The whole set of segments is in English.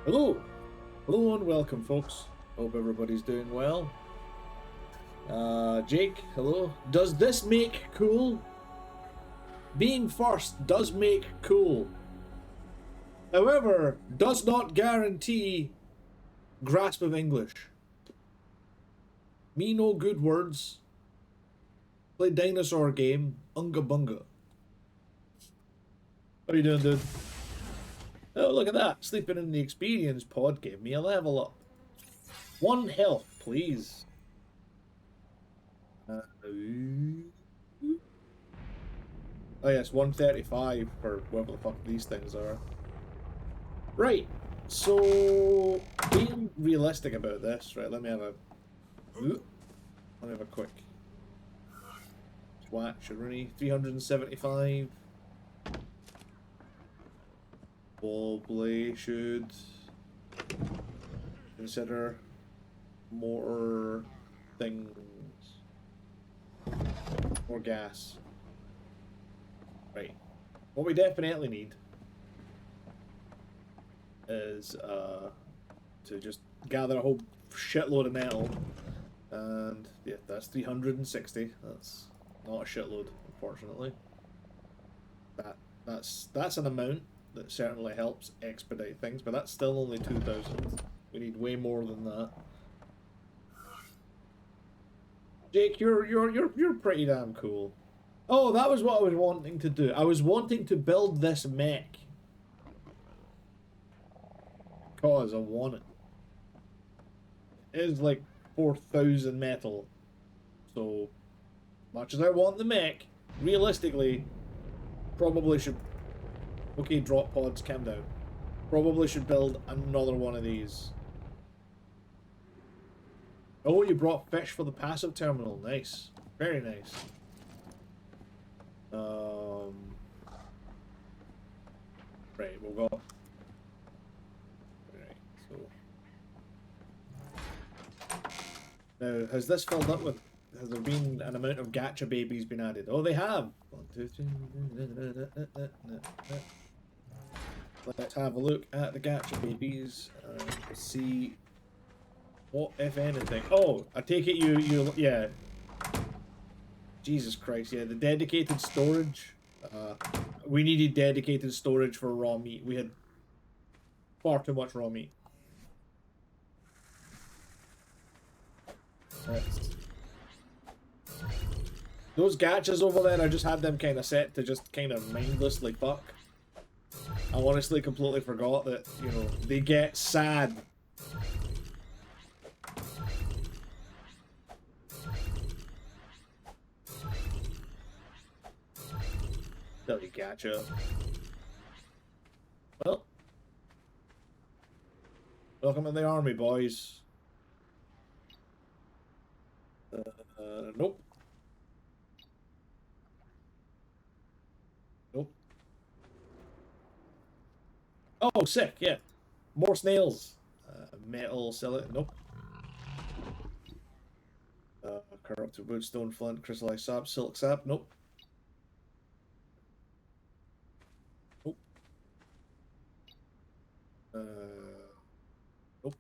Hello! Hello and welcome, folks. Hope everybody's doing well. Jake, hello. Does this make cool? Being first does make cool. However, does not guarantee grasp of English. Me no good words. Play dinosaur game. Unga bunga. How you doing, dude? Oh, look at that. Sleeping in the experience pod gave me a level up. 1 health, please. Oh yes, 135 for whatever the fuck these things are. Right, so being realistic about this, right, let me have a quick swatch. Rooney, 375. Probably should consider more things. More gas. Right. What we definitely need is to just gather a whole shitload of metal. And yeah, that's 360. That's not a shitload, unfortunately. That's an amount that certainly helps expedite things, but that's still only 2,000. We need way more than that. Jake, you're pretty damn cool. Oh, that was what I was wanting to do. I was wanting to build this mech because I want it. It is like 4,000 metal. So, much as I want the mech, realistically, probably should. Okay, drop pods, calm down. Probably should build another one of these. Oh, you brought fish for the passive terminal. Nice. Very nice. Right, we'll go. Right, so. Now, has this filled up with. Has there been an amount of gacha babies been added? Oh, they have! 1, 2, 3. Let's have a look at the gacha babies and see what, if anything. Oh, I take it yeah. Jesus Christ, yeah, the dedicated storage. We needed dedicated storage for raw meat. We had far too much raw meat. Those gachas over there, I just had them kind of set to just kind of mindlessly fuck. I honestly completely forgot that, you know, they get sad. Silly gacha. Well, welcome to the army, boys. Nope. Nope. Oh, sick, yeah. More snails. Metal, silicon, nope. Corrupted wood, stone, flint, crystallized sap, silk sap, nope. Nope. Nope.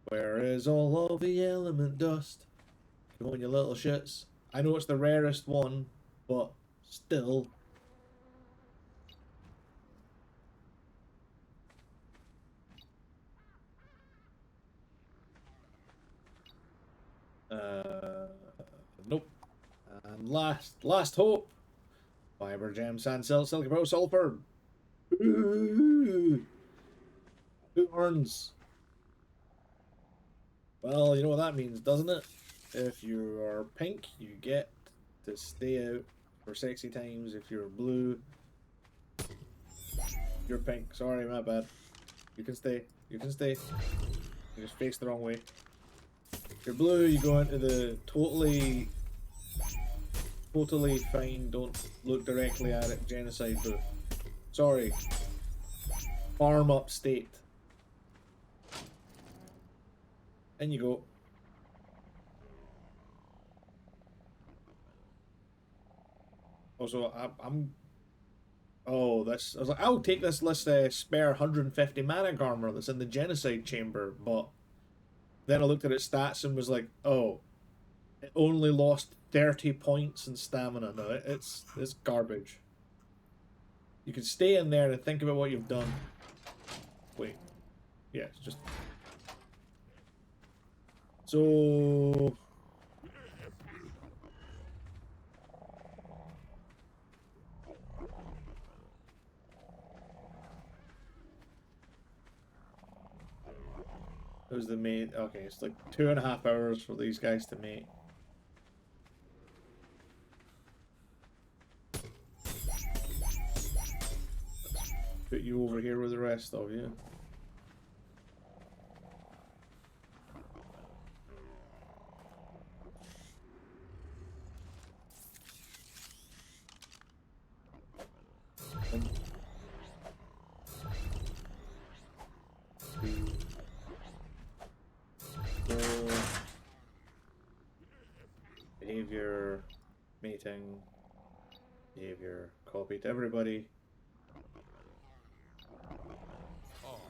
Where is all of the element dust? Come on, you little shits. I know it's the rarest one, but still. Nope. And last hope. Fiber, gem, sand, silk, pro, sulfur. Ooh. Who earns? Well, you know what that means, doesn't it? If you are pink, you get to stay out for sexy times. If you're blue, you're pink. Sorry, my bad. You can stay. You can stay. You just face the wrong way. If you're blue, you go into the totally fine, don't look directly at it, genocide booth. Sorry. Farm upstate. In you go. Also, I'm oh, this. I was like, I'll take this spare 150 manic armor that's in the genocide chamber, but then I looked at its stats and was like, oh, it only lost 30 points in stamina. No, it's garbage. You can stay in there and think about what you've done. Wait. Yeah, it's just... So... It was the main... Okay, it's like 2.5 hours for these guys to mate. Put you over here with the rest of you. Behavior, mating, behavior, copy to everybody.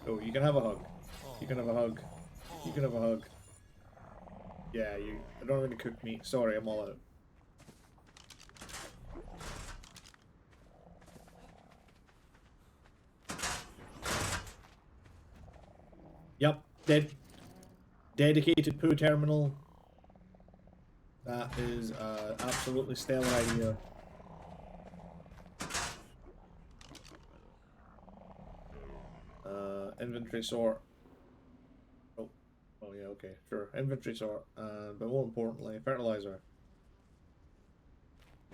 Oh, you can have a hug. You can have a hug. You can have a hug. Yeah, I don't have any cooked meat. Sorry, I'm all out. Yep, dedicated poo terminal. That is an absolutely stellar idea. Inventory sort. Oh, yeah, okay, sure. Inventory sort, but more importantly, fertilizer.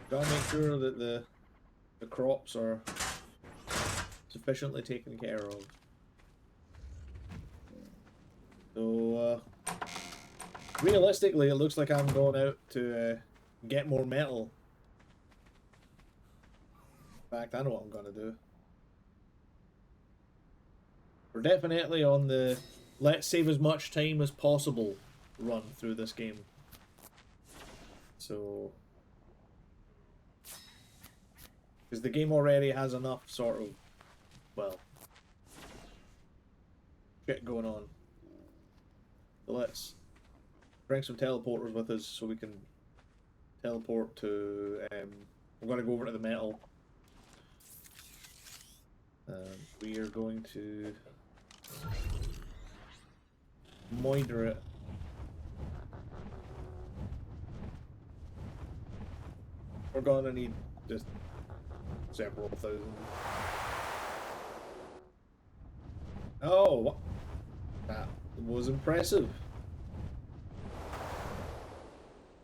Gotta make sure that the crops are sufficiently taken care of. So, realistically, it looks like I'm going out to get more metal. In fact, I know what I'm gonna do. We're definitely on the let's save as much time as possible run through this game. So, because the game already has enough sort of, well, shit going on. So let's bring some teleporters with us so we can teleport to, we're going to go over to the metal. We are going to moider it. We're gonna need just several thousand. Oh, that was impressive.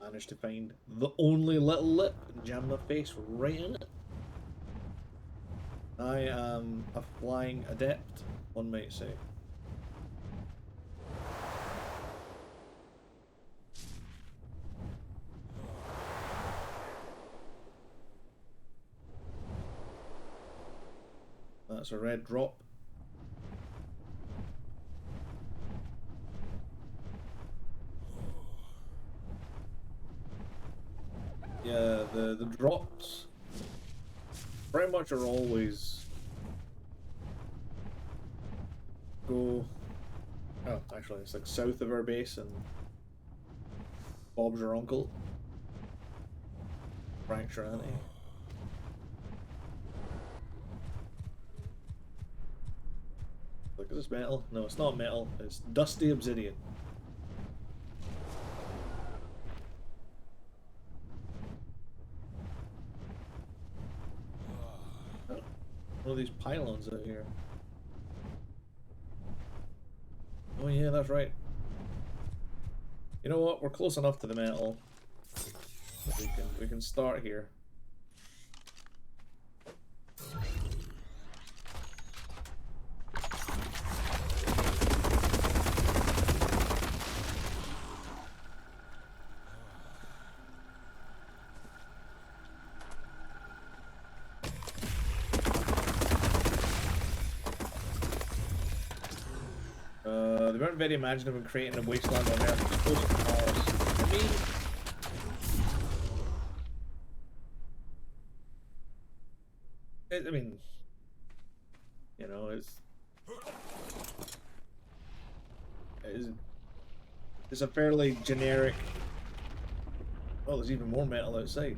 Managed to find the only little lip and jam my face right in it. I am a flying adept, one might say. That's a red drop. Yeah, the drops pretty much are always go... Oh, actually, it's like south of our base and Bob's your uncle. Frank's your auntie. Look, is this metal? No, it's not metal. It's dusty obsidian. What are these pylons out here? Oh yeah, that's right. You know what? We're close enough to the metal. We can start here. They weren't very imaginative in creating a wasteland on Earth as close to Mars. I mean, It's a fairly generic... Oh, there's even more metal outside.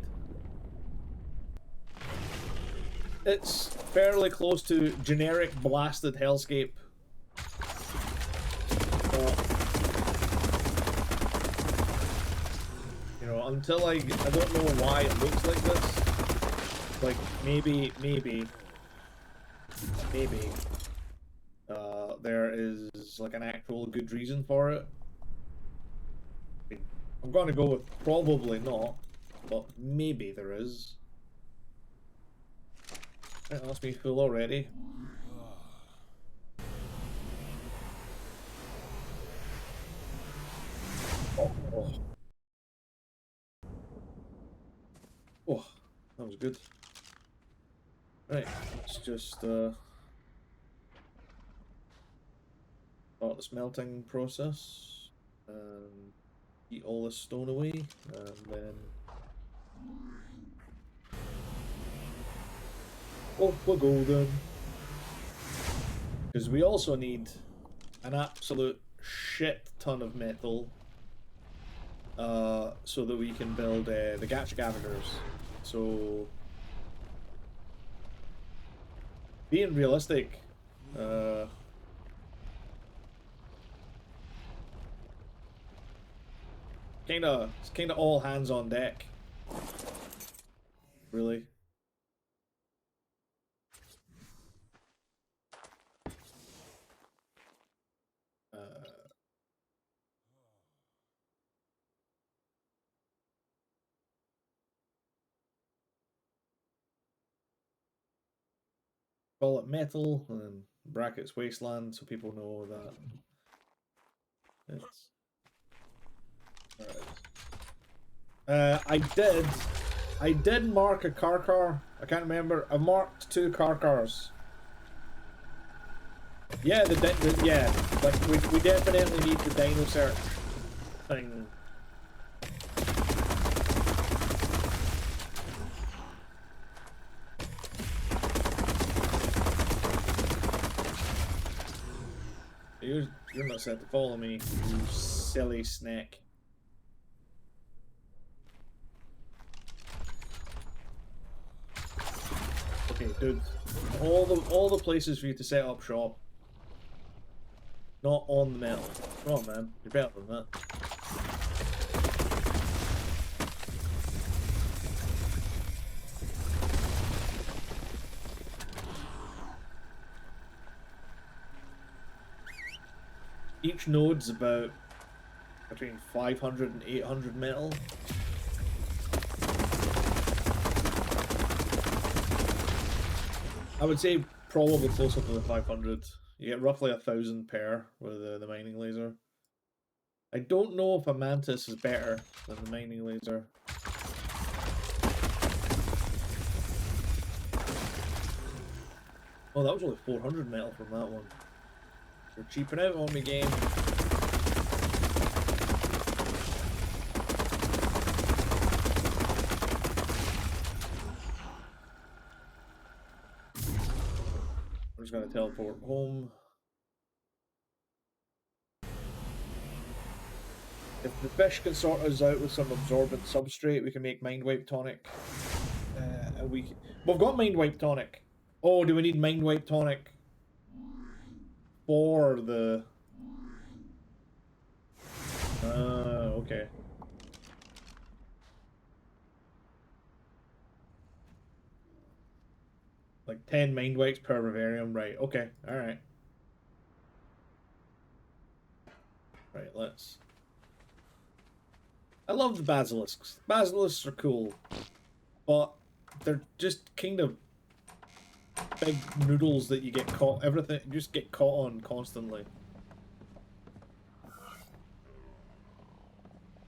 It's fairly close to generic blasted hellscape. But, you know, until I don't know why it looks like this. Like, maybe, there is like an actual good reason for it. I'm going to go with probably not, but maybe there is. That must be full already. Oh. Oh, that was good. Right, let's just start the smelting process and eat all this stone away, and then off we go then. Because we also need an absolute shit ton of metal so that we can build the gat scavengers. So, being realistic, it's kind of all hands on deck. Really. Call it metal and then brackets wasteland so people know that it's alright. I did mark a car. I can't remember. I marked 2 cars. Yeah, yeah, like we definitely need the dino search thing. You're not set to follow me, you silly snack. Okay, dude. All the places for you to set up shop. Not on the metal. Come on, man. You're better than that. Each node's about between 500 and 800 metal. I would say probably closer to the 500. You get roughly 1,000 per with the mining laser. I don't know if a mantis is better than the mining laser. Oh, that was only 400 metal from that one. You're cheaping out on me, game. I'm just gonna teleport home. If the fish can sort us out with some absorbent substrate, we can make Mind Wipe Tonic. We've got Mind Wipe Tonic. Oh, do we need Mind Wipe Tonic for the... okay. Like 10 Mind Wipes per vivarium, right, okay, alright. Right, let's... I love the basilisks. Basilisks are cool, but they're just kind of big noodles that you get caught. Everything you just get caught on constantly.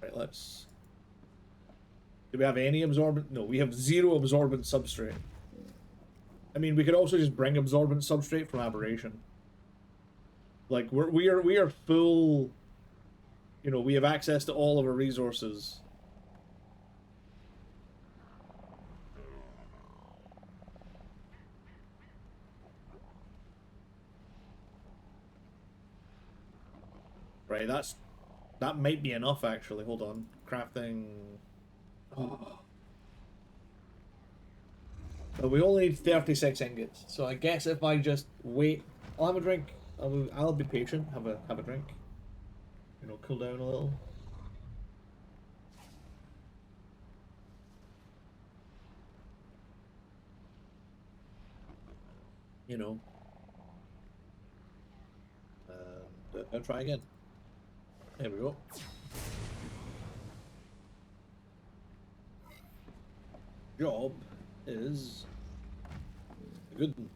Right, let's. Do we have any absorbent? No, we have 0 absorbent substrate. I mean, we could also just bring absorbent substrate from aberration. Like we are full. You know, we have access to all of our resources. Right, that's That might be enough, actually. Hold on. Crafting. Oh. But we only need 36 ingots, so I guess if I just wait, I'll have a drink. I'll be patient. Have a drink. You know, cool down a little. You know. I'll try again. There we go. Job is a good one.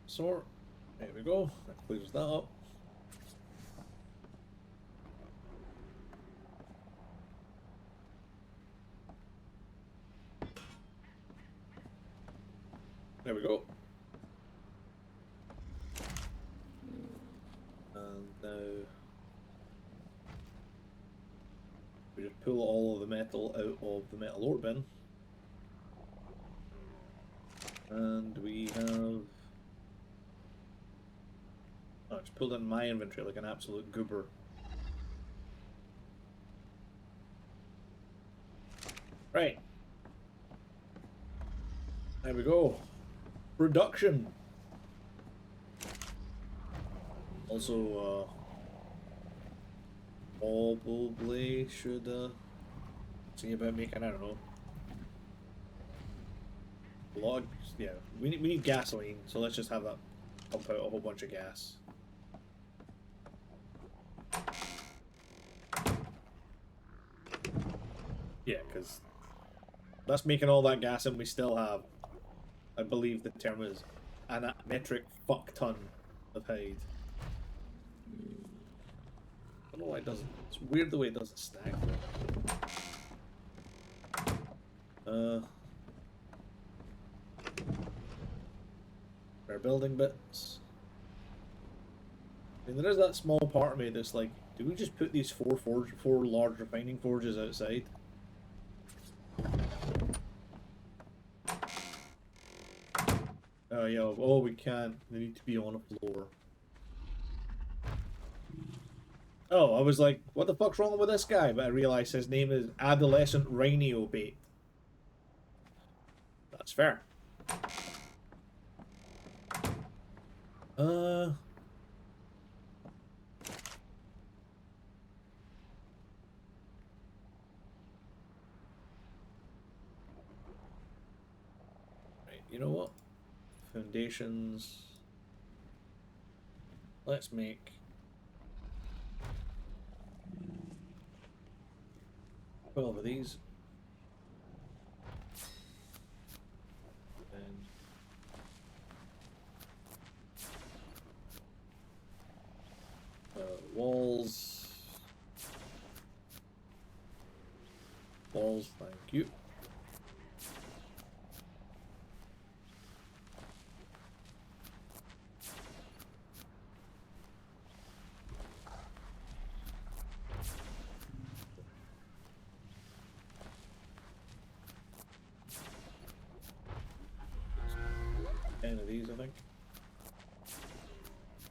Sort. There we go. That clears that up. There we go. And now we just pull all of the metal out of the metal ore bin. And we have... Oh, it's pulled in my inventory like an absolute goober. Right. There we go. Production. Also, probably should see about making, I don't know, logs. Yeah, we need gasoline, so let's just have that pump out a whole bunch of gas. Yeah, because that's making all that gas, and we still have, I believe the term is, a metric fuck ton of hide. I don't know why it doesn't. It's weird the way it doesn't stack. Our building bits. I mean, there is that small part of me that's like, do we just put these four large refining forges outside? Oh yeah, oh we can't. They need to be on a floor. Oh, I was like, what the fuck's wrong with this guy? But I realized his name is Adolescent Rhinio Bait. That's fair. Right, you know what? Foundations. Let's make 12 of these. And walls. Walls, thank you. Of these, I think.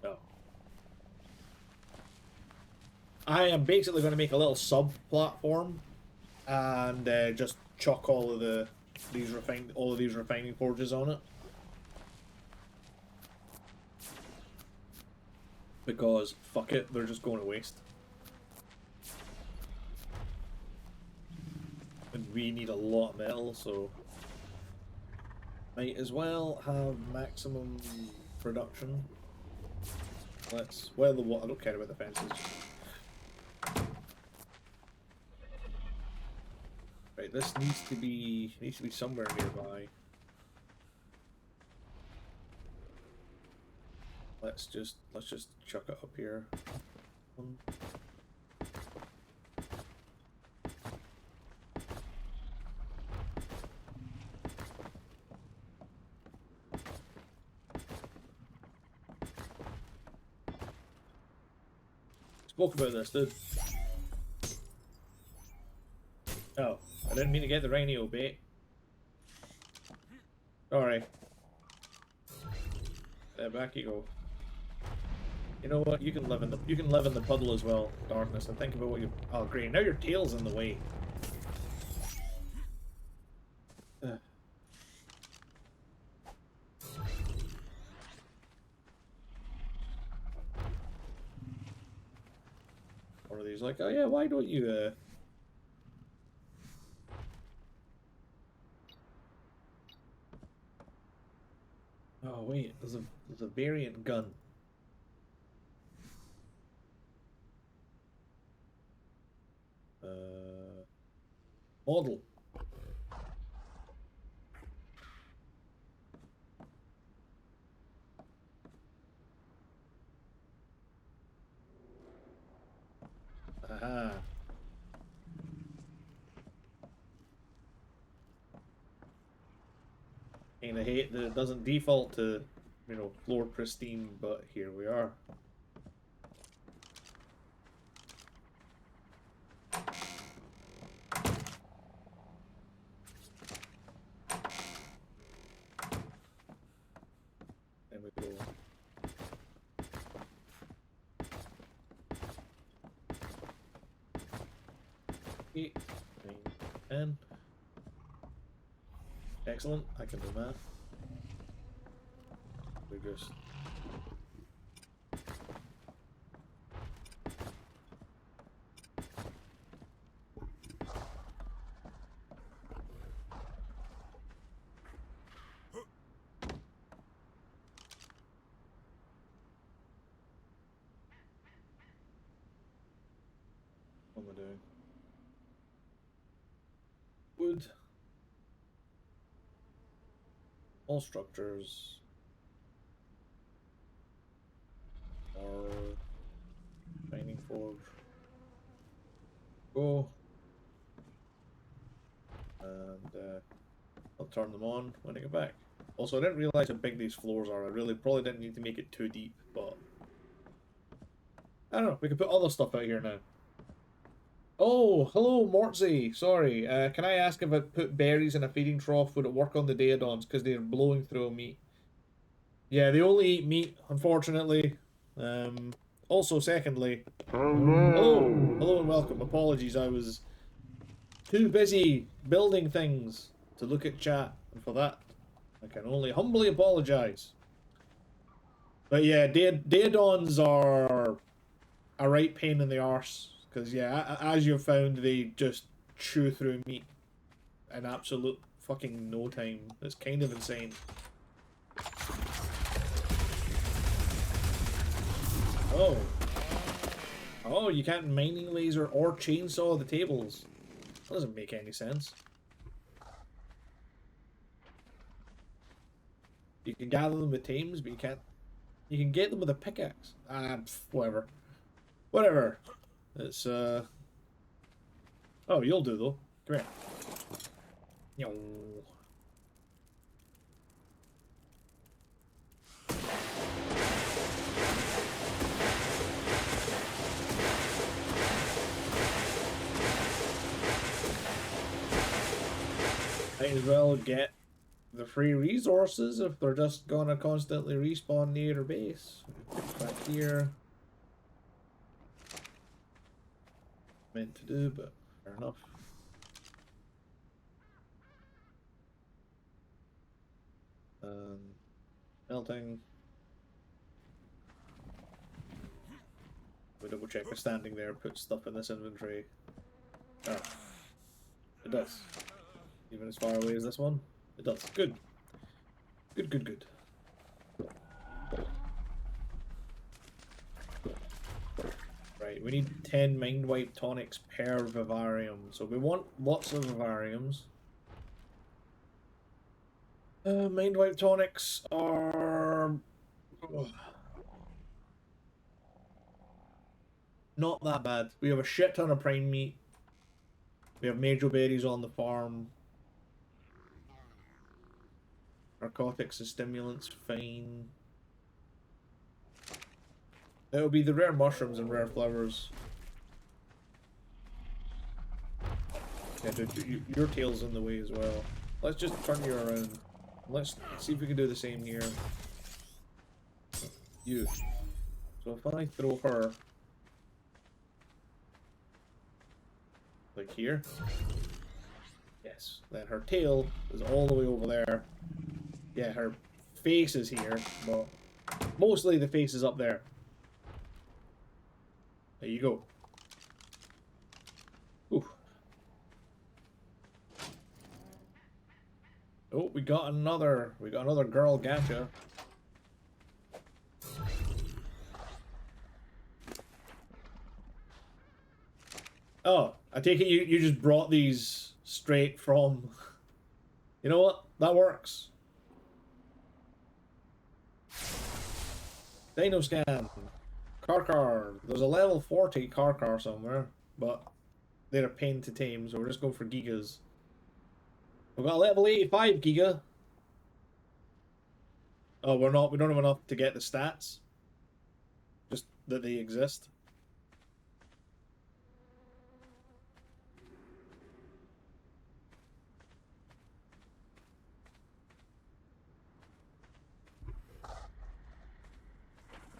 Oh. I am basically going to make a little sub-platform and just chuck all of these refining forges on it. Because fuck it, they're just going to waste. And we need a lot of metal, so might as well have maximum production. Let's wear the water. I don't care about the fences. Right, this needs to be somewhere nearby. Let's just chuck it up here. Spoke about this, dude. Oh, I didn't mean to get the rhino bait. Sorry. Back you go. You know what? You can live in the puddle as well, darkness, and think about what you. Oh, great! Now your tail's in the way. Or are these like, oh yeah, why don't you? Oh wait, there's a variant gun. Model. Aha. Kinda hate that it doesn't default to, you know, floor pristine, but here we are. There we go. Eight, 9, 10. Excellent, I can do math. We just what am I doing? Wood. All structures are mining forge. Go. And I'll turn them on when I get back. Also, I didn't realize how big these floors are. I really probably didn't need to make it too deep, but I don't know. We can put other stuff out here now. Oh, hello, Mortsy. Sorry. Can I ask if I put berries in a feeding trough, would it work on the Daedons? Because they're blowing through meat. Yeah, they only eat meat, unfortunately. Also, secondly, hello and welcome. Apologies, I was too busy building things to look at chat, and for that, I can only humbly apologize. But yeah, Daedons are a right pain in the arse. Because, yeah, as you've found, they just chew through meat in absolute fucking no time. It's kind of insane. Oh. Oh, you can't mining laser or chainsaw the tables. That doesn't make any sense. You can gather them with tames, but you can't... You can get them with a pickaxe. Whatever. Whatever. It's, Oh, you'll do, though. Come here. Yo. Might as well get the free resources if they're just gonna constantly respawn near their base. Back here. Meant to do, but fair enough. Melting. We double check we're standing there, put stuff in this inventory. Oh. It does. Even as far away as this one? It does. Good. Good, good, good. Right, we need 10 mind wipe tonics per vivarium. So we want lots of vivariums. Mind wipe tonics are... not that bad. We have a shit ton of prime meat. We have major berries on the farm. Narcotics and stimulants, fine. It'll be the rare mushrooms and rare flowers. Yeah, dude, your tail's in the way as well. Let's just turn you around. Let's see if we can do the same here. You. So if I throw her like here, yes, then her tail is all the way over there. Yeah, her face is here, but mostly the face is up there. There you go. Ooh. Oh, we got another girl gacha. Oh, I take it you just brought these straight from... You know what? That works. Dino scan. Car. There's a level 40 car somewhere, but they're a pain to tame, so we're just going for gigas. We've got a level 85 giga. Oh, we don't have enough to get the stats. Just that they exist.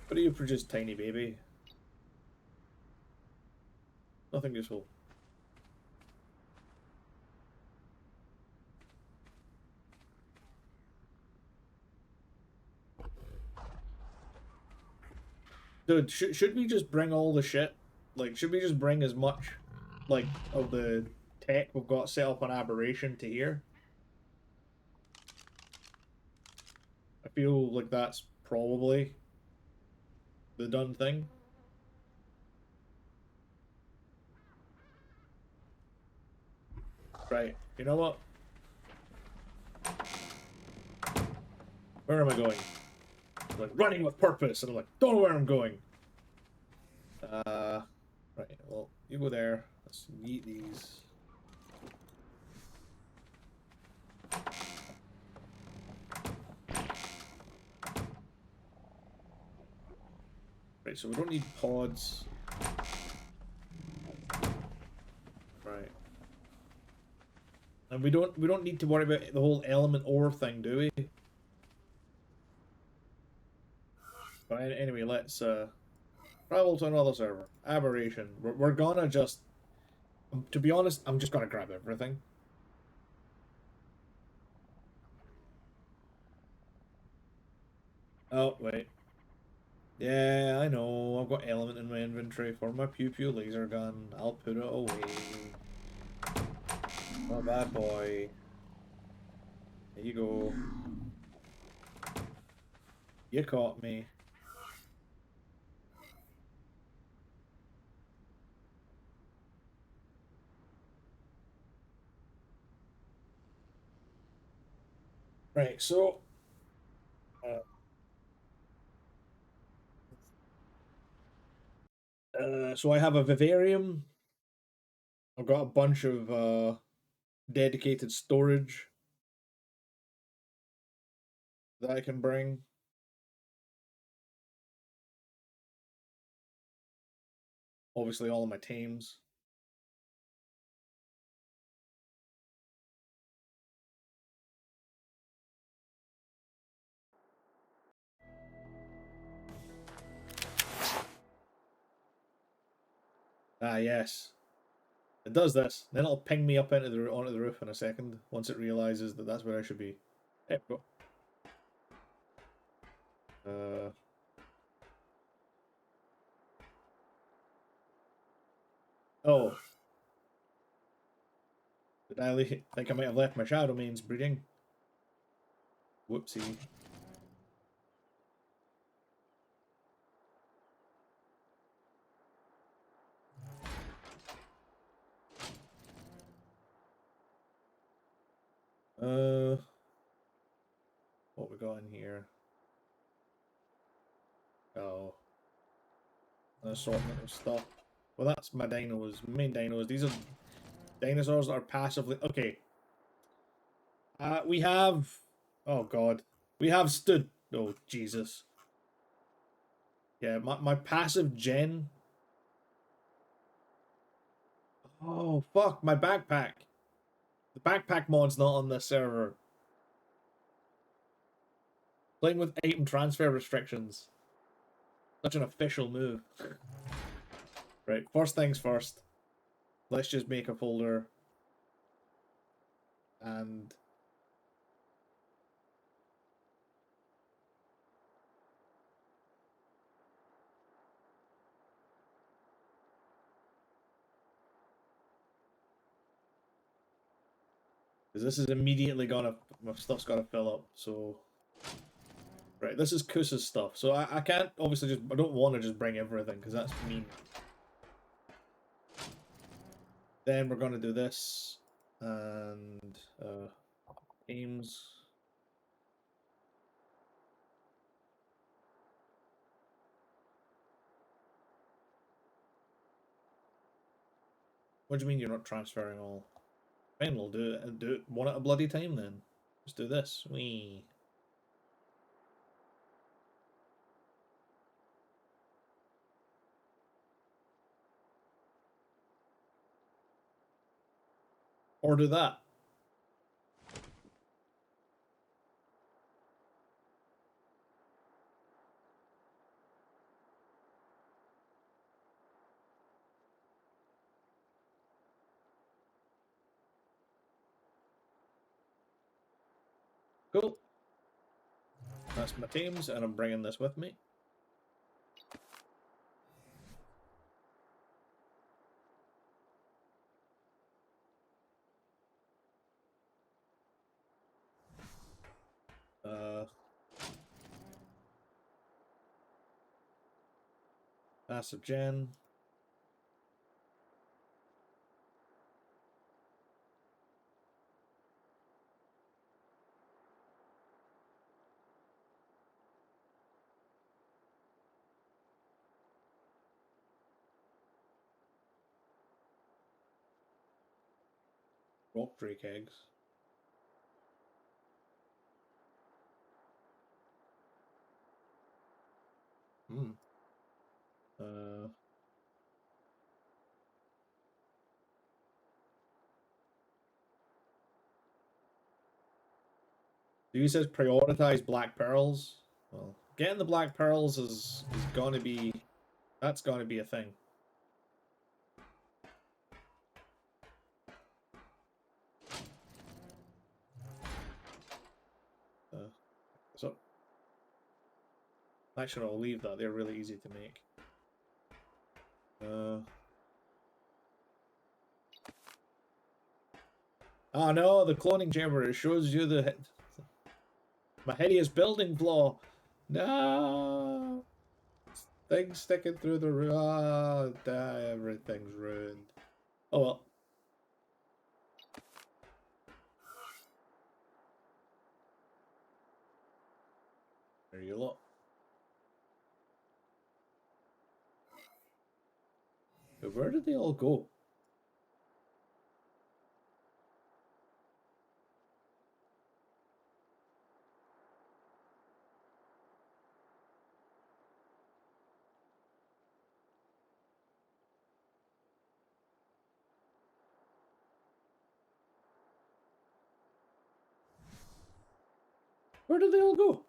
What do you produce, tiny baby? Nothing useful. Dude, should we just bring all the shit? Like, should we just bring as much, like, of the tech we've got set up on Aberration to here? I feel like that's probably the done thing. Right, you know what? Where am I going? I'm like, running with purpose, and I'm like, don't know where I'm going. Right, well, you go there. Let's eat these. Right, so we don't need pods. Right. And we don't need to worry about the whole element ore thing, do we? But anyway, let's travel to another server. Aberration. We're gonna just, to be honest, I'm just gonna grab everything. Oh, wait. Yeah, I know. I've got element in my inventory for my pew pew laser gun. I'll put it away. Oh, bad boy. There you go. You caught me. Right, so so I have a vivarium. I've got a bunch of dedicated storage that I can bring. Obviously, all of my tames. Ah, yes. It does this. Then it'll ping me up onto the roof in a second once it realizes that that's where I should be. There we go. Uh, oh. Did I think I might have left my shadow mains breeding? Whoopsie. Uh, what we got in here? Oh, an assortment of stuff. Well, that's my dinos, main dinos. These are dinosaurs that are passively okay. We have. Oh God, we have stood. Oh Jesus. Yeah, my passive gen. Oh fuck, my backpack. backpack mod's not on this server. Playing with item transfer restrictions. Such an official move. Right, first things first. Let's just make a folder. And because this is immediately gonna, my stuff's gotta fill up, so right, this is Kusa's stuff. So I can't obviously just, I don't want to just bring everything because that's mean. Then we're gonna do this and aims. What do you mean you're not transferring all? Fine, we'll do it and do it one at a bloody time then. Let's do this. Wee. Or do that. Cool. That's my teams, and I'm bringing this with me. Passive gen. Rock drake eggs. Hmm. He says prioritize black pearls. Well, getting the black pearls is gonna be, that's gonna be a thing. So actually, I'll leave that. They're really easy to make. Oh no, the cloning chamber. It shows you the my hideous building flaw. No, things sticking through the roof. Ah, everything's ruined. Oh well. There you look. But where did they all go? Where did they all go?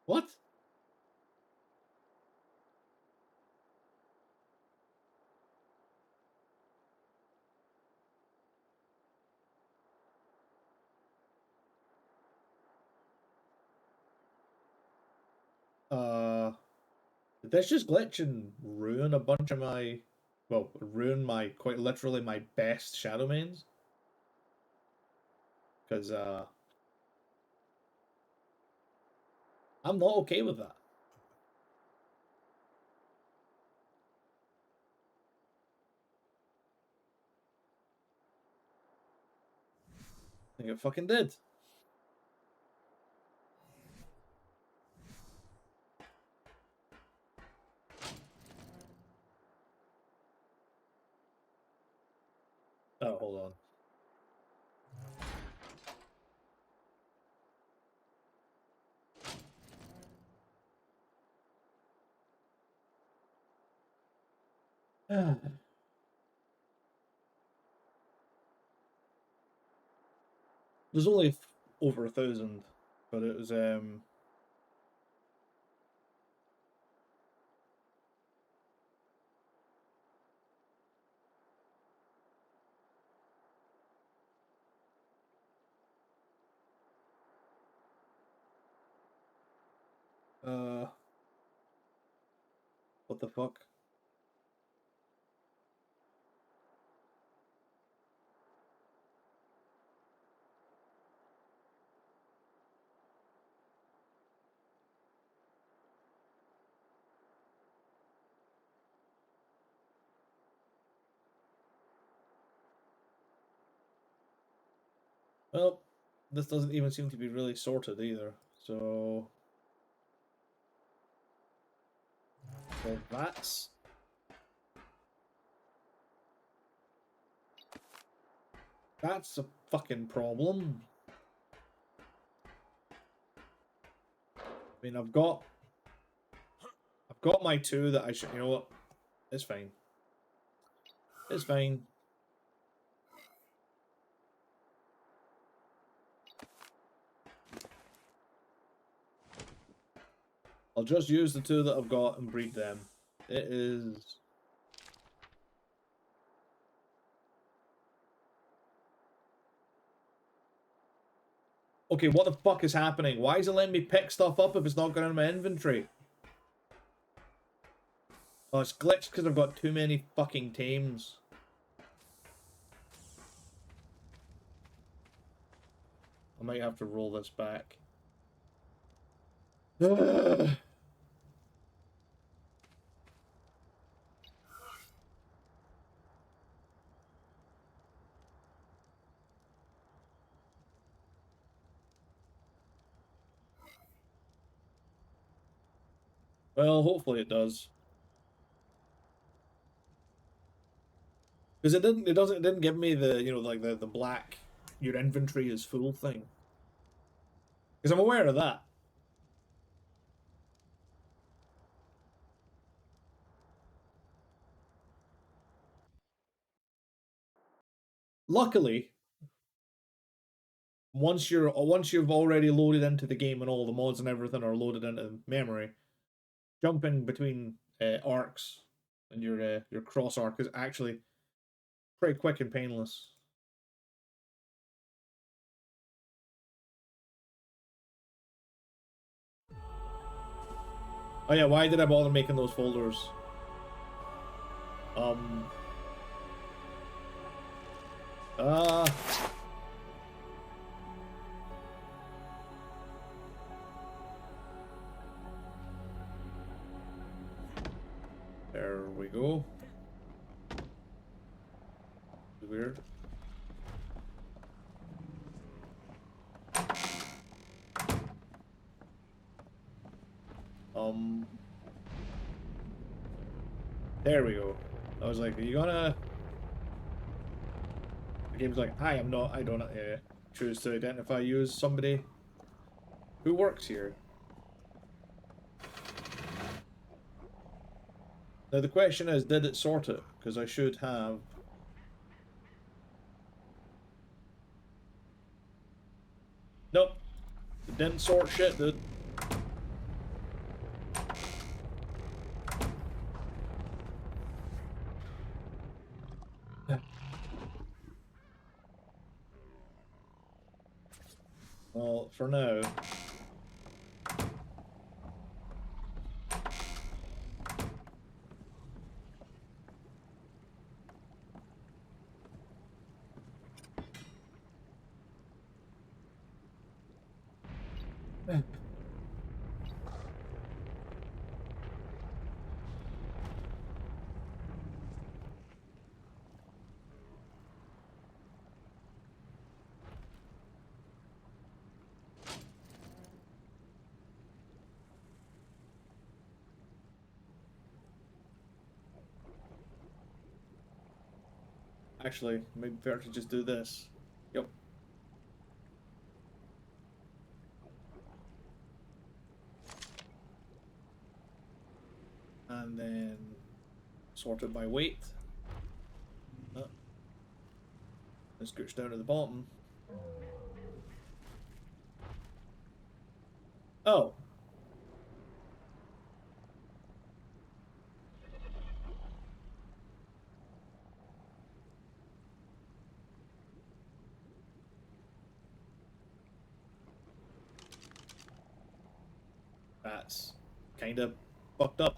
What? Did this just glitch and ruin a bunch of my, well, ruin my, quite literally my best shadow mains? Because, I'm not okay with that. I think it fucking did. Oh, hold on. There's only over 1,000, but it was what the fuck? Well, this doesn't even seem to be really sorted either. So that's a fucking problem. I mean, I've got my two that I should. You know what? It's fine. It's fine. I'll just use the two that I've got and breed them. It is. Okay, what the fuck is happening? Why is it letting me pick stuff up if it's not going in my inventory? Oh, it's glitched because I've got too many fucking tames. I might have to roll this back. Well, hopefully it does. Because it didn't give me the, you know, like the black, your inventory is full thing. Because I'm aware of that. Luckily, once you've already loaded into the game and all the mods and everything are loaded into memory, jumping between arcs and your cross arc is actually pretty quick and painless. Oh yeah, why did I bother making those folders? Um. Uh. There we go. Weird. There we go. I was like, are you gonna... The game's like, I don't choose to identify you as somebody who works here. Now the question is, did it sort it? Because I should have... Nope. It didn't sort shit, dude. Well, for now... Actually, maybe better to just do this. Yep. And then sorted by weight. Let's scooch down to the bottom. Oh. That's kind of fucked up.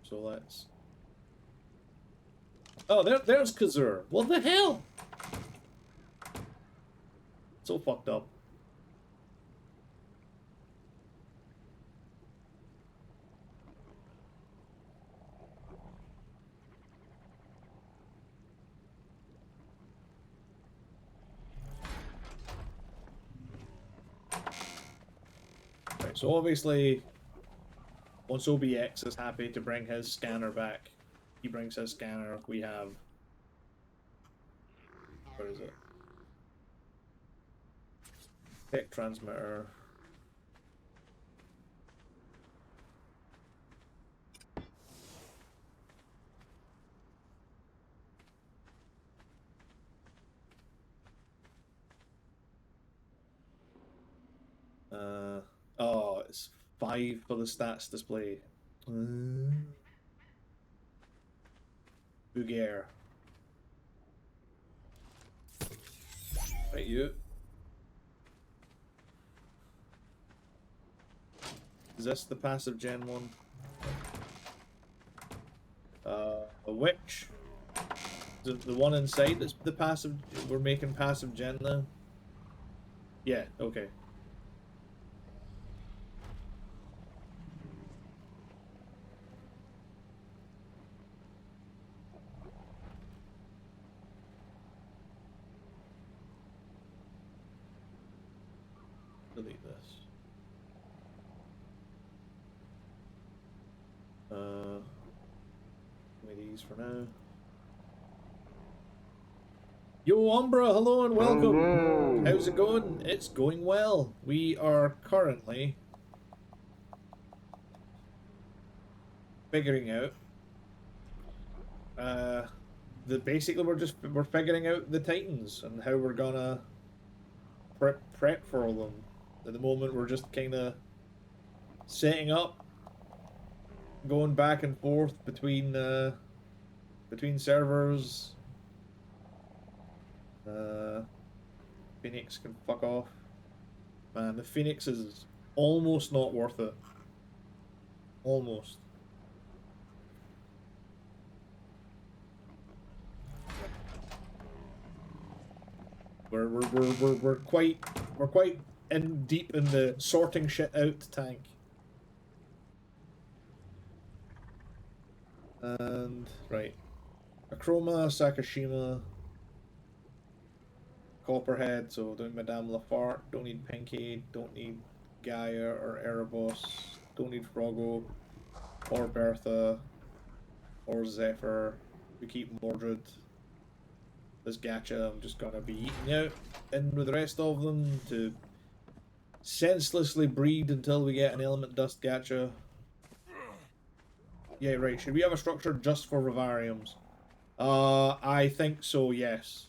So let's... Oh, there's Kazur. What the hell? So fucked up. Right, so obviously, once OBX is happy to bring his scanner back, he brings his scanner. We have... Where is it? Tech transmitter. Oh, it's 5 for the stats display. Bugare. Right, you. Is this the passive gen one? Which? The one inside that's the passive. We're making passive gen now? Yeah, okay. Delete this. Give me these for now. Yo, Umbra, hello and welcome. Hello. How's it going? It's going well. We are currently figuring out. Basically we're figuring out the Titans and how we're gonna prep for them. At the moment, we're just kind of setting up, going back and forth between servers. Phoenix can fuck off. Man, the Phoenix is almost not worth it. Almost. We're quite in deep in the sorting shit out tank. And right. Akroma, Sakashima, Copperhead, so don't need Madame Lafart, don't need Pinky, don't need Gaia or Erebos, don't need Froggo, or Bertha, or Zephyr. We keep Mordred. This gacha I'm just gonna be eating out in with the rest of them to senselessly breed until we get an element dust gacha. Yeah, right. Should we have a structure just for Rivariums? I think so, yes.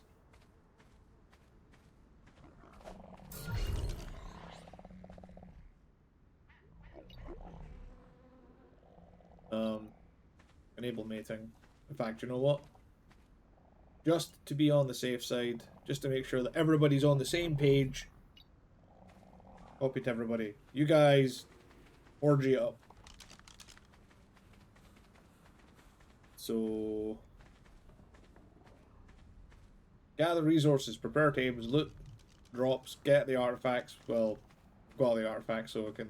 Enable mating. In fact, you know what? Just to be on the safe side, just to make sure that everybody's on the same page. Copy to everybody. You guys, orgy up. So, gather resources, prepare tables, loot drops, get the artifacts. Well, got the artifacts so I can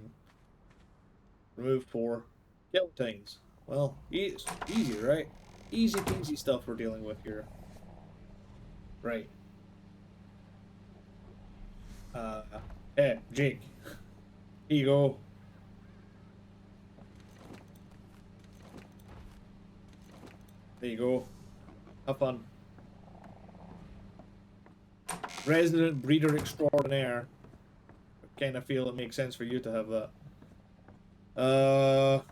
remove 4. Kill things. Well, it's easy, right? Easy peasy stuff we're dealing with here. Right. Hey, Jake. Here you go. There you go. Have fun. Resident breeder extraordinaire. I kind of feel it makes sense for you to have that.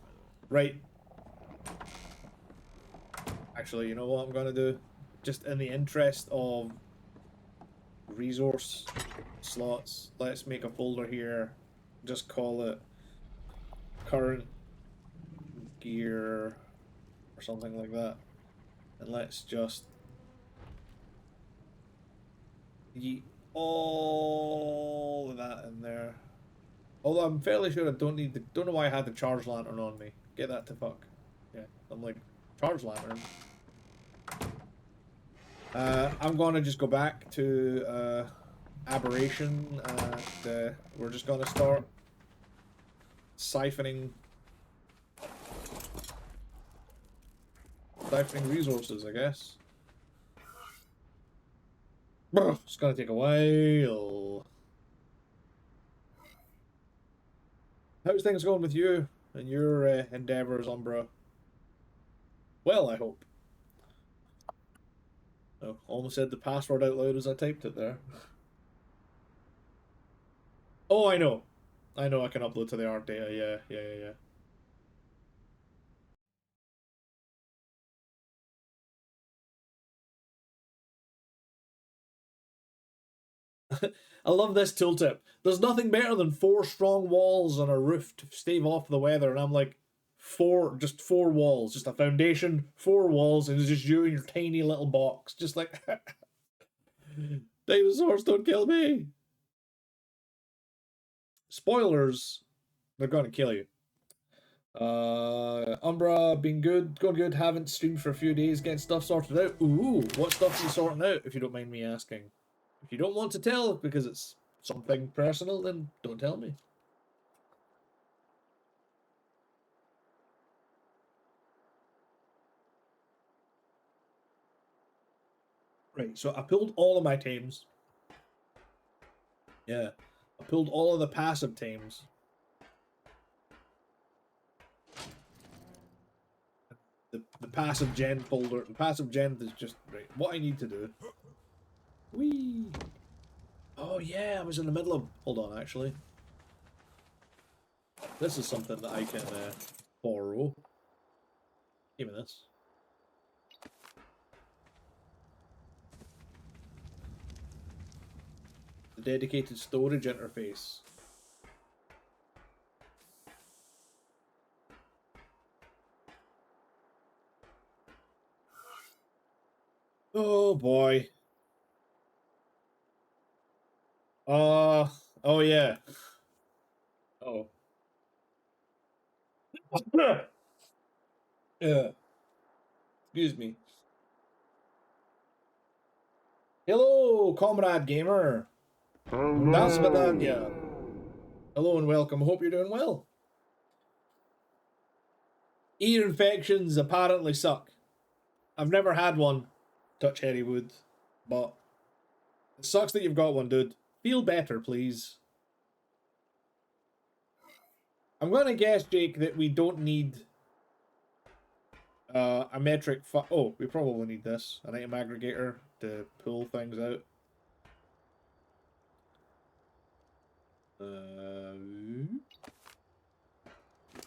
Right. Actually, you know what I'm gonna do? Just in the interest of resource slots, let's make a folder here. Just call it current gear or something like that. And let's just yeet all of that in there. Although I'm fairly sure I don't know why I had the charge lantern on me. Get that to fuck. Yeah, I'm like, charge lantern. I'm gonna just go back to aberration and we're just gonna start siphoning resources, I guess. It's gonna take a while. How's things going with you and your endeavors, Umbra? Well, I hope. Oh, almost said the password out loud as I typed it there. Oh, I know. I know I can upload to the ARK data. Yeah. I love this tooltip. There's nothing better than 4 strong walls on a roof to stave off the weather, and I'm like, just four walls, just a foundation, 4 walls, and it's just you and your tiny little box, just like dinosaurs don't kill me. Spoilers, they're gonna kill you. Umbra, been good, going good. Haven't streamed for a few days, getting stuff sorted out. Ooh, what stuff are you sorting out, if you don't mind me asking? If you don't want to tell because it's something personal, then don't tell me. Right, so I pulled all of my tames. Yeah, I pulled all of the passive tames. The passive gen folder. The passive gen is just right. What I need to do. Whee! Oh yeah, I was in the middle of. Hold on, actually. This is something that I can borrow. Give me this. The dedicated storage interface. Oh boy. Oh yeah. Oh. Yeah. Excuse me. Hello, comrade gamer. Das Vidania. Hello and welcome. Hope you're doing well. Ear infections apparently suck. I've never had one. Touch hairy wood. But it sucks that you've got one, dude. Feel better, please. I'm going to guess, Jake, that we don't need a metric... Oh, we probably need this. An item aggregator to pull things out.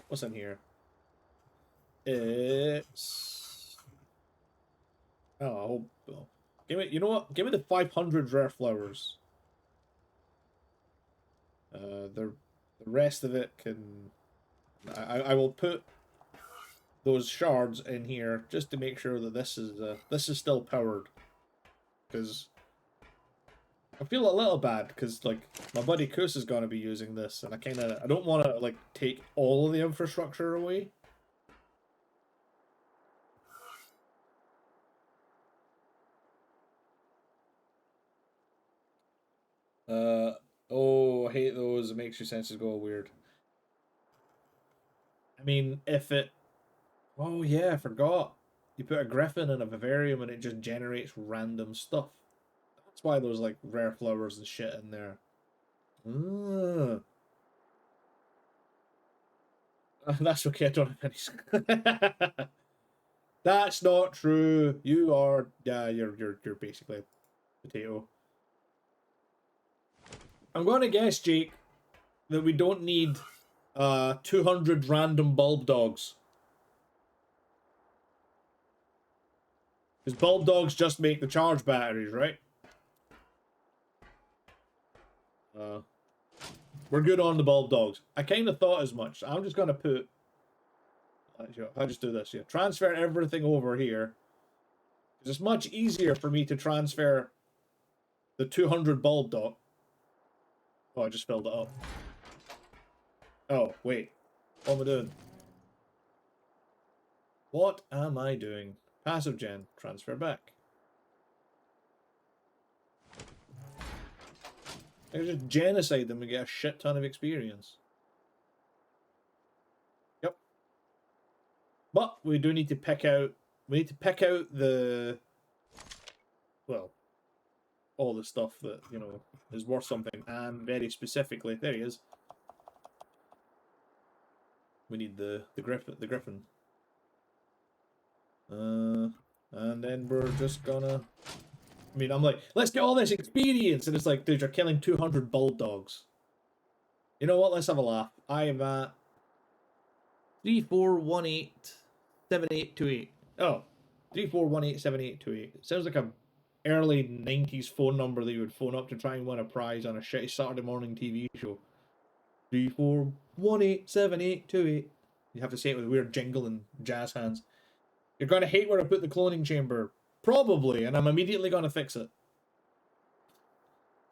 What's in here? It's... Oh, I hope... Oh. Give me... You know what? Give me the 500 rare flowers. The rest of it can... I will put those shards in here just to make sure that this is still powered. Because I feel a little bad because like my buddy Kus is gonna be using this, and I don't want to like take all of the infrastructure away. Oh, I hate those. It makes your senses go weird. I mean, if it... Oh yeah, I forgot. You put a griffin in a vivarium and it just generates random stuff. That's why there's like rare flowers and shit in there. That's okay, I don't have any. That's not true. You are, you're basically a potato. I'm going to guess, Jake, that we don't need 200 random bulb dogs. Because bulb dogs just make the charge batteries, right? We're good on the bulb dogs. I kind of thought as much. So I'm just going to put... I'll just do this here. Transfer everything over here. It's much easier for me to transfer the 200 bulb dog. Oh, I just filled it up. Oh, wait. What am I doing? What am I doing? Passive gen. Transfer back. I can just genocide them and get a shit ton of experience. Yep. But we do need to pick out... We need to pick out the... Well, all the stuff that, you know, is worth something. And very specifically... There he is. We need the griffin. And then we're just gonna... I mean, I'm like, let's get all this experience! And it's like, dude, you're killing 200 bulb dogs. You know what? Let's have a laugh. I am at 34187828. Oh, 34187828. Sounds like a early 90s phone number that you would phone up to try and win a prize on a shitty Saturday morning TV show. 34187828. You have to say it with a weird jingle and jazz hands. You're going to hate where I put the cloning chamber. Probably, and I'm immediately going to fix it.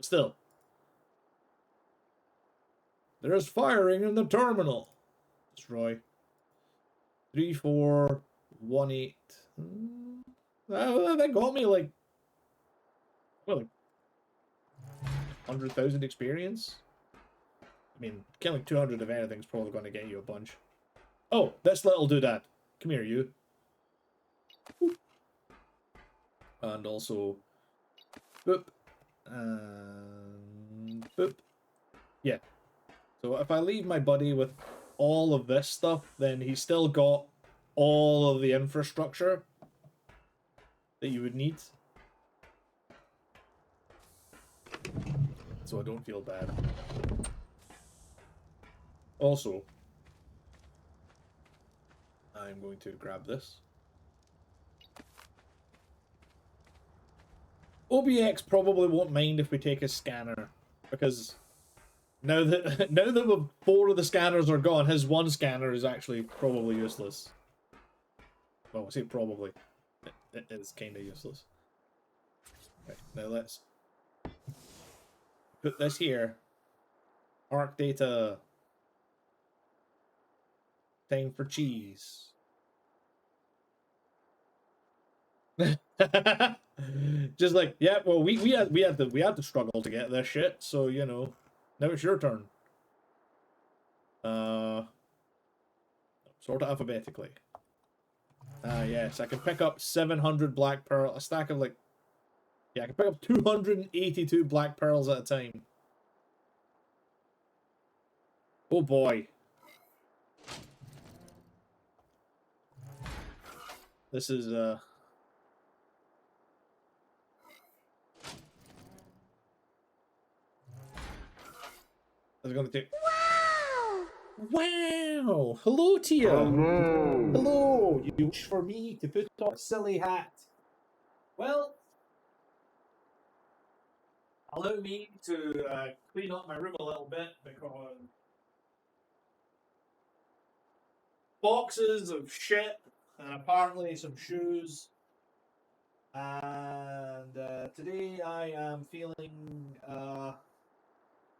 Still. There's firing in the terminal. Destroy. 3418. That got me like... Well, like 100,000 experience? I mean, killing 200 of anything's probably going to get you a bunch. Oh, this little doodad. Come here, you. And also... Boop. And... Boop. Yeah. So if I leave my buddy with all of this stuff, then he's still got all of the infrastructure that you would need. So I don't feel bad. Also, I'm going to grab this. OBX probably won't mind if we take a scanner, because now that 4 of the scanners are gone, his one scanner is actually probably useless. Well, I say probably. It is kind of useless. Right, now let's put this here. ARK data. Time for cheese. Just like, yeah, well, we had to struggle to get this shit, so you know, now it's your turn. Sort of alphabetically. Yes, I can pick up 700 black pearl, a stack of like, yeah, I can pick up 282 black pearls at a time. Oh boy. This is, I was gonna take... Wow! Wow! Hello to you! Hello! Hello! You wish for me to put on a silly hat. Well, allow me to clean up my room a little bit, because boxes of shit, and apparently some shoes. And today I am feeling,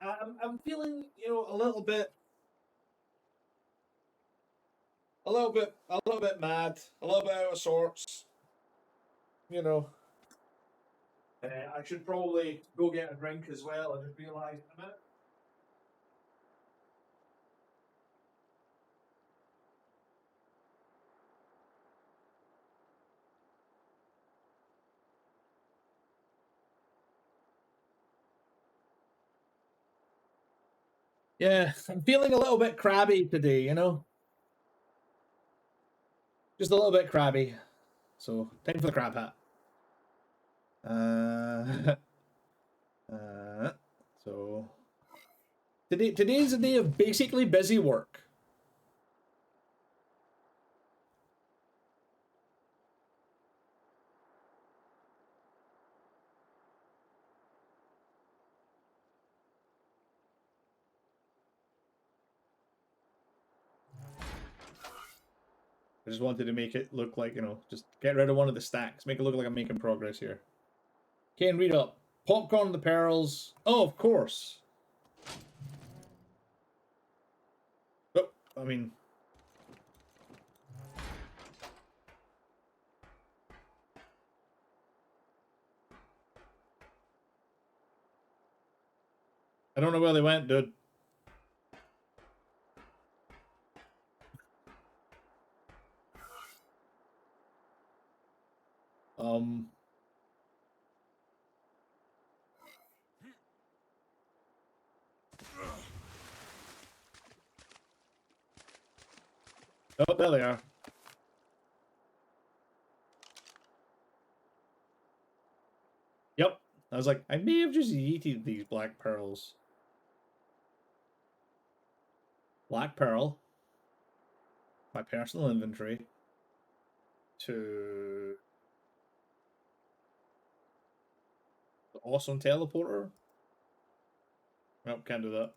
I'm feeling, you know, a little bit mad, a little bit out of sorts. You know, I should probably go get a drink as well. I just realised a minute. Yeah, I'm feeling a little bit crabby today, you know? Just a little bit crabby. So time for the crab hat. So today's a day of basically busy work. I just wanted to make it look like, you know, just get rid of one of the stacks. Make it look like I'm making progress here. Kain, read up. Popcorn the pearls. Oh, of course. Oh, I mean... I don't know where they went, dude. Oh, there they are. Yep. I was like, I may have just yeeted these black pearls. Black pearl. My personal inventory. To... the awesome teleporter. Nope, can't do that.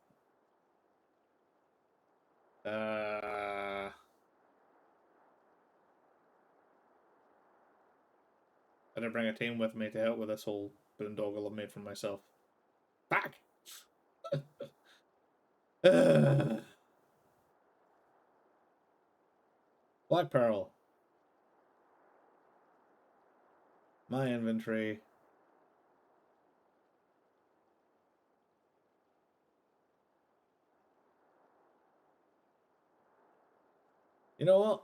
I didn't bring a team with me to help with this whole boondoggle I've made for myself. Back! Black Pearl. My inventory. You know what?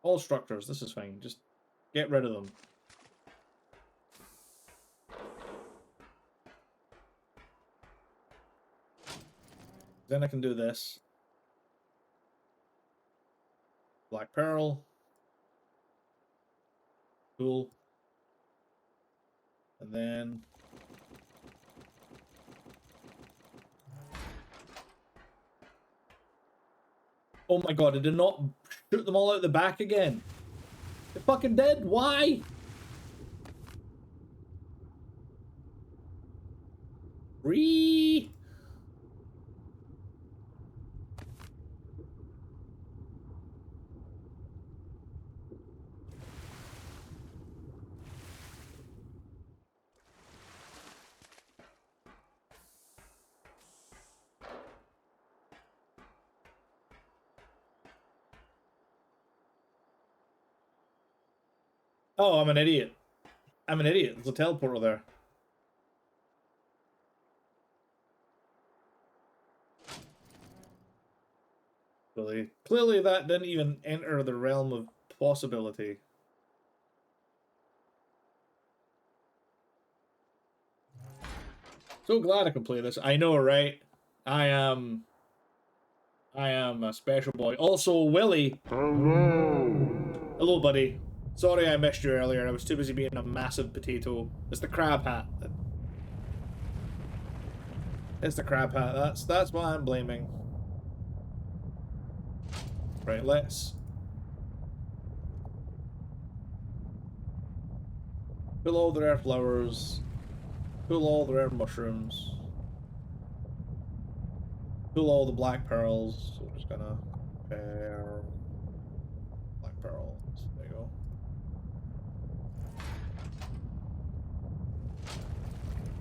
All structures, this is fine. Just get rid of them. Then I can do this. Black Pearl. Cool. And then... oh my god, I did not shoot them all out the back again. They fucking did. Why? Free. Oh, I'm an idiot. I'm an idiot. There's a teleporter there. Really? Clearly that didn't even enter the realm of possibility. So glad I can play this. I know, right? I am a special boy. Also, Willie. Hello. Hello, buddy. Sorry I missed you earlier. I was too busy being a massive potato. It's the crab hat. It's the crab hat. That's what I'm blaming. Right, let's pull all the rare flowers. Pull all the rare mushrooms. Pull all the black pearls. So we're just gonna pair black pearls. There you go.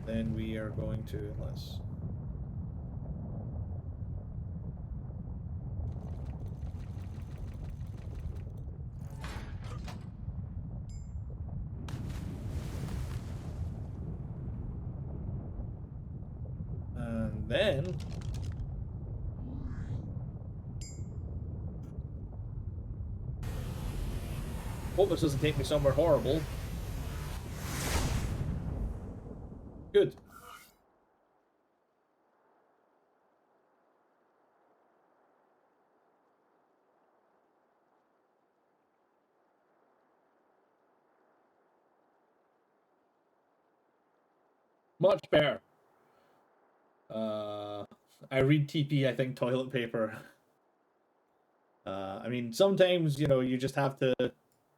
Then we are going to let's and then hope this doesn't take me somewhere horrible. Good. Much better. I read TP, I think toilet paper. I mean, sometimes, you know, you just have to...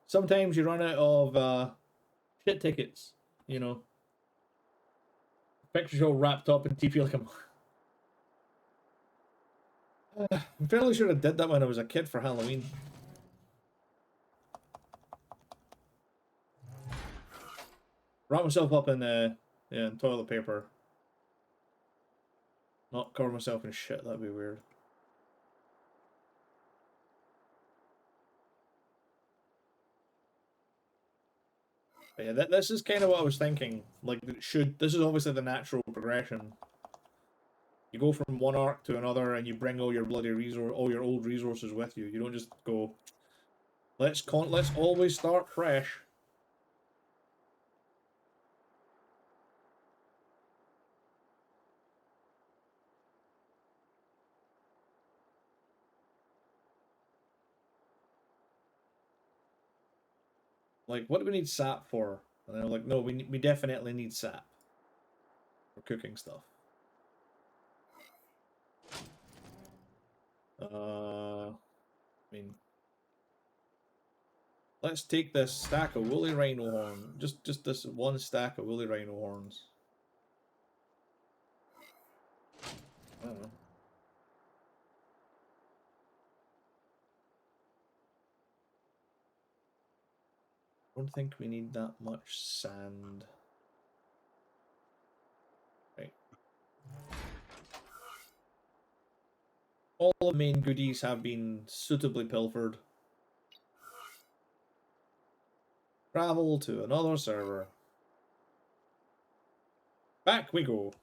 Sometimes you run out of shit tickets, you know. Pictures all wrapped up in TP like I'm fairly sure I did that when I was a kid for Halloween. Wrap myself up in yeah, in toilet paper. Not cover myself in shit, that'd be weird. But yeah, this is kind of what I was thinking. Like, this is obviously the natural progression. You go from one arc to another, and you bring all your all your old resources with you. You don't just go, let's always start fresh. Like, what do we need sap for? And they're like, no, we definitely need sap for cooking stuff. I mean, let's take this stack of woolly rhino horn. Just this one stack of woolly rhino horns. I don't know. I don't think we need that much sand. Right. All the main goodies have been suitably pilfered. Travel to another server. Back we go.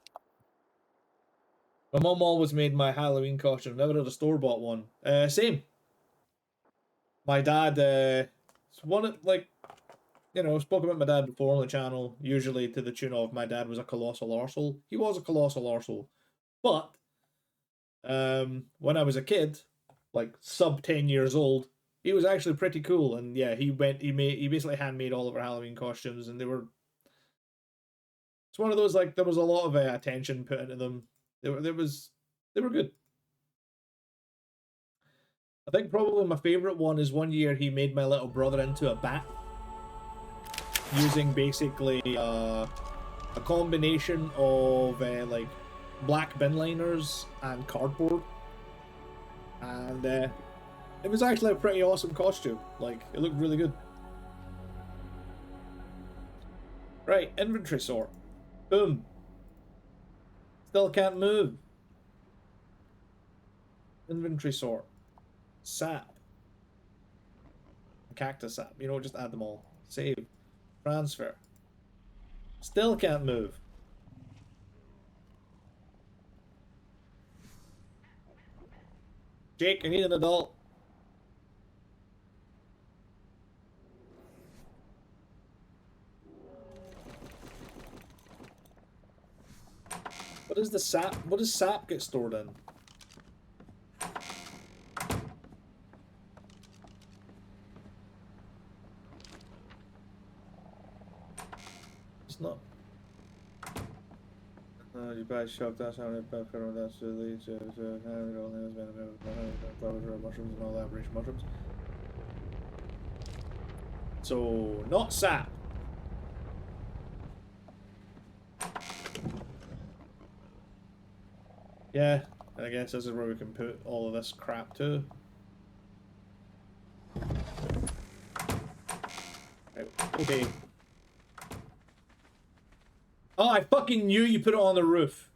My mum always made my Halloween costume. Never had a store-bought one. Same. My dad, like, you know, spoke about my dad before on the channel, usually to the tune of my dad was a colossal arsehole. He was a colossal arsehole. But, when I was a kid, like sub 10 years old, he was actually pretty cool. And yeah, he basically handmade all of our Halloween costumes, and they were... It's one of those, like, there was a lot of attention put into them. They were good. I think probably my favorite one is one year he made my little brother into a bat using basically a combination of like black bin liners and cardboard, and it was actually a pretty awesome costume. Like, it looked really good. Right, inventory sort. Boom. Still can't move. Inventory sort. Sap. Cactus sap. You know, just add them all. Save. Transfer. Still can't move. Jake, I need an adult. What is the sap? What does sap get stored in? It's not. You buy shop, that's how it that's the lead to it only has been mushrooms and all that rich mushrooms. So not sap. Yeah, I guess this is where we can put all of this crap too. Right, okay. Oh, I fucking knew you put it on the roof.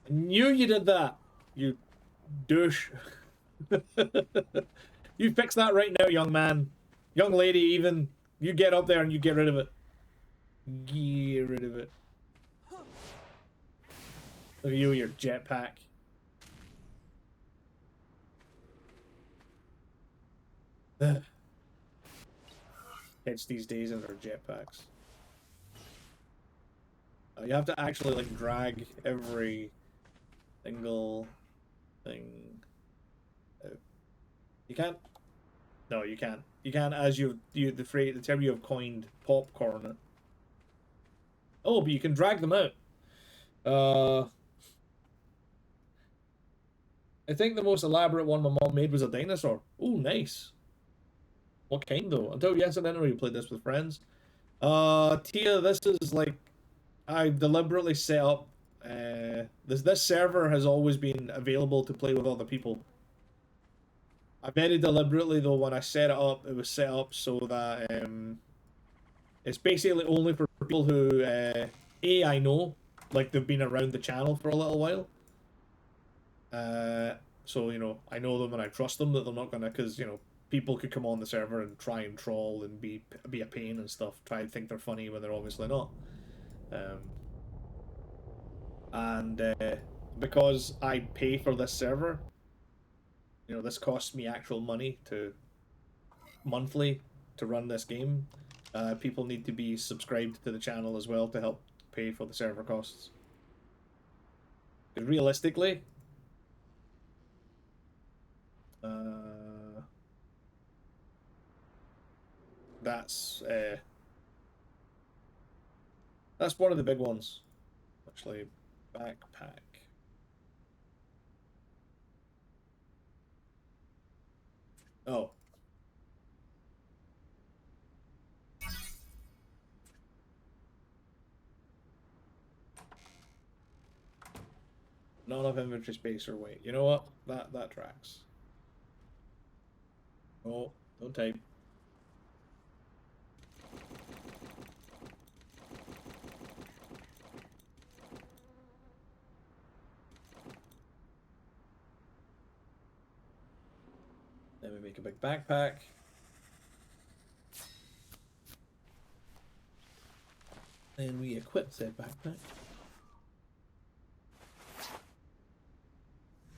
I knew you did that, you douche. You fix that right now, young man. Young lady, even. You get up there and you get rid of it. Get rid of it. Look at you, your jetpack. Kids these days in their jetpacks. You have to actually like drag every single thing out. You can't. No, you can't. You can't, as the term you have coined, popcorn it. Oh, but you can drag them out. Uh, I think the most elaborate one my mom made was a dinosaur. Oh, nice. What kind though? Until yesterday, I never really played this with friends. Tia, this is like I deliberately set up. This server has always been available to play with other people. I very deliberately though when I set it up, it was set up so that it's basically only for people who I know, like they've been around the channel for a little while. So you know I know them and I trust them that they're not gonna because you know people could come on the server and try and troll and be a pain and stuff. Try and think they're funny when they're obviously not. Um, and because I pay for this server, you know this costs me actual money to monthly to run this game. People need to be subscribed to the channel as well to help pay for the server costs. Because realistically, uh, that's uh, that's one of the big ones. Actually, backpack. Oh, not enough inventory space or weight. You know what? That tracks. Oh, don't type. Then we make a big backpack. And we equip said backpack.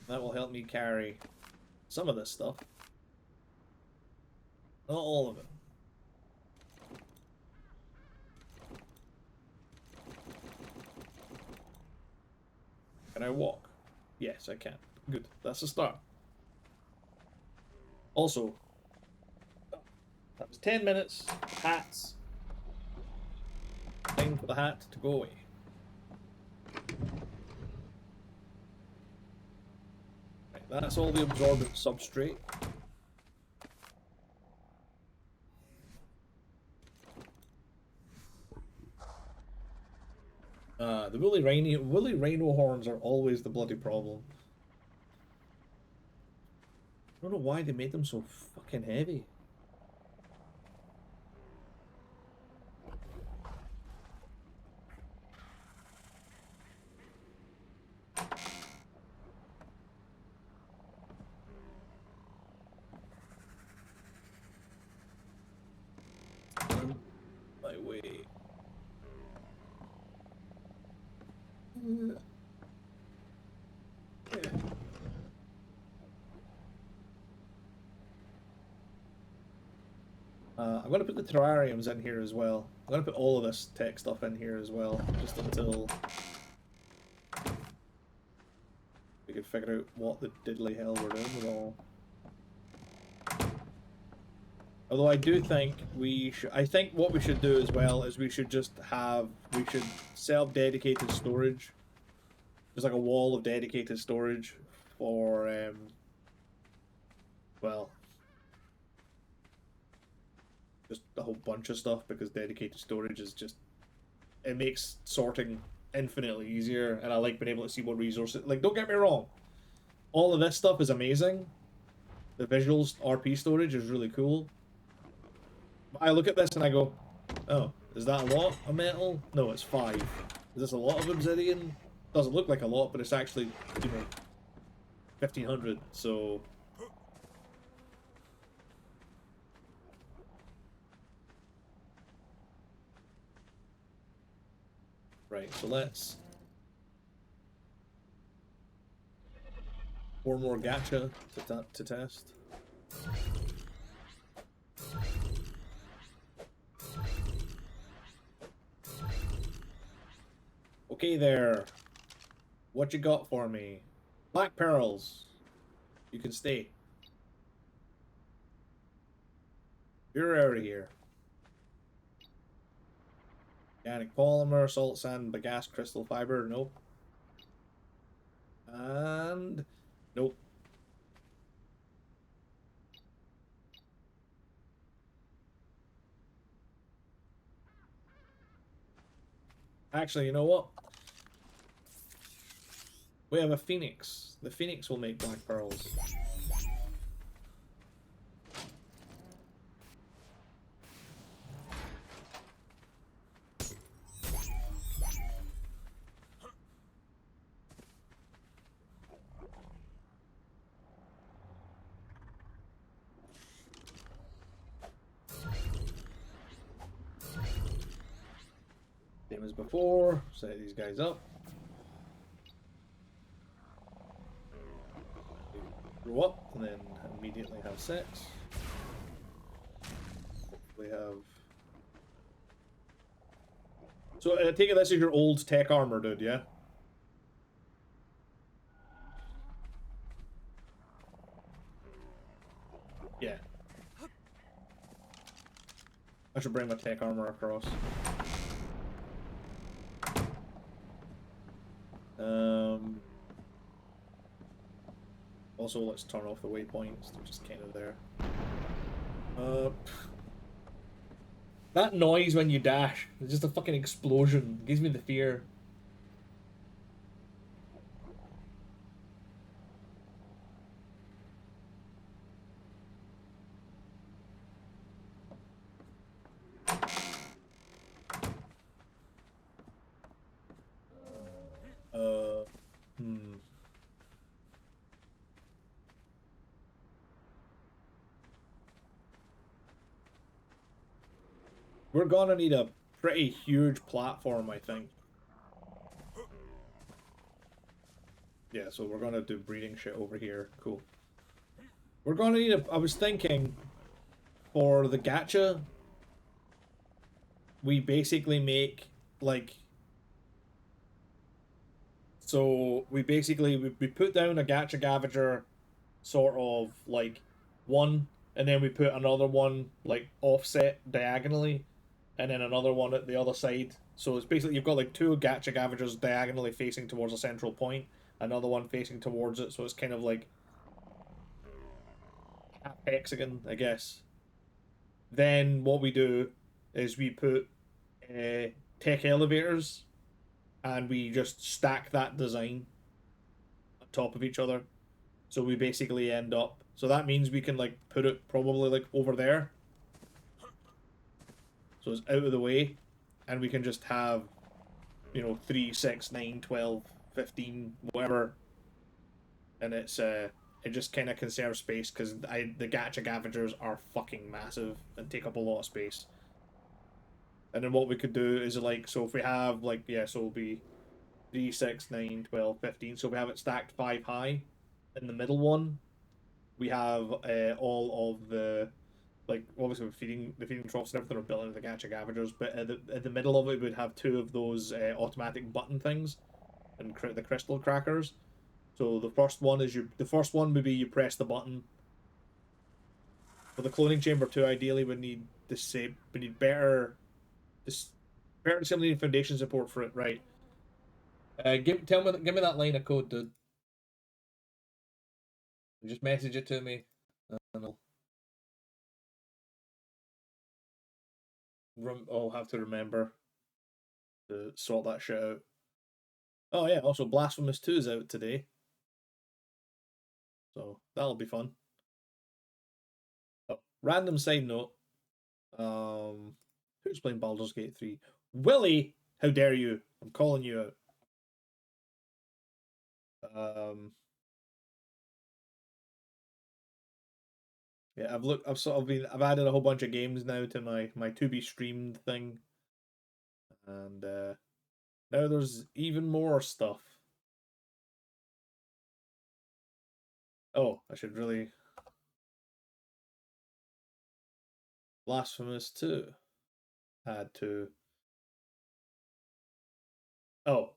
That will help me carry some of this stuff. Not all of it. Can I walk? Yes, I can. Good. That's a start. Also, that was 10 minutes. Hats. Time for the hat to go away. Right, that's all the absorbent substrate. The woolly rhino horns are always the bloody problem. I don't know why they made them so fucking heavy. On my way. I'm going to put the terrariums in here as well. I'm going to put all of this tech stuff in here as well, just until we can figure out what the diddly hell we're doing with all. Although I do think I think what we should do as well is we should set up dedicated storage. There's like a wall of dedicated storage for, well, just a whole bunch of stuff because dedicated storage is just, it makes sorting infinitely easier and I like being able to see what resources, like don't get me wrong, all of this stuff is amazing. The visuals, RP storage is really cool. I look at this and I go, oh, is that a lot of metal? No, it's 5. Is this a lot of obsidian? Doesn't look like a lot, but it's actually, you know, 1500, so... Right, so let's... 4 more gacha to test. Okay there. What you got for me? Black pearls. You can stay. You're out of here. Organic polymer, salt, sand, bagasse, crystal fiber. Nope. And nope. Actually, you know what? We have a phoenix. The phoenix will make black pearls. Same as before. Set these guys up. Grow up and then immediately have sex. We have. So I take it this is your old tech armor, dude, yeah? Yeah. I should bring my tech armor across. Also, let's turn off the waypoints. They're just kind of there. That noise when you dash, it's just a fucking explosion. It gives me the fear. Hmm. We're gonna need a pretty huge platform, I think. Yeah, so we're gonna do breeding shit over here. Cool. We're gonna need a... I was thinking, for the gacha, we basically make, like... So, we basically... We put down a gacha gavager, sort of, like, one, and then we put another one, like, offset diagonally, and then another one at the other side. So it's basically you've got like two gacha gavagers diagonally facing towards a central point, another one facing towards it. So it's kind of like half hexagon, I guess. Then what we do is we put tech elevators, and we just stack that design on top of each other. So we basically end up. So that means we can like put it probably like over there. So it's out of the way, and we can just have, you know, 3, 6, 9, 12, 15, whatever, and it just kind of conserves space because the gacha gavagers are fucking massive and take up a lot of space. And then what we could do is like, so if we have like, yeah, so it'll be 3, 6, 9, 12, 15. So we have it stacked 5 high. In the middle one, we have all of the, like, obviously the feeding troughs and everything are built into the gacha gavagers, but at the middle of it we'd have two of those automatic button things and the crystal crackers. So the first one would be you press the button. For the cloning chamber too, ideally we need this better disseminating foundation support for it, right? Give me that line of code, dude. Just message it to me, and I'll have to remember to sort that shit out. Oh yeah, also Blasphemous 2 is out today, so that'll be fun. Oh, random side note. Who's playing Baldur's Gate 3? Willie, how dare you? I'm calling you out. Yeah, I've added a whole bunch of games now to my to be streamed thing, and now there's even more stuff. Oh, I should really Blasphemous 2 had to. Oh,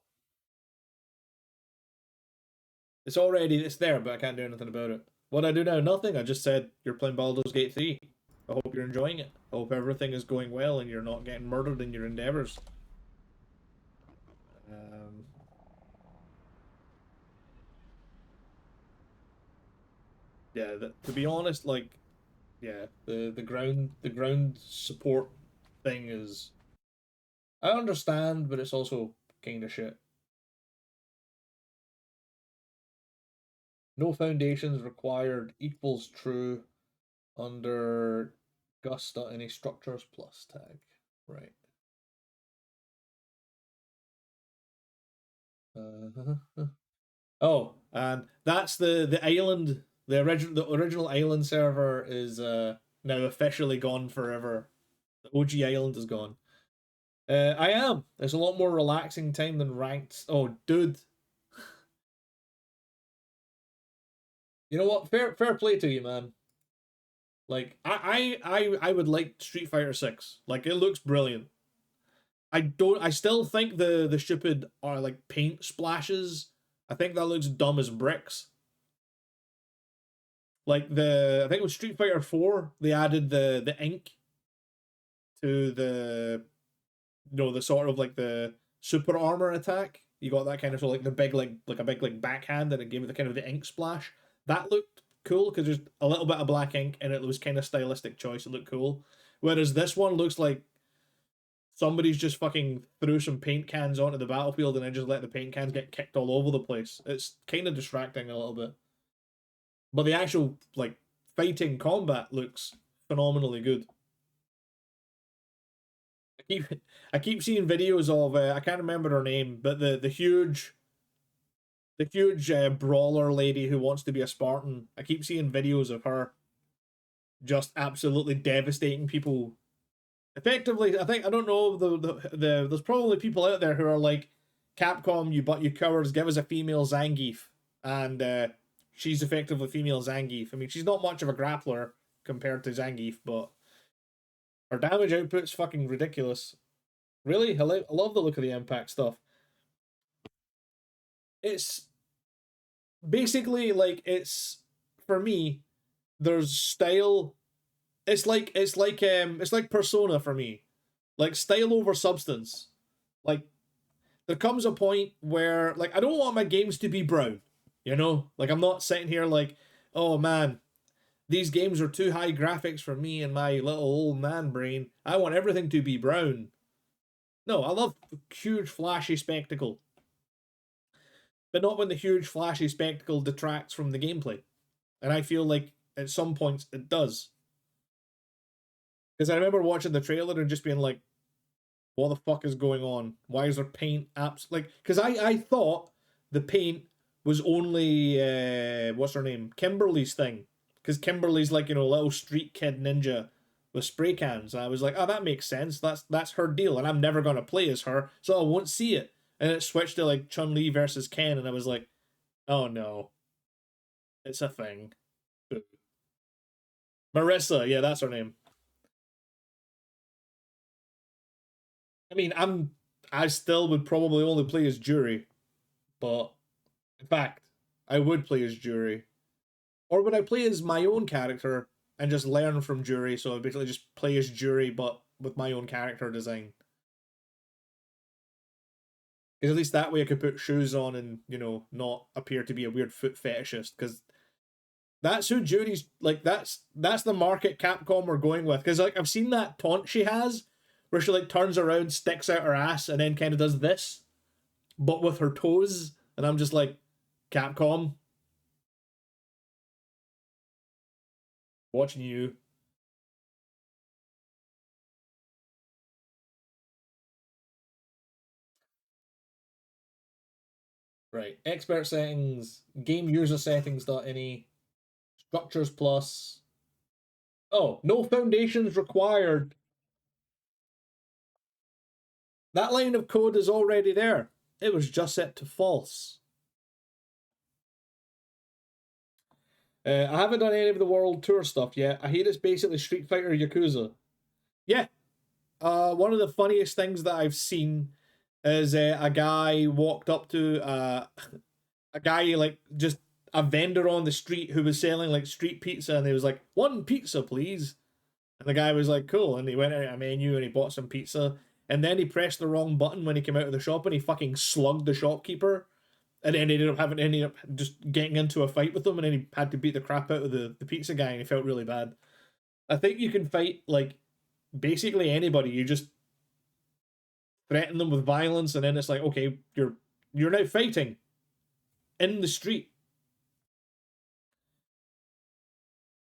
it's there, but I can't do anything about it. What I do now? Nothing. I just said you're playing Baldur's Gate 3. I hope you're enjoying it. I hope everything is going well and you're not getting murdered in your endeavors. Um, yeah, to be honest, like, yeah, the ground support thing is, I understand, but it's also kind of shit. No foundations required equals true under Gusta any structures plus tag. Right. Oh, and that's the island. The original island server is now officially gone forever. The OG island is gone. I am. It's a lot more relaxing time than ranked. Oh, dude. You know what? Fair play to you, man. Like I would like Street Fighter 6. Like it looks brilliant. I still think the stupid are like paint splashes. I think that looks dumb as bricks. Like I think it was Street Fighter 4, they added the ink to the sort of like the super armor attack. You got that kind of, so like the big like a big like backhand, and it gave it the kind of the ink splash. That looked cool because there's a little bit of black ink and it was kind of stylistic choice. It looked cool. Whereas this one looks like somebody's just fucking threw some paint cans onto the battlefield and then just let the paint cans get kicked all over the place. It's kind of distracting a little bit. But the actual like fighting combat looks phenomenally good. I keep I keep seeing videos of I can't remember her name, but the huge brawler lady who wants to be a Spartan. I keep seeing videos of her just absolutely devastating people. Effectively, I don't know there's probably people out there who are like, Capcom, you cowards, give us a female Zangief, and she's effectively female Zangief. I mean, she's not much of a grappler compared to Zangief, but her damage output's fucking ridiculous. Really, I love the look of the impact stuff. It's basically like it's for me. There's style. It's like Persona for me, like style over substance. Like there comes a point where like I don't want my games to be brown. Like I'm not sitting here like, oh man, these games are too high graphics for me and my little old man brain. I want everything to be brown. No, I love huge flashy spectacle, but not when the huge flashy spectacle detracts from the gameplay. And I feel like at some points it does. Because I remember watching the trailer and just being like, what the fuck is going on? Why is there paint apps like? Because I thought the paint was only what's her name, Kimberly's thing. Because Kimberly's like, little street kid ninja with spray cans. And I was like, oh, that makes sense. That's her deal, and I'm never gonna play as her, so I won't see it. And it switched to like Chun Li versus Ken, and I was like, oh no, it's a thing. Marissa, yeah, that's her name. I mean, I still would probably only play as Jury, but in fact, I would play as Jury. Or would I play as my own character and just learn from Jury? So I basically just play as Jury, but with my own character design. Because at least that way I could put shoes on and, not appear to be a weird foot fetishist. Because that's who Jury's like. That's the market Capcom we're going with. Because like I've seen that taunt she has, where she like turns around, sticks out her ass, and then kind of does this, but with her toes, and I'm just like, Capcom, watching you. Right. Expert settings, game user settings.ini, structures plus. Oh, no foundations required. That line of code is already there. It was just set to false. I haven't done any of the world tour stuff yet. I hear it's basically Street Fighter Yakuza. Yeah. One of the funniest things that I've seen is a guy walked up to a guy like just a vendor on the street who was selling like street pizza, and he was like, one pizza please. And the guy was like, cool, and he went out a menu and he bought some pizza, and then he pressed the wrong button when he came out of the shop and he fucking slugged the shopkeeper, and then ended up just getting into a fight with him, and then he had to beat the crap out of the pizza guy, and he felt really bad. I think you can fight like basically anybody. You just threaten them with violence, and then it's like, okay, you're now fighting in the street.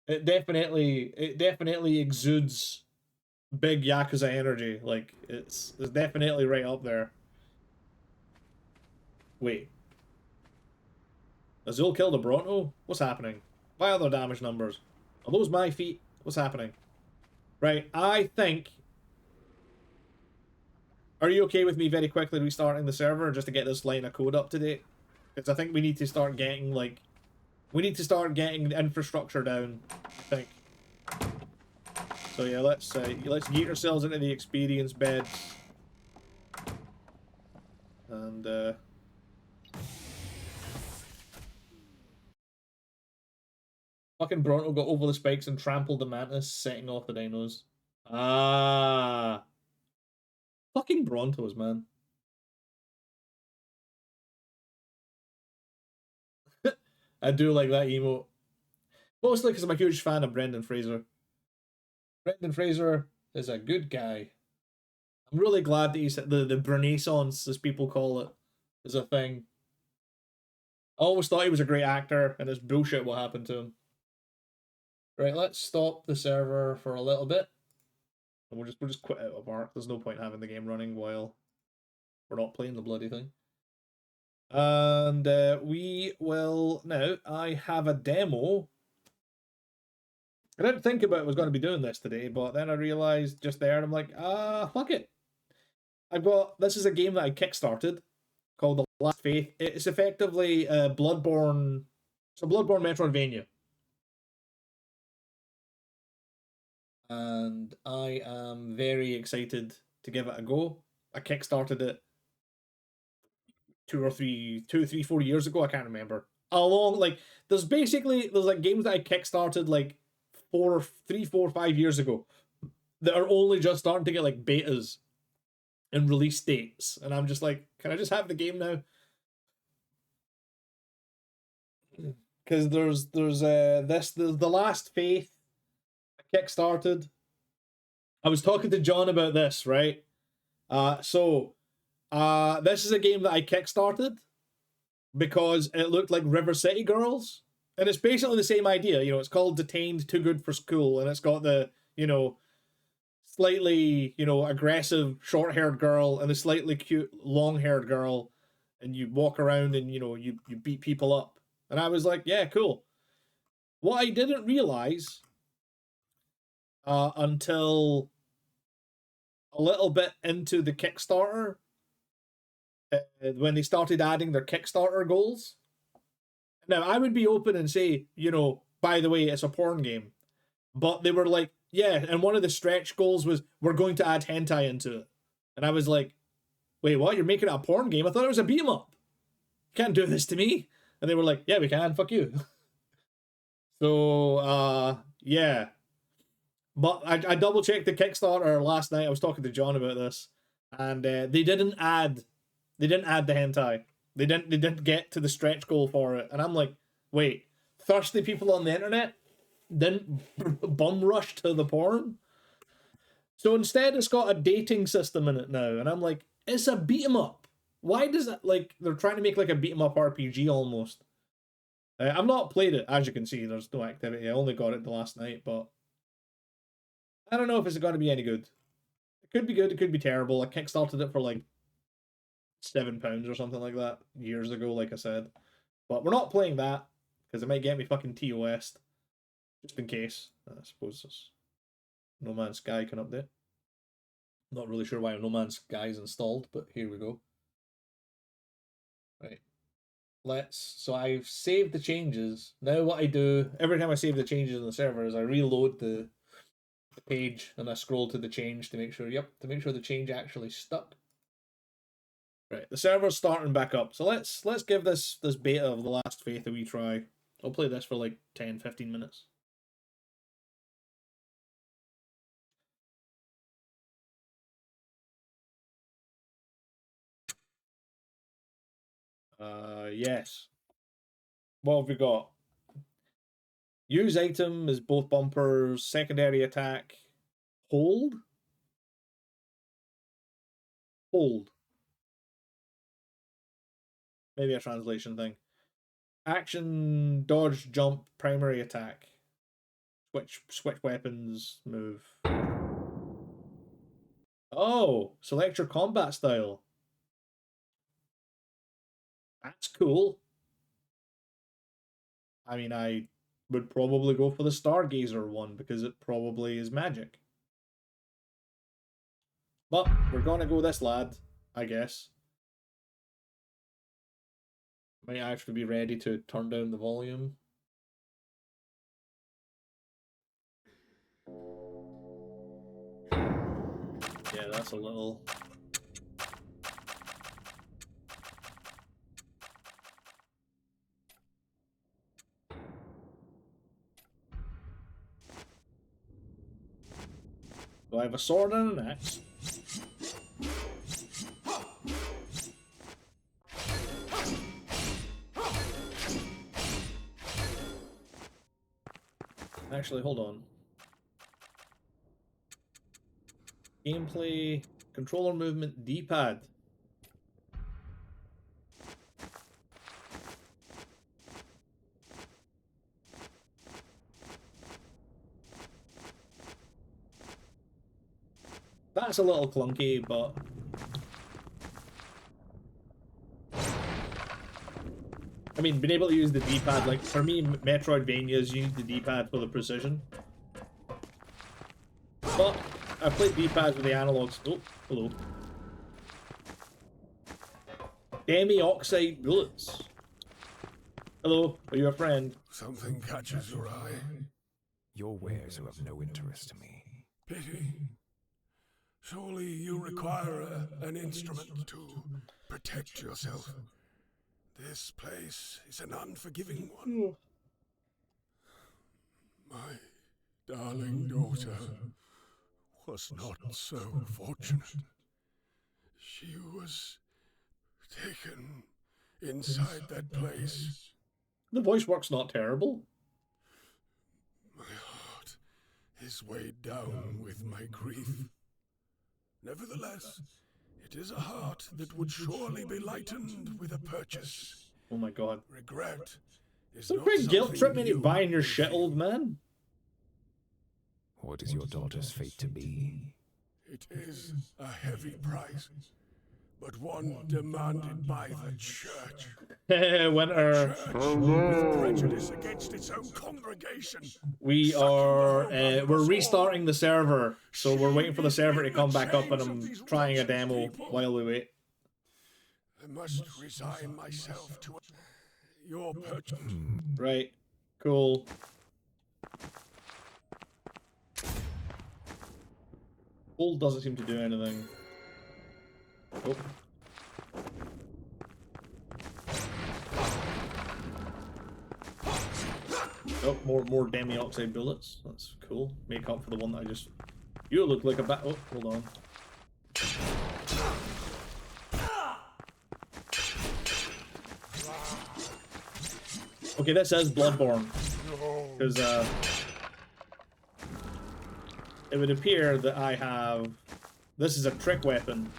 It definitely exudes big Yakuza energy. Like it's definitely right up there. Wait, Azul killed a Bronto? What's happening? Why are there damage numbers? Are those my feet? What's happening? Right, I think. Are you okay with me very quickly restarting the server just to get this line of code up to date? Because I think we need to start getting like, we need to start getting the infrastructure down. I think. So yeah, let's get ourselves into the experience beds, and fucking Bronto got over the spikes and trampled the mantis, setting off the dinos. Ah, fucking Brontos, man. I do like that emote. Mostly because I'm a huge fan of Brendan Fraser. Brendan Fraser is a good guy. I'm really glad that he's the Renaissance, as people call it, is a thing. I always thought he was a great actor, and it's bullshit what happened to him. Right, let's stop the server for a little bit. And we'll just quit out of ARK. There's no point having the game running while we're not playing the bloody thing. And we will now. I have a demo. I didn't think about it was going to be doing this today, but then I realized just there, and I'm like, fuck it. This is a game that I kickstarted called The Last Faith. It's effectively Bloodborne. It's a Bloodborne Metroidvania. And I am very excited to give it a go. I kickstarted it 4 years ago. I can't remember. Along like there's like games that I kickstarted like 5 years ago that are only just starting to get like betas and release dates, and I'm just like, can I just have the game now? Because there's the Last Faith I kickstarted. I was talking to John about this, right? This is a game that I kickstarted because it looked like River City Girls, and it's basically the same idea. It's called Detained Too Good for School, and it's got the slightly aggressive short-haired girl and the slightly cute long-haired girl, and you walk around and you beat people up. And I was like, yeah, cool. What I didn't realize until a little bit into the Kickstarter, when they started adding their Kickstarter goals. Now, I would be open and say, by the way, it's a porn game. But they were like, yeah, and one of the stretch goals was, we're going to add hentai into it. And I was like, wait, what? You're making it a porn game? I thought it was a beat 'em up. You can't do this to me. And they were like, yeah, we can. Fuck you. So, yeah. But I double checked the Kickstarter last night. I was talking to John about this, and they didn't add the hentai. They didn't get to the stretch goal for it, and I'm like, wait, thirsty people on the internet didn't bum rush to the porn. So instead, it's got a dating system in it now, and I'm like, it's a beat 'em up. Why does it like they're trying to make like a beat 'em up RPG almost? I've not played it, as you can see. There's no activity. I only got it the last night, but I don't know if it's going to be any good. It could be good. It could be terrible. I kickstarted it for like £7 or something like that years ago, like I said. But we're not playing that because it might get me fucking TOS, just in case. I suppose this No Man's Sky can update. Not really sure why No Man's Sky is installed, but here we go. Right. So I've saved the changes. Now what I do every time I save the changes in the server is I reload the page and I scroll to the change to make sure the change actually stuck. Right, the server's starting back up. So let's give this beta of The Last Faith a wee try. I'll play this for like 10-15 minutes. Yes. What have we got? Use item is both bumpers, secondary attack, hold? Hold. Maybe a translation thing. Action, dodge, jump, primary attack. Switch weapons, move. Oh, select your combat style. That's cool. I mean, I would probably go for the Stargazer one because it probably is magic. But we're gonna go this lad, I guess. Might actually be ready to turn down the volume. Yeah, that's a little... Do I have a sword and an axe? Actually, hold on. Gameplay, controller movement, D-pad. That's a little clunky, but... I mean, being able to use the D-pad, like, for me, Metroidvanias, you need the D-pad for the precision. But I played D-pads with the analogs. Oh, hello. Demi-oxide bullets. Hello, are you a friend? Something catches your eye. Your wares are of no interest to me. Pity. Surely you require an instrument to protect yourself. This place is an unforgiving one. My darling daughter was not so fortunate. She was taken inside that place. The voice work's not terrible. My heart is weighed down with my grief. Nevertheless, it is a heart that would surely be lightened with a purchase. Oh my god. Regret is Don't not quite guilt something trip me into you buying your can shit, feel. old man. What is your daughter's fate to be? It is a heavy price, but one demanded by the church. Winter. With prejudice against its own congregation. We are we're restarting the server, so we're waiting for the server to come back up, and I'm trying a demo while we wait. I must resign myself to your purchase. Right. Cool. Hold doesn't seem to do anything. Oh. Oh, more demi-oxide bullets. That's cool. Make up for the one that I just... You look like a bat... Oh, hold on. Okay, this is Bloodborne. Because, it would appear that I have... This is a trick weapon.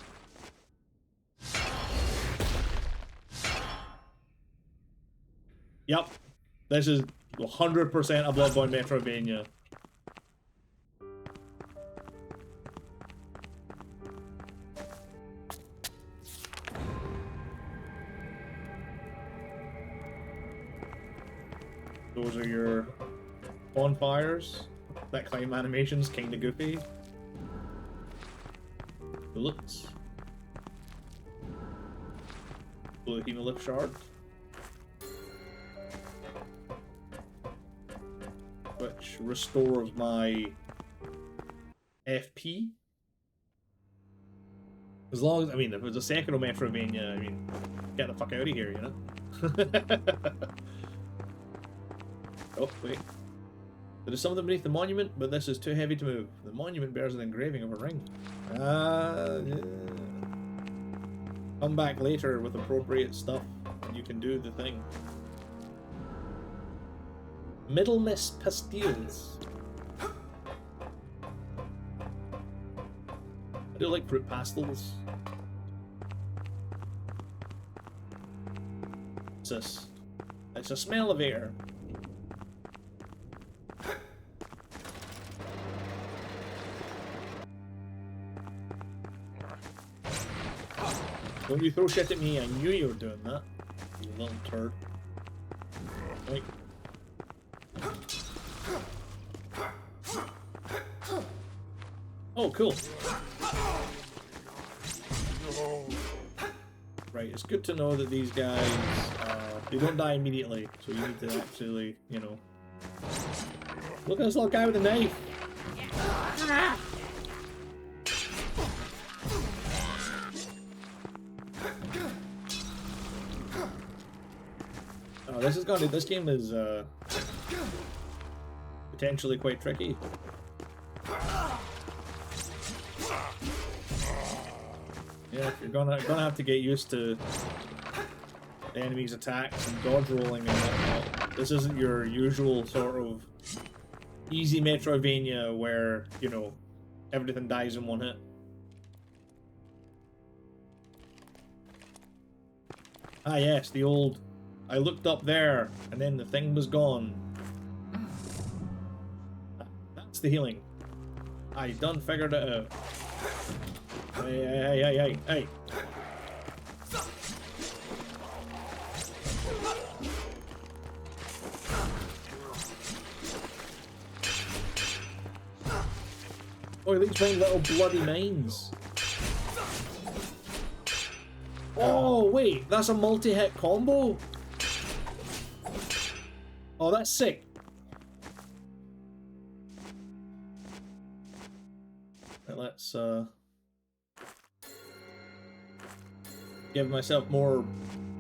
Yep. This is 100% a Bloodborne Metroidvania. Those are your bonfires. That climb animation's kinda goofy. Bullets. Blue Hemolyph shard. Which restores my FP. As long as, I mean, if it was a second Metroidvania, I mean, get the fuck out of here, you know? Oh, wait. There is something beneath the monument, but this is too heavy to move. The monument bears an engraving of a ring. Yeah. Come back later with appropriate stuff, and you can do the thing. Middle Miss Pastilles. I do like fruit pastels. What's this? It's a smell of air. Don't you throw shit at me, I knew you were doing that. You little turd. Right. Oh, cool. Right, it's good to know that these guys, they don't die immediately, so you need to actually, you know... Look at this little guy with a knife! Oh, this game is, potentially quite tricky. Yeah, you're gonna have to get used to the enemy's attacks and dodge rolling and whatnot. This isn't your usual sort of easy Metroidvania where, you know, everything dies in one hit. Ah yes, the old... I looked up there, and then the thing was gone. That's the healing. I done figured it out. Hey. Oh, these find little bloody mines. Oh, wait, that's a multi-hit combo? Oh, that's sick. Right, let's give myself more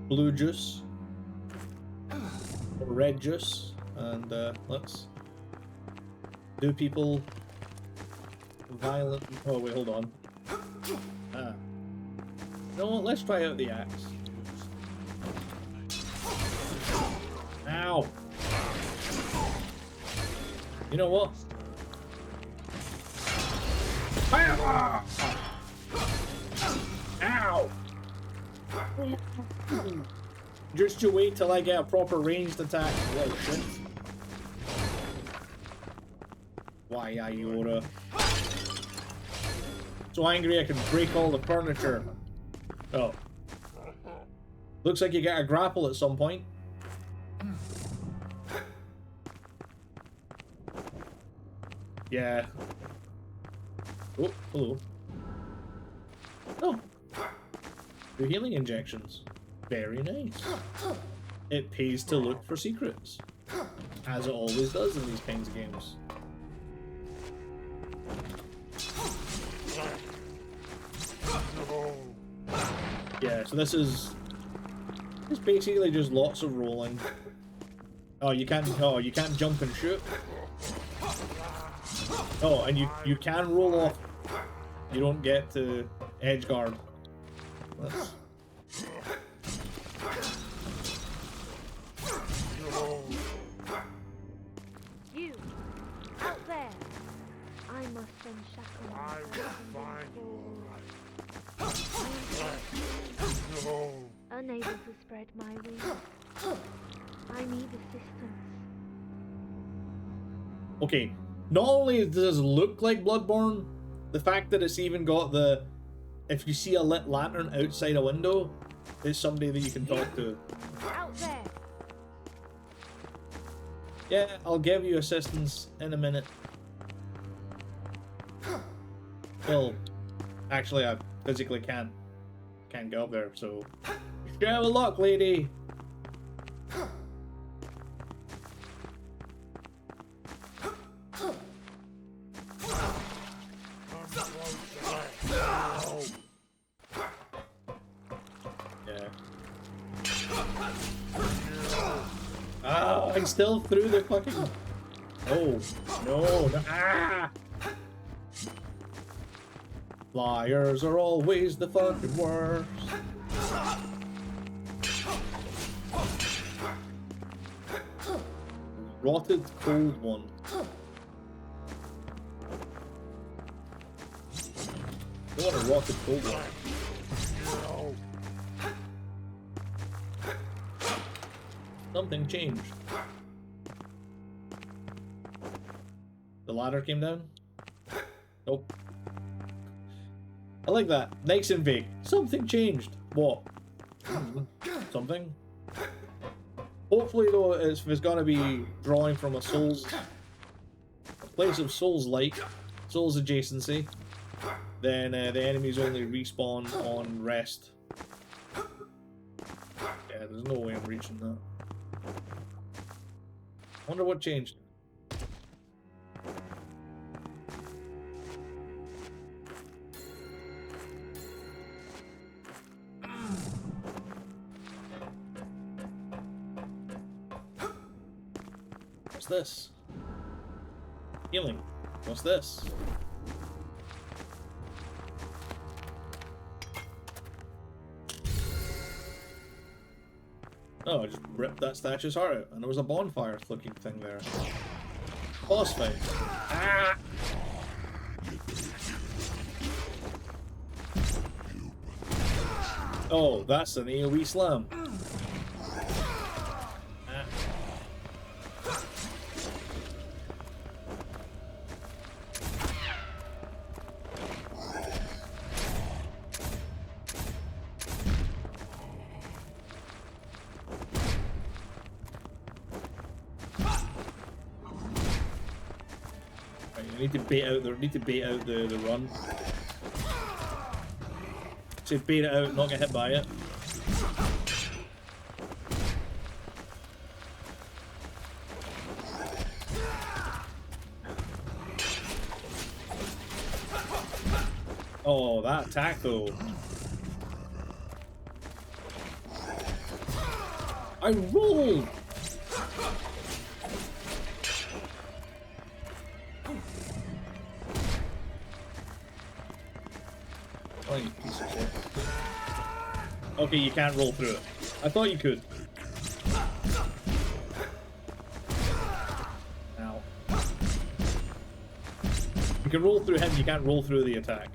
blue juice or red juice, and let's do people violent. Oh wait, hold on. Ah, no, let's try out the axe. Ow! You know what? Ow! Just you wait till I get a proper ranged attack. Oh shit. Why, Iota? So angry I can break all the furniture. Oh. Looks like you get a grapple at some point. Yeah. Oh, hello. Oh. The healing injections. Very nice. It pays to look for secrets. As it always does in these kinds of games. Yeah, so this is... It's basically just lots of rolling. Oh, you can't jump and shoot. Oh, and you can roll off. You don't get to edge guard. Let's... You out there. I must unshackle myself from this unable to spread my wings. I need assistance. Okay, not only does it look like Bloodborne, the fact that it's even got the... If you see a lit lantern outside a window, there's somebody that you can talk to. Out there. Yeah, I'll give you assistance in a minute. Well, actually I physically can't go up there, so... Share a luck, lady! Yeah. Ah, I still threw the fucking... Oh, no, no. Ah! Liars are always the fucking worst. Rotted cold one. I want a rotted cold one. Something changed. The ladder came down? Nope. I like that. Nice and vague. Something changed. What? Something? Hopefully, though, if it's gonna be drawing from a place of Souls-like, Souls adjacency, then the enemies only respawn on rest. Yeah, there's no way I'm reaching that. Wonder what changed. What's this? Healing. What's this? Oh, I just ripped that statue's heart out, and there was a bonfire-looking thing there. Boss fight. Ah! Oh, that's an AoE slam. Need to bait out the run. So bait it out, not get hit by it. Oh, that attack though. I rolled! Oh, you piece of shit. Okay, you can't roll through it. I thought you could. Ow. You can roll through him, you can't roll through the attack.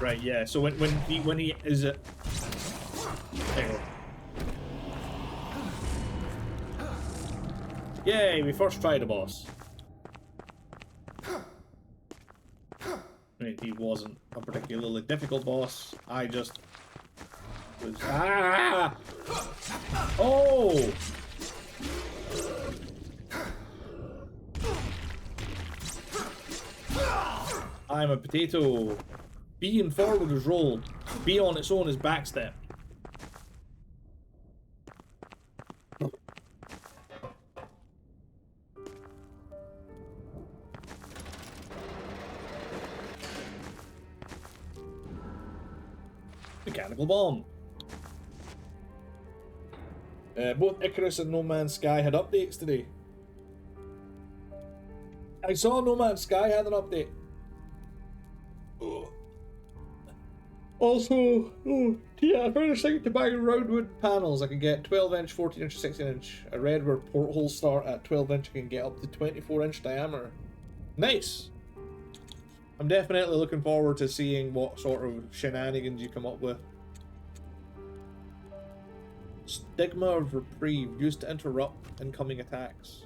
Right, yeah, so when he is it. There you go. Yay, we first tried a boss. He wasn't a particularly difficult boss. I just was. Ah! Oh! I'm a potato. B and forward is rolled. B on its own is backstep. Mechanical bomb. Both Icarus and No Man's Sky had updates today. I saw No Man's Sky had an update. Also, yeah, I finished thinking to buy roundwood panels. I can get 12-inch, 14-inch, 16-inch. I read where portholes start at 12-inch. I can get up to 24-inch diameter. Nice! I'm definitely looking forward to seeing what sort of shenanigans you come up with. Stigma of Reprieve, used to interrupt incoming attacks.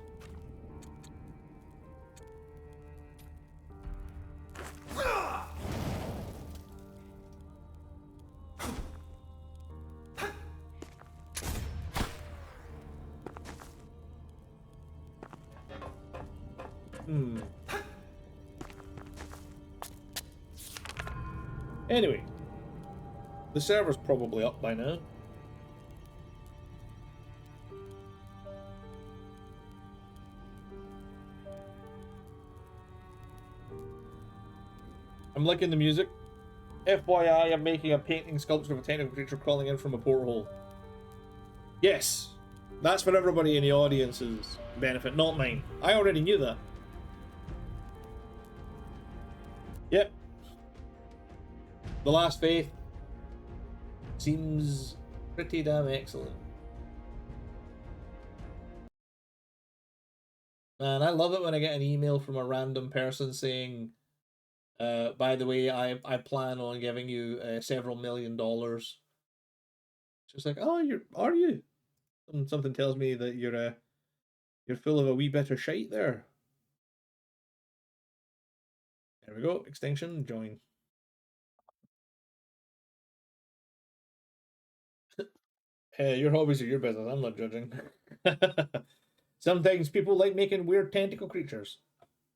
Anyway, the server's probably up by now. I'm liking the music. FYI, I'm making a painting sculpture of a tentacle creature crawling in from a porthole. Yes, that's for everybody in the audience's benefit, not mine. I already knew that. Yep. The Last Faith seems pretty damn excellent. Man, I love it when I get an email from a random person saying, by the way, I plan on giving you several $1 million. It's just like, oh, are you? Something tells me that you're full of a wee bit of shite there. There we go. Extinction, join. Hey, your hobbies are your business. I'm not judging. Sometimes people like making weird tentacle creatures.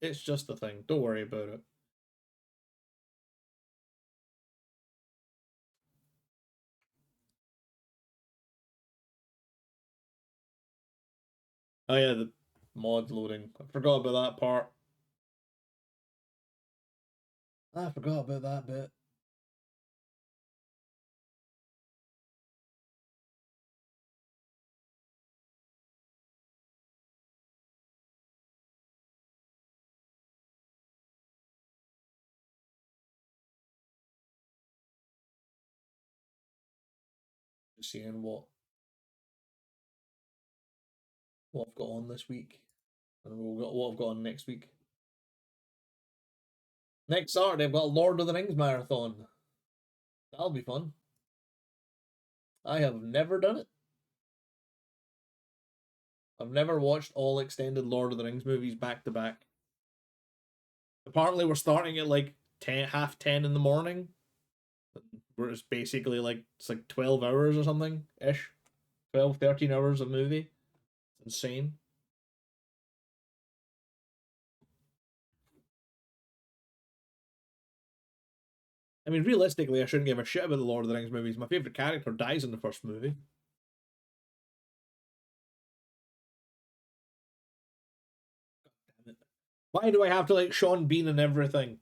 It's just a thing. Don't worry about it. Oh yeah, the mod loading. I forgot about that part. I forgot about that bit. Just seeing what I've got on this week, and what I've got on next week. Next Saturday, I've got a Lord of the Rings marathon. That'll be fun. I have never done it. I've never watched all extended Lord of the Rings movies back to back. Apparently, we're starting at like 10, 10 in the morning, where it's basically like it's like 12 hours or something ish, 12, 13 hours of movie. It's insane. I mean, realistically, I shouldn't give a shit about the Lord of the Rings movies. My favorite character dies in the first movie. Damn it. Why do I have to like Sean Bean and everything?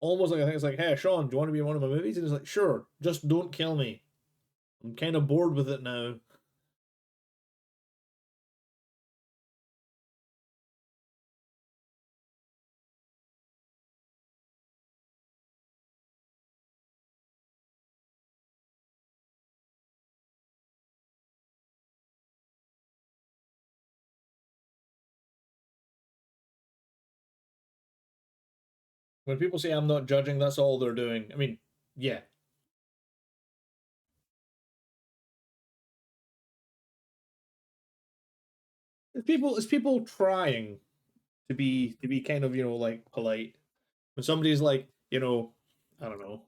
Almost like I think it's like, hey, Sean, do you want to be in one of my movies? And he's like, sure, just don't kill me. I'm kind of bored with it now. When people say I'm not judging, that's all they're doing. I mean, yeah. It's people trying to be kind of, like polite. When somebody's like, I don't know,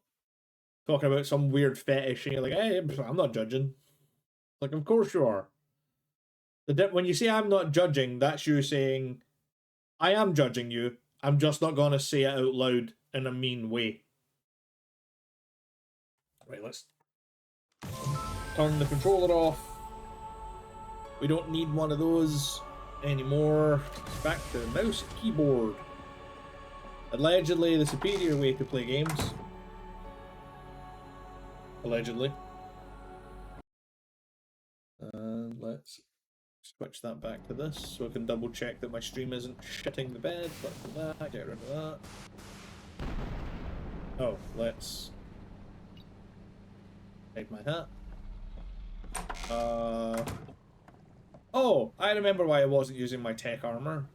talking about some weird fetish and you're like, hey, I'm not judging. Like, of course you are. When you say I'm not judging, that's you saying I am judging you. I'm just not gonna say it out loud in a mean way. Right, let's turn the controller off. We don't need one of those anymore. Back to mouse and keyboard. Allegedly the superior way to play games. Allegedly. And let's switch that back to this so I can double check that my stream isn't shitting the bed. But that, get rid of that. Oh, let's hide my hat. Oh, I remember why I wasn't using my tech armor.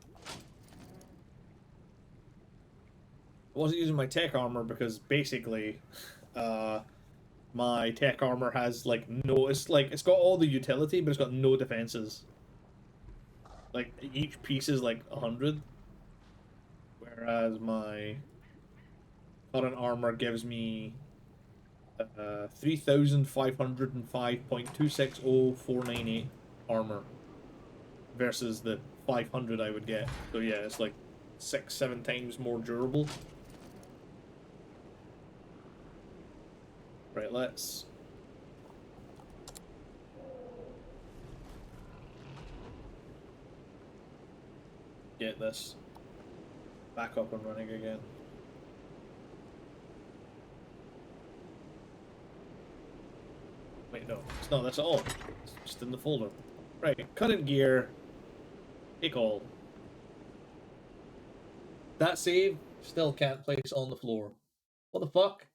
I wasn't using my tech armor because basically, my tech armor has like no. It's got all the utility, but it's got no defenses. Like each piece is like 100, whereas my current armor gives me 3,505.260498 armor versus the 500 I would get. So yeah, it's like 6, 7 times more durable. Right, let's get this back up and running again. Wait, no, it's not. That's all. It's just in the folder. Right, current gear. Take all. That save still can't place on the floor. What the fuck?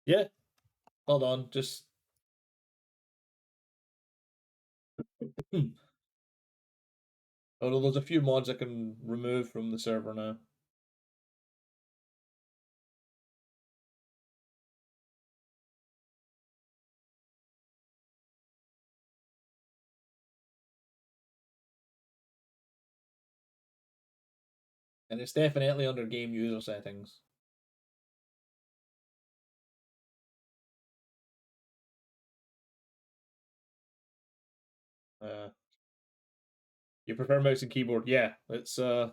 Yeah. Hold on, just although there's a few mods I can remove from the server now. And it's definitely under game user settings. Uh, you prefer mouse and keyboard? Yeah, it's for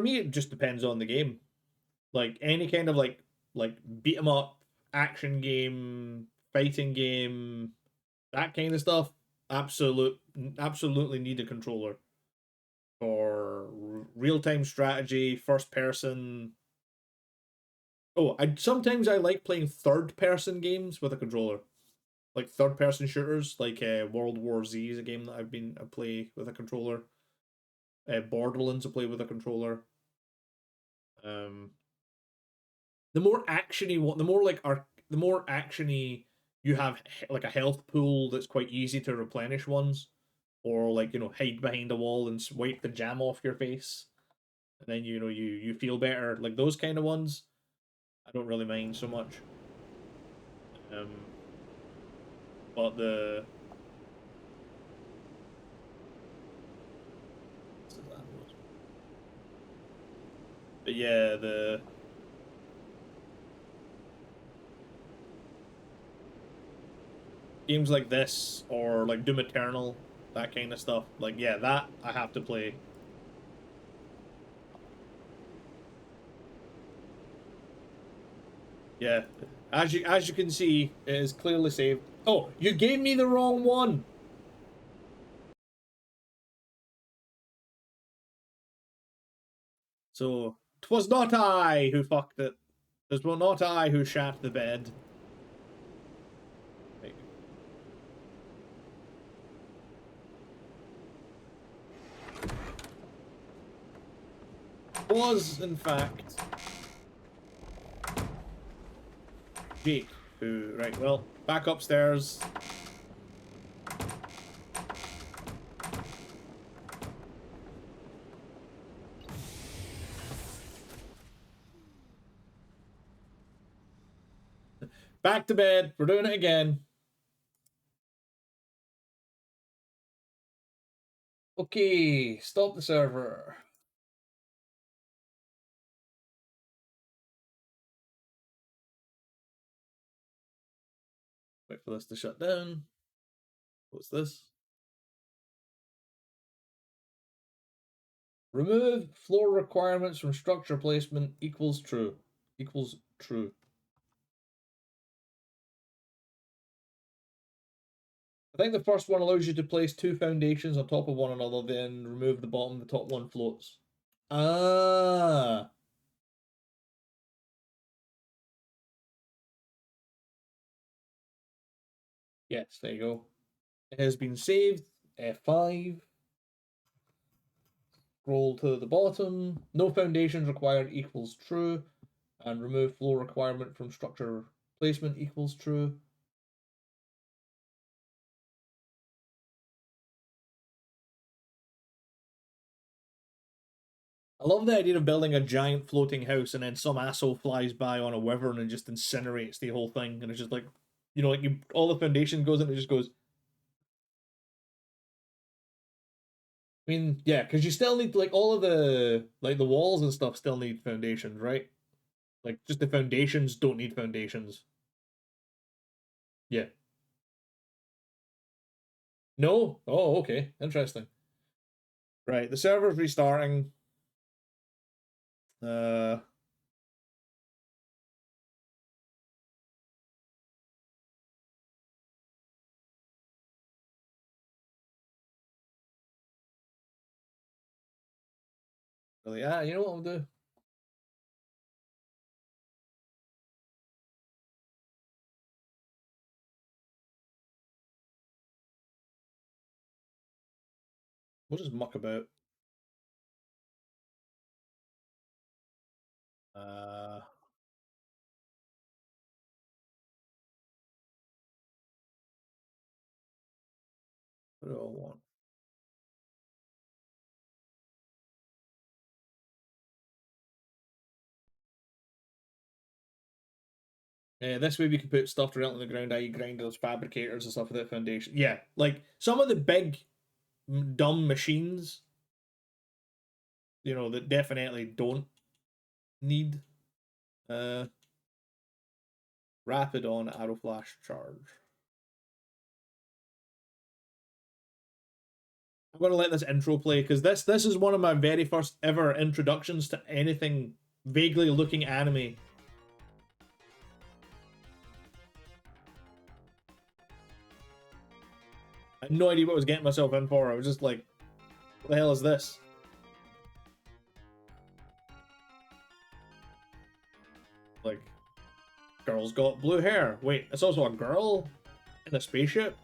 me it just depends on the game. Like any kind of like beat 'em up action game, fighting game, that kind of stuff. Absolutely need a controller for real time strategy, first person. Oh, I sometimes I like playing third person games with a controller, like third person shooters, like World War Z is a game that I play with a controller. Borderlands I play with a controller. Um, the more actiony one, the more like the more actiony you have, like a health pool that's quite easy to replenish ones, or like hide behind a wall and wipe the jam off your face, and then you feel better. Like those kind of ones, I don't really mind so much. Um, but the but yeah, the games like this or like Doom Eternal, that kind of stuff. Like yeah, that I have to play. Yeah, as you can see, it is clearly saved. Oh, you gave me the wrong one. So 'twas not I who fucked it. 'Twas not I who shat the bed. Right. Was in fact Jake who. Right. Well, back upstairs. Back to bed. We're doing it again. Okay, stop the server. Wait for this to shut down. What's this? Remove floor requirements from structure placement equals true. Equals true. I think the first one allows you to place two foundations on top of one another, then remove the bottom, the top one floats. Ah. Yes, there you go. It has been saved. F5. Scroll to the bottom. No foundations required equals true. And remove floor requirement from structure placement equals true. I love the idea of building a giant floating house and then some asshole flies by on a wyvern and just incinerates the whole thing. And it's just like, all the foundation goes in, it just goes. I mean, yeah, because you still need like all of the walls and stuff still need foundations, right? Like just the foundations don't need foundations. Yeah. No? Oh, okay. Interesting. Right, the server's restarting. Uh really, you know what I'll do? We'll just muck about. What do I want? This way we can put stuff directly on the ground, i.e. grinders, fabricators, and stuff without foundation. Yeah, like some of the big, dumb machines, you know, that definitely don't need rapid on arrow flash charge. I'm gonna let this intro play because this is one of my very first ever introductions to anything vaguely looking anime. I had no idea what I was getting myself in for. I was just like, what the hell is this? Like, girl's got blue hair. Wait, it's also a girl in a spaceship?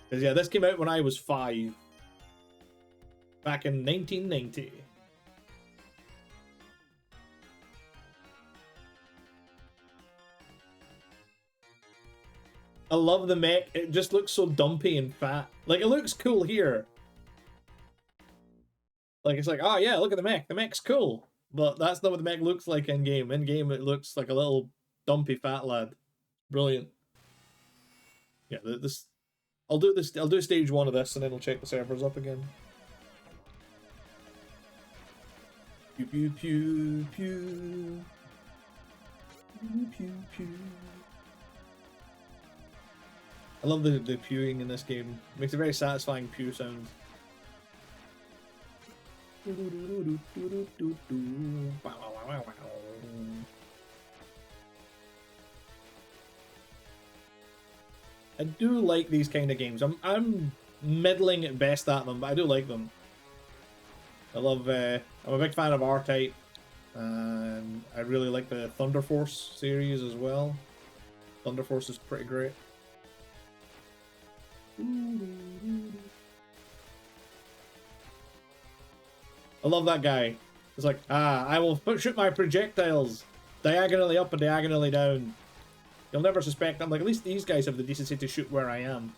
Because yeah, this came out when I was 5. Back in 1990. I love the mech. It just looks so dumpy and fat. Like, it looks cool here. Like, it's like, oh yeah, look at the mech. The mech's cool. But that's not what the mech looks like in-game. In-game, it looks like a little dumpy fat lad. Brilliant. Yeah, this... I'll do stage 1 of this, and then I'll check the servers up again. Pew pew pew pew. Pew pew pew. I love the pewing in this game. It makes a very satisfying pew sound. I do like these kind of games. I'm middling at best at them, but I do like them. I love. I'm a big fan of R-Type, and I really like the Thunder Force series as well. Thunder Force is pretty great. I love that guy. It's like, I will shoot my projectiles diagonally up and diagonally down. You'll never suspect. I'm like, at least these guys have the decency to shoot where I am.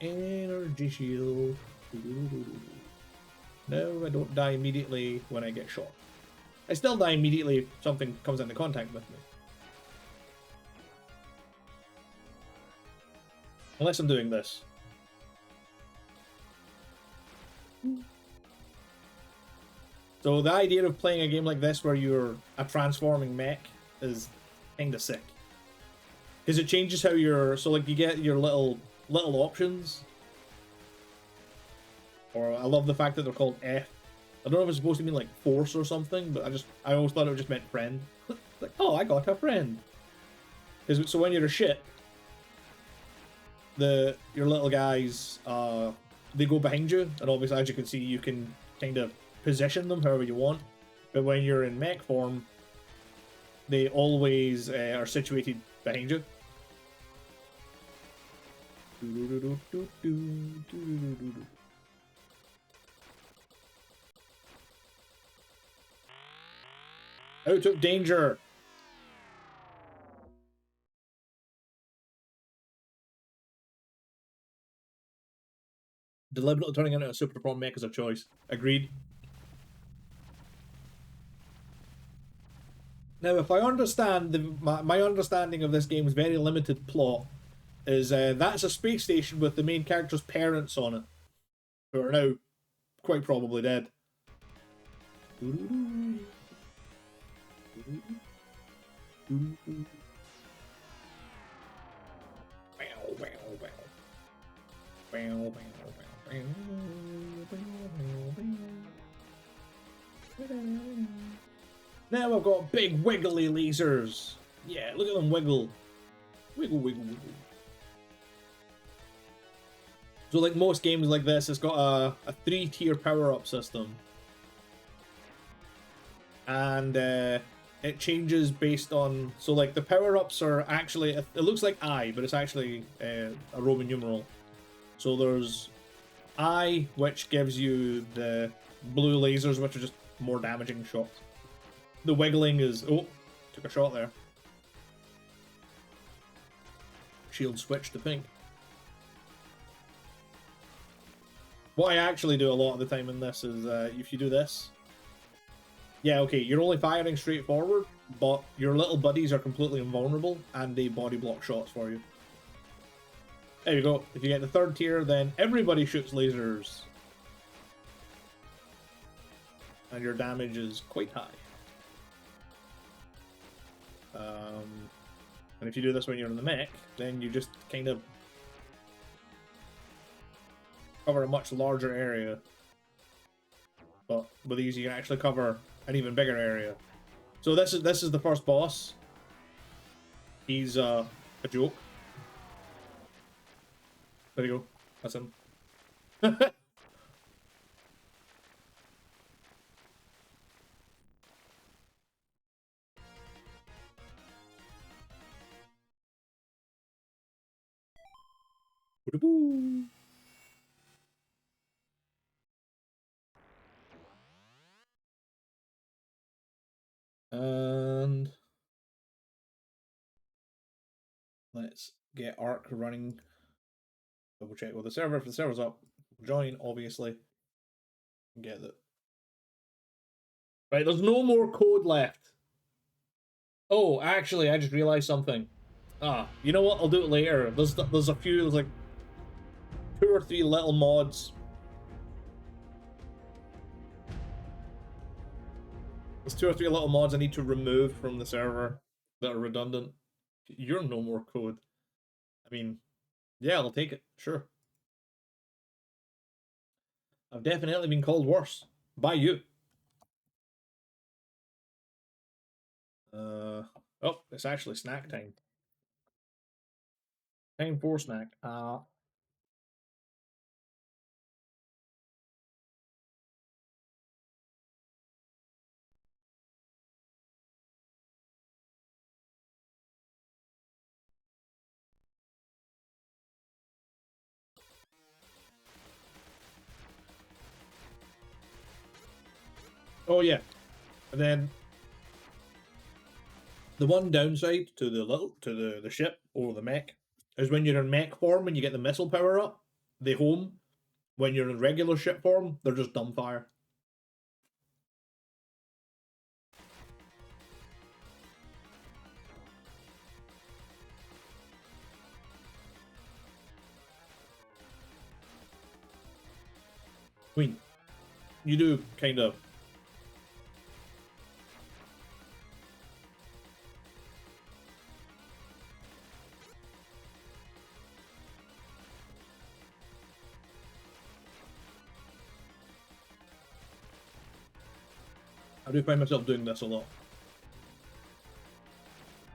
Energy shield. No, I don't die immediately when I get shot. I still die immediately if something comes into contact with me. Unless I'm doing this. So the idea of playing a game like this where you're a transforming mech is kinda sick. Because it changes how you're... So like you get your little options. Or I love the fact that they're called F. I don't know if it's supposed to mean like force or something, but I always thought it just meant friend. Like, oh, I got a friend. So when you're a ship, your little guys, they go behind you, and obviously as you can see, you can kind of position them however you want. But when you're in mech form, they always are situated behind you. Out of danger! Deliberately turning into a super perform mech is a choice. Agreed. Now, if I understand, my understanding of this game's very limited plot is that's a space station with the main character's parents on it, who are now quite probably dead. Now I've got big wiggly lasers. Yeah, look at them wiggle. Wiggle, wiggle, wiggle. So like most games like this, it's got a 3-tier power-up system. And it changes based on... So like the power-ups are actually... It looks like I, but it's actually a Roman numeral. So there's I, which gives you the blue lasers, which are just more damaging shots. The wiggling is... Oh, took a shot there. Shield switch to pink. What I actually do a lot of the time in this is, if you do this... Yeah, okay, you're only firing straight forward, but your little buddies are completely invulnerable, and they body block shots for you. There you go. If you get the third tier, then everybody shoots lasers. And your damage is quite high. And if you do this when you're in the mech, then you just kind of cover a much larger area. But with these, you can actually cover an even bigger area. So this is the first boss. He's a joke. There you go. That's him. And let's get ARK running. Double check with the server. If the server's up, join, obviously. Get it. Right, there's no more code left. Oh, actually, I just realized something. Ah, you know what? I'll do it later. There's a few, there's like 2 or 3 little mods. There's 2 or 3 little mods I need to remove from the server that are redundant. You're no more code. I mean, yeah, I'll take it. Sure. I've definitely been called worse. By you. Oh, it's actually snack time. Time for snack. Oh yeah, and then the one downside to the ship or the mech is when you're in mech form and you get the missile power up, they home. When you're in regular ship form, they're just dumbfire. I mean, you do kind of. I do find myself doing this a lot.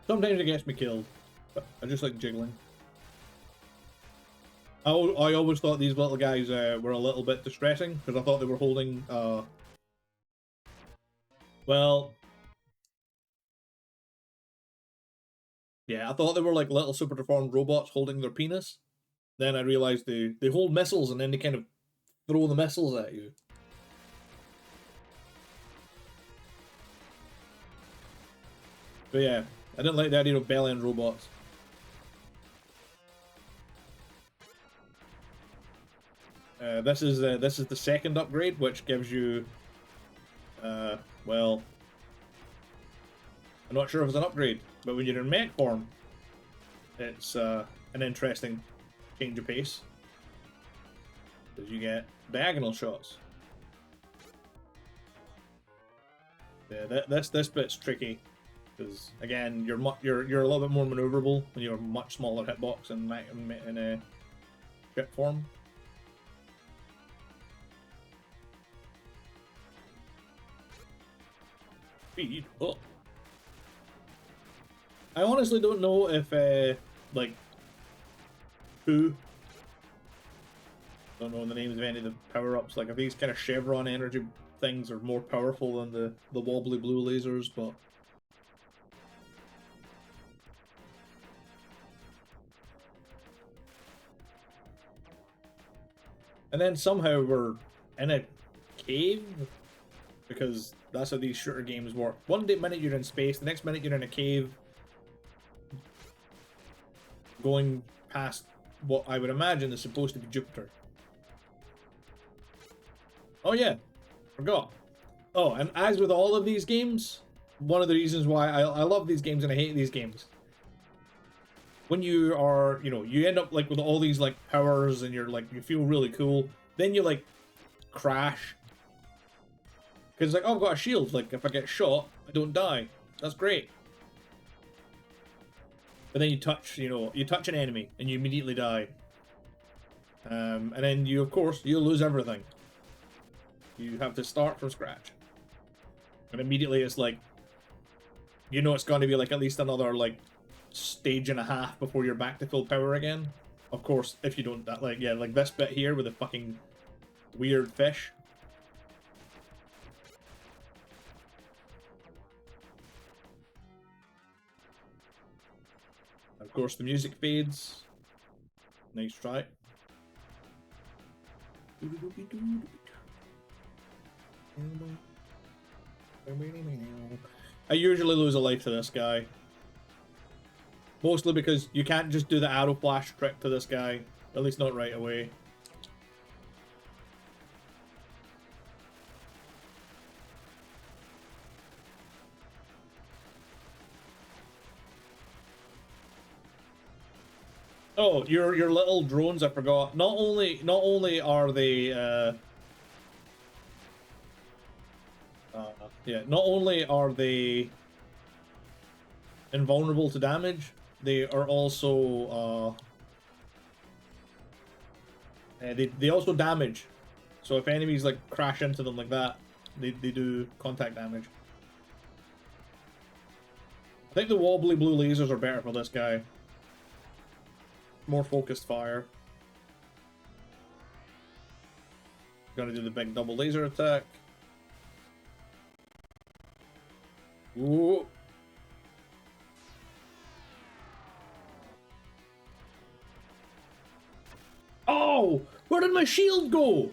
Sometimes it gets me killed, but I just like jiggling. I always thought these little guys were a little bit distressing, because I thought they were holding, well... Yeah, I thought they were like little super deformed robots holding their penis. Then I realized they hold missiles and then they kind of throw the missiles at you. But yeah, I didn't like the idea of bell-end robots. This is the second upgrade, which gives you, well, I'm not sure if it's an upgrade, but when you're in mech form, it's an interesting change of pace, because you get diagonal shots. Yeah, this bit's tricky, because again, you're a little bit more maneuverable when you're a much smaller hitbox in a ship form. Speed up. I honestly don't know if like don't know the names of any of the power-ups. Like, if these kind of chevron energy things are more powerful than the wobbly blue lasers, but and then somehow we're in a cave, because that's how these shooter games work. One minute you're in space, the next minute you're in a cave, going past what I would imagine is supposed to be Jupiter. Oh yeah, forgot. Oh, and as with all of these games, one of the reasons why I love these games and I hate these games. When you are, you know, you end up like with all these like powers and you're like, you feel really cool. Then you like crash. Because it's like, oh, I've got a shield. Like if I get shot, I don't die. That's great. But then you touch, you know, you touch an enemy and you immediately die. And then you, of course, you lose everything. You have to start from scratch. And immediately it's like, you know, it's going to be like at least another like stage and a half before you're back to full power again. Of course, if you don't, that, like, yeah, like this bit here with the fucking weird fish. Of course, the music fades. Nice try. I usually lose a life to this guy. Mostly because you can't just do the arrow flash trick to this guy. At least not right away. Oh, your little drones, I forgot. Not only are they yeah, not only are they invulnerable to damage, they are also they also damage. So if enemies like crash into them like that, they do contact damage. I think the wobbly blue lasers are better for this guy. More focused fire. Gonna do the big double laser attack. Ooh. Oh! Where did my shield go?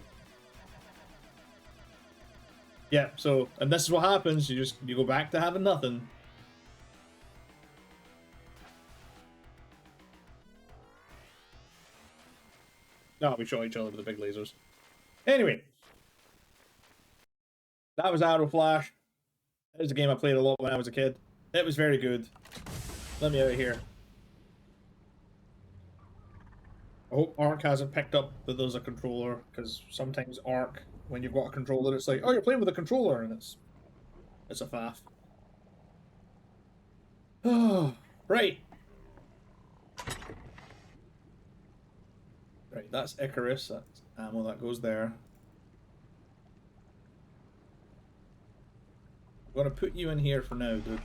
Yeah, so, and this is what happens. You go back to having nothing. No, we show each other with the big lasers. Anyway. That was Arrow Flash. It was a game I played a lot when I was a kid. It was very good. Let me out of here. I hope ARK hasn't picked up that there's a controller, because sometimes ARK, when you've got a controller, it's like, oh, you're playing with a controller, and it's a faff. Oh, right. Right, that's Icarus. That's ammo that goes there. I'm gonna put you in here for now, dude.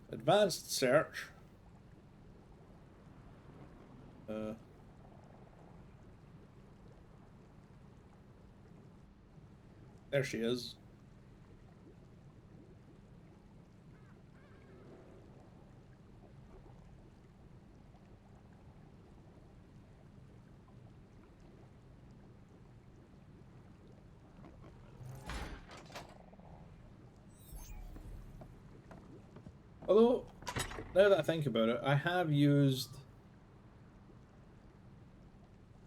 Advanced search. There she is. Although, now that I think about it, I have used...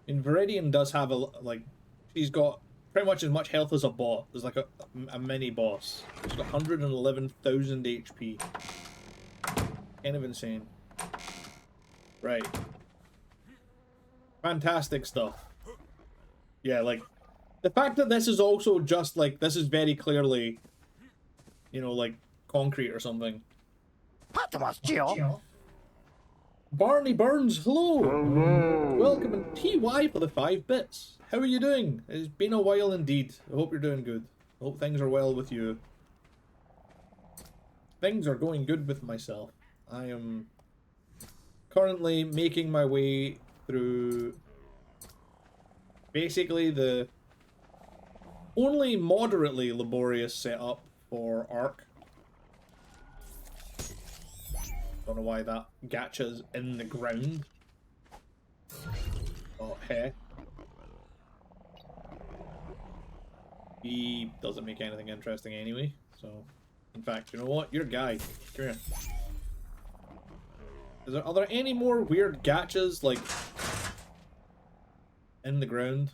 Viridian does have a, like, she's got pretty much as much health as a bot. There's like a mini boss. She's got 111,000 HP. Kind of insane. Right. Fantastic stuff. Yeah, like, the fact that this is also just, like, this is very clearly, you know, like, concrete or something. Barney Burns, hello! Hello! Welcome, and TY for the 5 bits. How are you doing? It's been a while indeed. I hope you're doing good. I hope things are well with you. Things are going good with myself. I am currently making my way through basically the only moderately laborious setup for ARK. Don't know why that gacha's in the ground. Oh, hey. He doesn't make anything interesting anyway, so... In fact, you know what? You're a guy. Come here. Are there any more weird gachas, like, in the ground?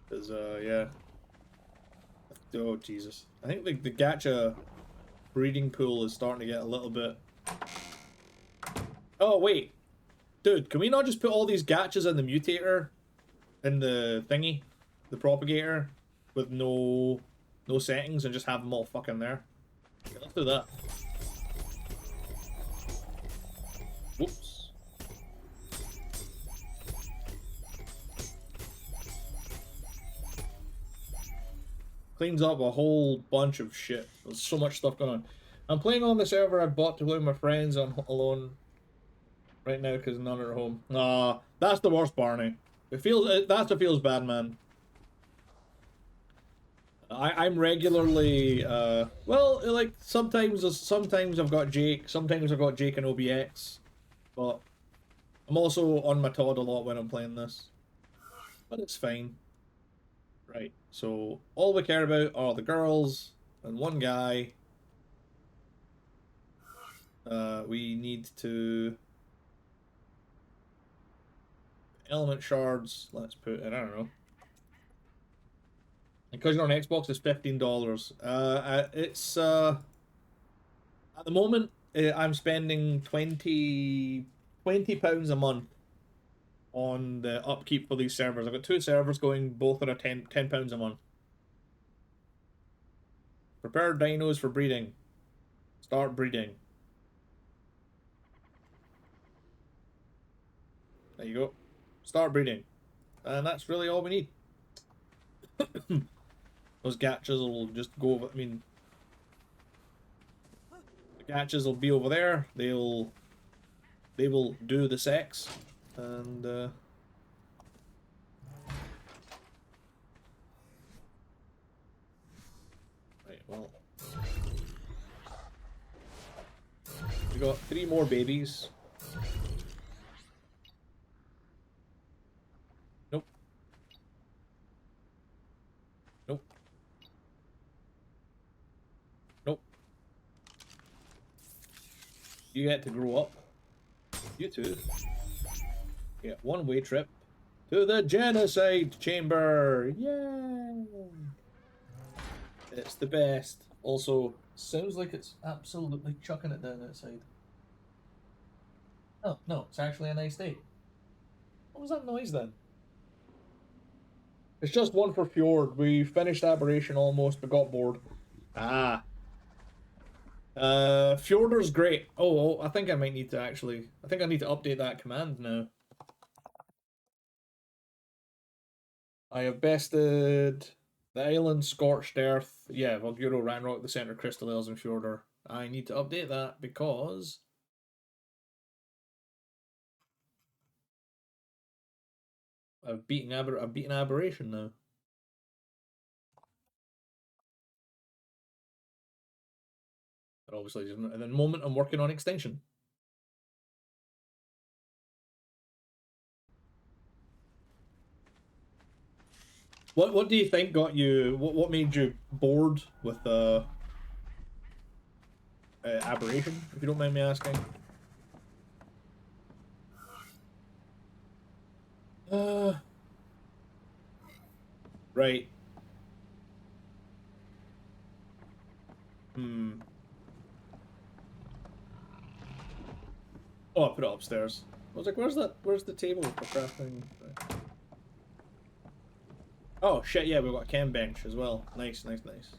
Because, yeah. Oh, Jesus. I think the gacha breeding pool is starting to get a little bit... Oh, wait. Dude, can we not just put all these gachas in the mutator? In the thingy? The propagator? With no settings and just have them all fucking there? Okay, let's do that. Whoops. Cleans up a whole bunch of shit. There's so much stuff going on. I'm playing on the server I bought to play with my friends. I'm alone right now because none are at home. Ah, that's the worst, Barney. That's what feels bad, man. I'm regularly, well, like, sometimes I've got Jake, sometimes I've got Jake and OBX, but I'm also on my Todd a lot when I'm playing this. But it's fine. Right, so all we care about are the girls and one guy. We need to... Element shards, let's put it, I don't know. Because you're on Xbox, it's $15. It's, at the moment, I'm spending £20 a month on the upkeep for these servers. I've got 2 servers going, both are at £10 a month. Prepare dinos for breeding. Start breeding. There you go. Start breeding. And that's really all we need. Those gachas will just go over, I mean... The gachas will be over there. They will do the sex. And, right, well... We got 3 more babies. Nope. Nope. Nope. You get to grow up. You too. Yeah, one-way trip to the genocide chamber. Yay! It's the best. Also, sounds like it's absolutely chucking it down outside. Oh, no, it's actually a nice day. What was that noise then? It's just one for Fjord. We finished Aberration almost, but got bored. Ah. Fjorder's great. Oh, I think I might need to actually... I think I need to update that command now. I have bested the island, Scorched Earth. Yeah, Volguro, Ranrock, the Center, Crystal Hills, and Fjorder. I need to update that because... I've beaten Aberration now. But obviously, at the moment, I'm working on Extinction. What do you think got you? What made you bored with Aberration? If you don't mind me asking. Right. Hmm. Oh, I put it upstairs. I was like, where's that? Where's the table for crafting? Right. Oh shit! Yeah, we've got a chem bench as well. Nice, nice, nice.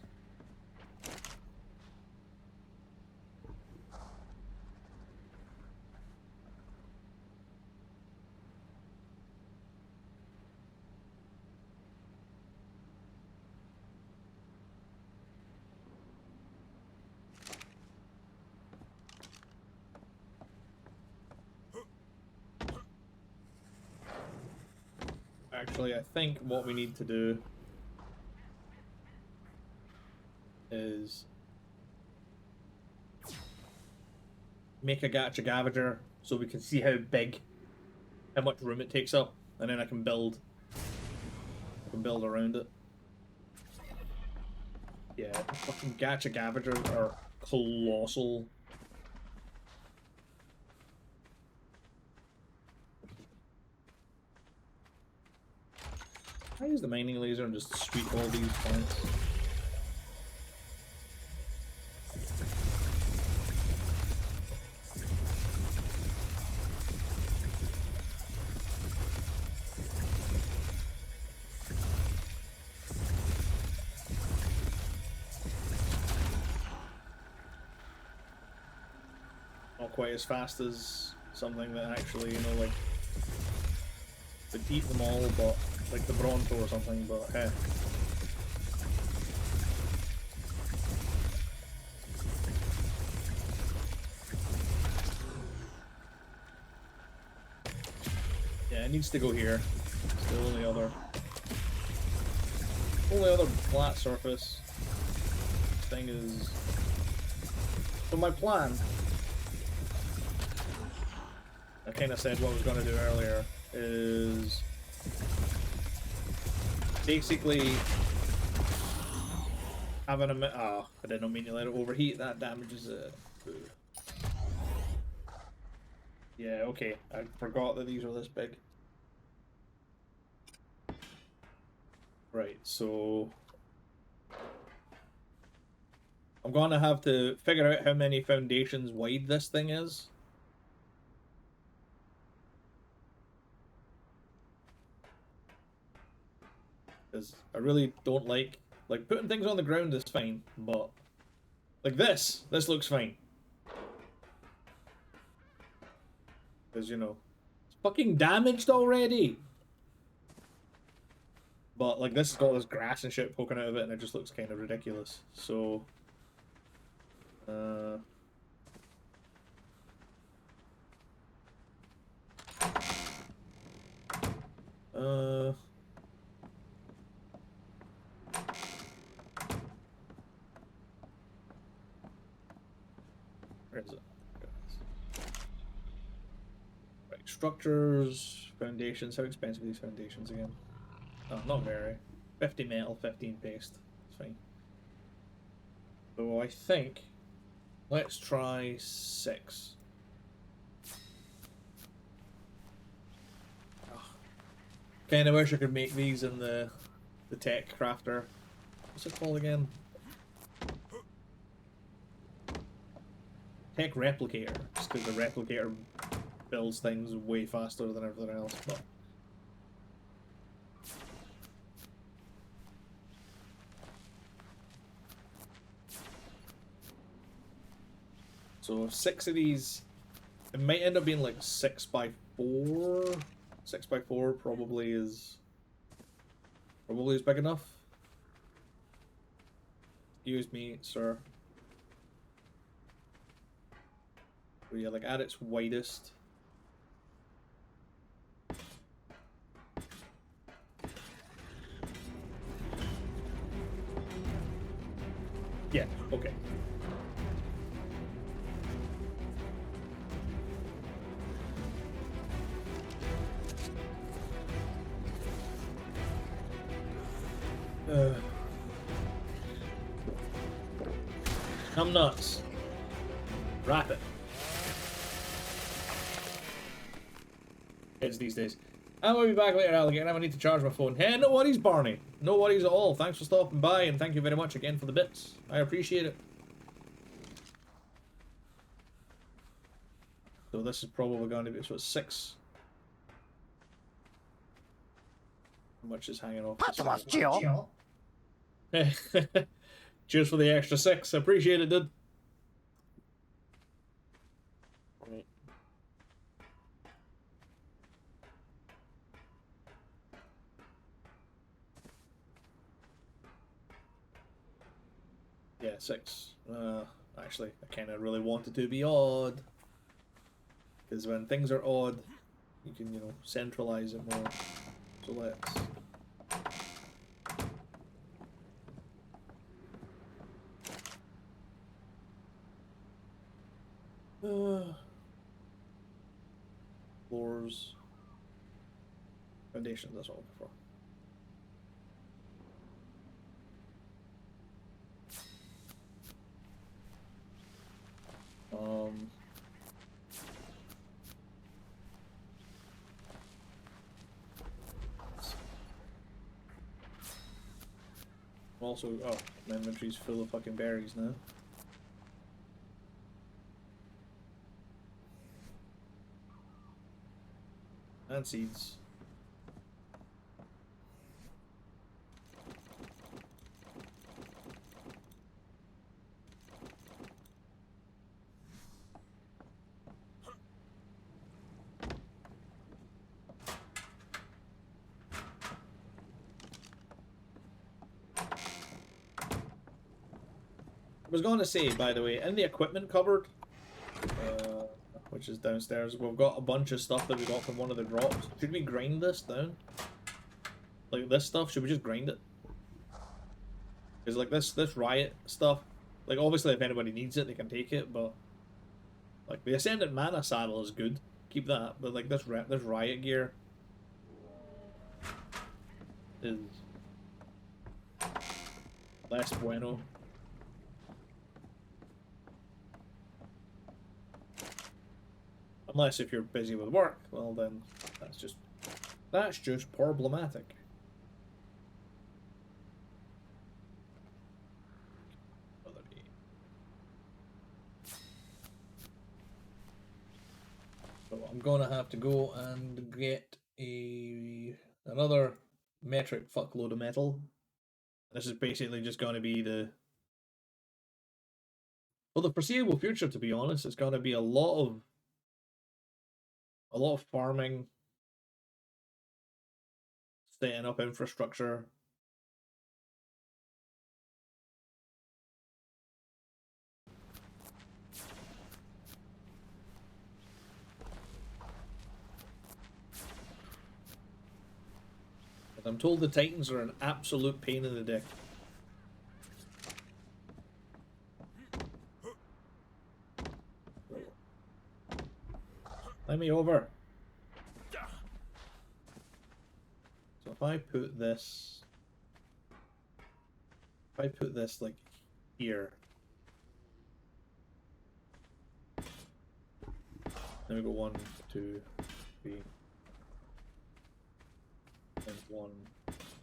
Actually, I think what we need to do is make a gacha gavager so we can see how much room it takes up, and then I can build around it. Yeah, fucking gacha gavagers are colossal. I use the mining laser and just sweep all these plants. Not quite as fast as something that actually, you know, like, would eat them all, but like the Bronto or something, but hey. Yeah, it needs to go here. It's the only other flat surface. This thing is. So my plan, I kind of said what I was going to do earlier, is basically having a I did not mean to let it overheat. That damages it. Yeah, okay. I forgot that these are this big. Right, so I'm gonna have to figure out how many foundations wide this thing is. Because I really don't like putting things on the ground is fine, but like this looks fine. Because, you know, it's fucking damaged already. But like this has got this grass and shit poking out of it, and it just looks kind of ridiculous. So where is it? Right, structures, foundations. How expensive are these foundations again? Oh, not very. 50 metal, 15 paste. It's fine. So I think let's try 6. Kind of wish I could make these in the tech crafter. What's it called again? Tech replicator. Just because the replicator builds things way faster than everything else. But so 6 of these, it might end up being like 6x4. 6x4 probably is big enough. Excuse me, sir. So yeah, like at its widest. Yeah, okay. I'm nuts. Wrap it. Kids these days. I will be back later, Alligator. I need to charge my phone. Hey, no worries, Barney. No worries at all. Thanks for stopping by, and thank you very much again for the bits. I appreciate it. So this is probably going to be, so it's 6. How much is hanging off? Cheers for the extra 6. I appreciate it, dude. Right. Yeah, 6. Actually, I kind of really want it to be odd. Because when things are odd, you can, you know, centralize it more. So let's... Floors. Foundations, that's what I'm looking for. Also, oh, my inventory's full of fucking berries now. And seeds. I was going to say, by the way, in the equipment cupboard, which is downstairs, we've got a bunch of stuff that we got from one of the drops. Should we grind this down? Like this stuff, should we just grind it? Because like this riot stuff, like obviously if anybody needs it, they can take it, but like the Ascendant Mana saddle is good. Keep that, but like this riot gear is less bueno. Unless if you're busy with work, well then that's just problematic. So I'm gonna have to go and get another metric fuckload of metal. This is basically just gonna be the foreseeable future, to be honest. It's gonna be a lot of farming, setting up infrastructure. I'm told the Titans are an absolute pain in the dick. Let me over. So if I put this like here. Then we go 1, 2, 3. And 1,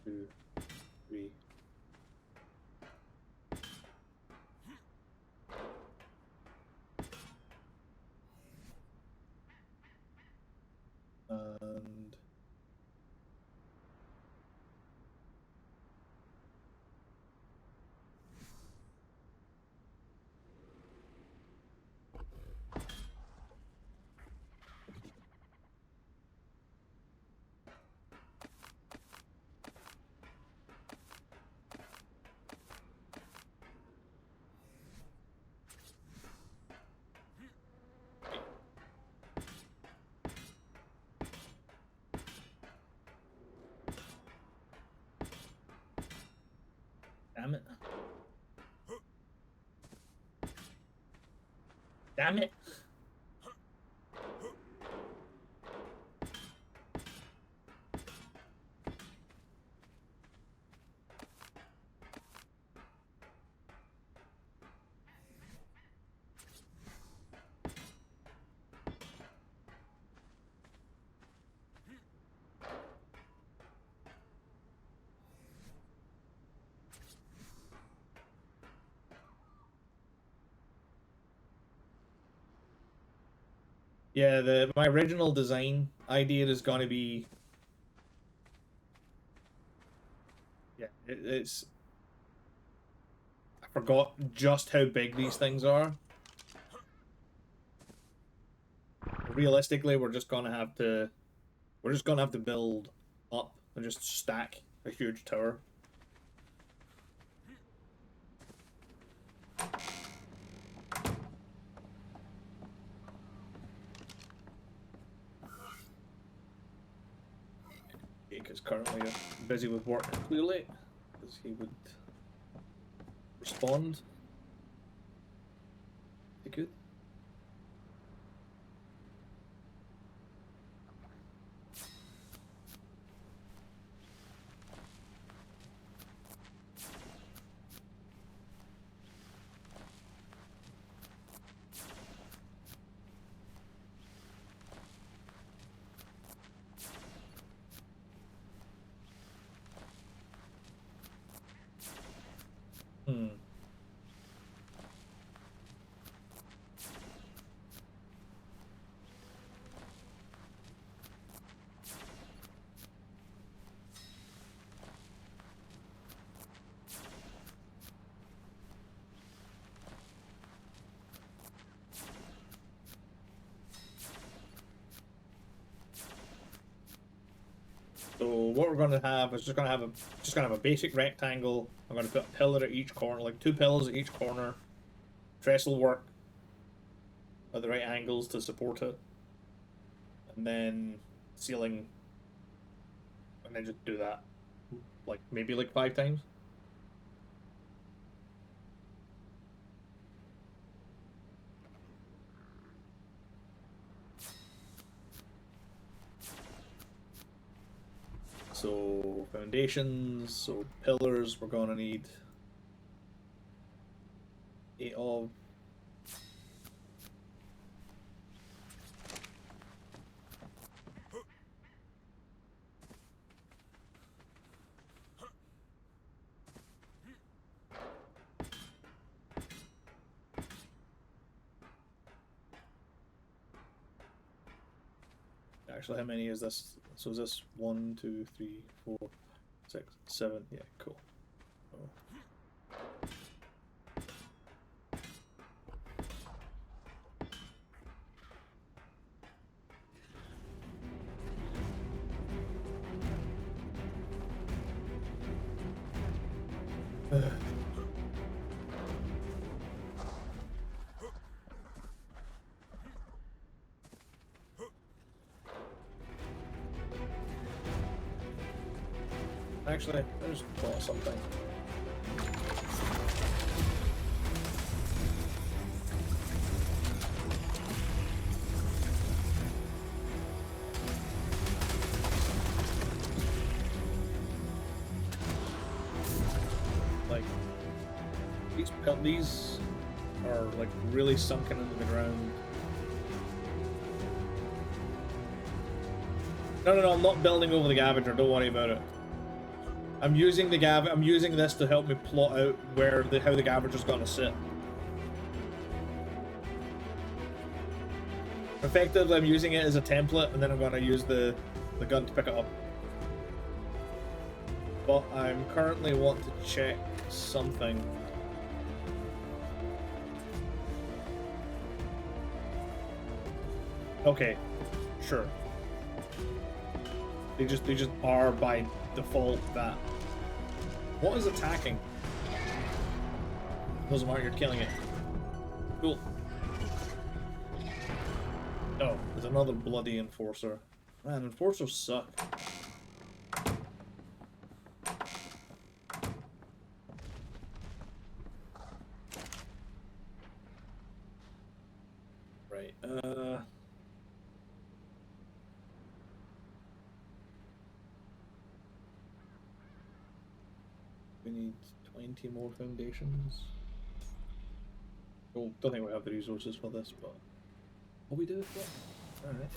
2, 3. And damn it. Damn it. Yeah, my original design idea is going to be, yeah, it's, I forgot just how big these things are. Realistically, we're just gonna have to build up and just stack a huge tower. Because currently I'm busy with work, clearly, because he would respond. He could. Hmm. So what we're going to have is just going to have a basic rectangle. I'm going to put a pillar at each corner, like 2 pillars at each corner. Trestle work at the right angles to support it, and then ceiling, and then just do that, like maybe like 5 times. So foundations, so pillars, we're gonna need 8 of. Actually, how many is this? So is this 1, 2, 3, 4, 6, 7? Yeah, cool. Oh. Actually, I just thought of something. Like, these are like really sunken into the ground. No, I'm not building over the Gavager, don't worry about it. I'm using this to help me plot out how the Gavager's gonna sit. Effectively, I'm using it as a template, and then I'm gonna use the gun to pick it up. But I'm currently want to check something. Okay, sure. They just are by default that. What is attacking? Doesn't matter, you're killing it. Cool. Oh, there's another bloody enforcer. Man, enforcers suck. Right, we need 20 more foundations. Well, don't think we have the resources for this, but... Oh, we do? Alright.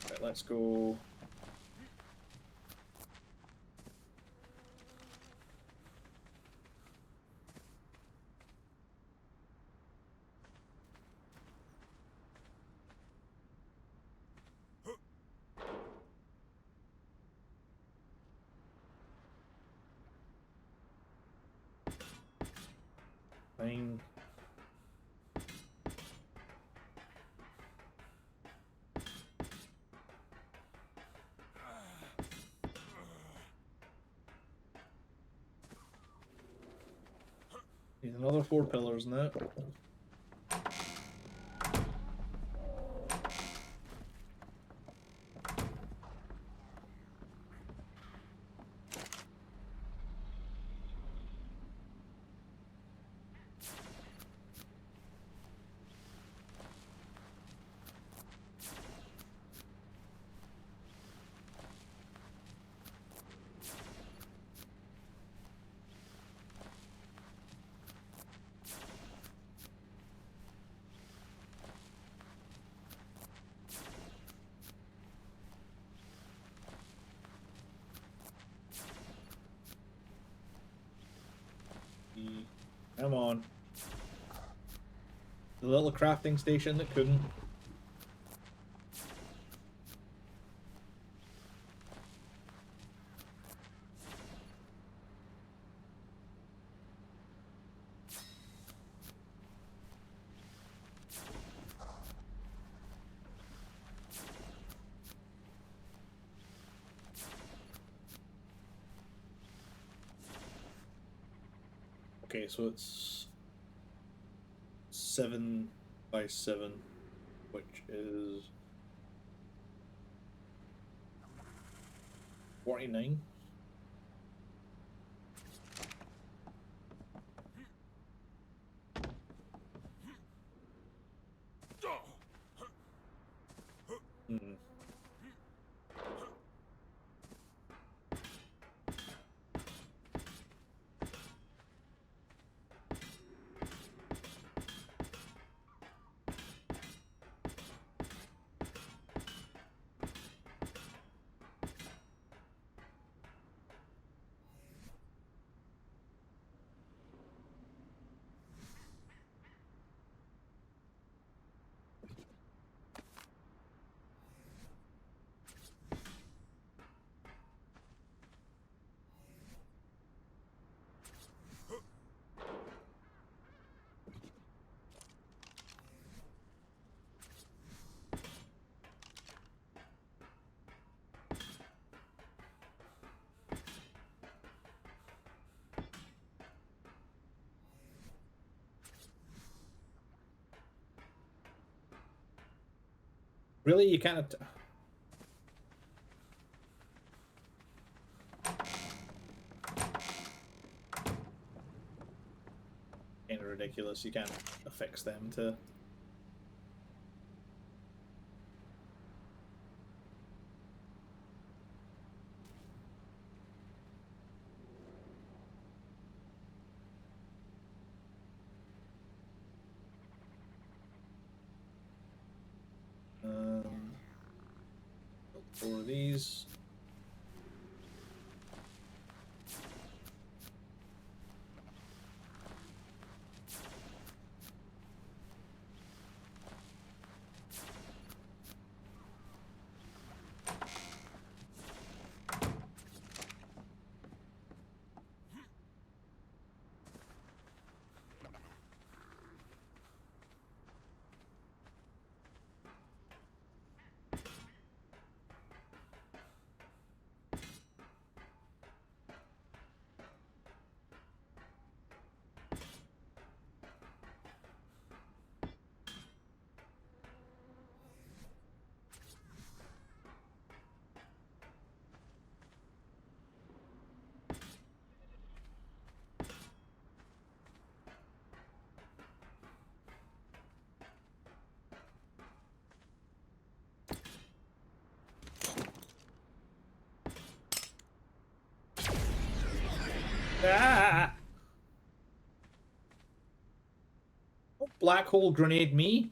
Right, let's go... Fine. Need another 4 pillars now. Come on. The little crafting station that couldn't. Okay, so it's 7 by 7, which is 49. Hmm. Really, you kind of. Kind of ridiculous. You can't affix them to. Four of these. Ah! Oh, black hole grenade me.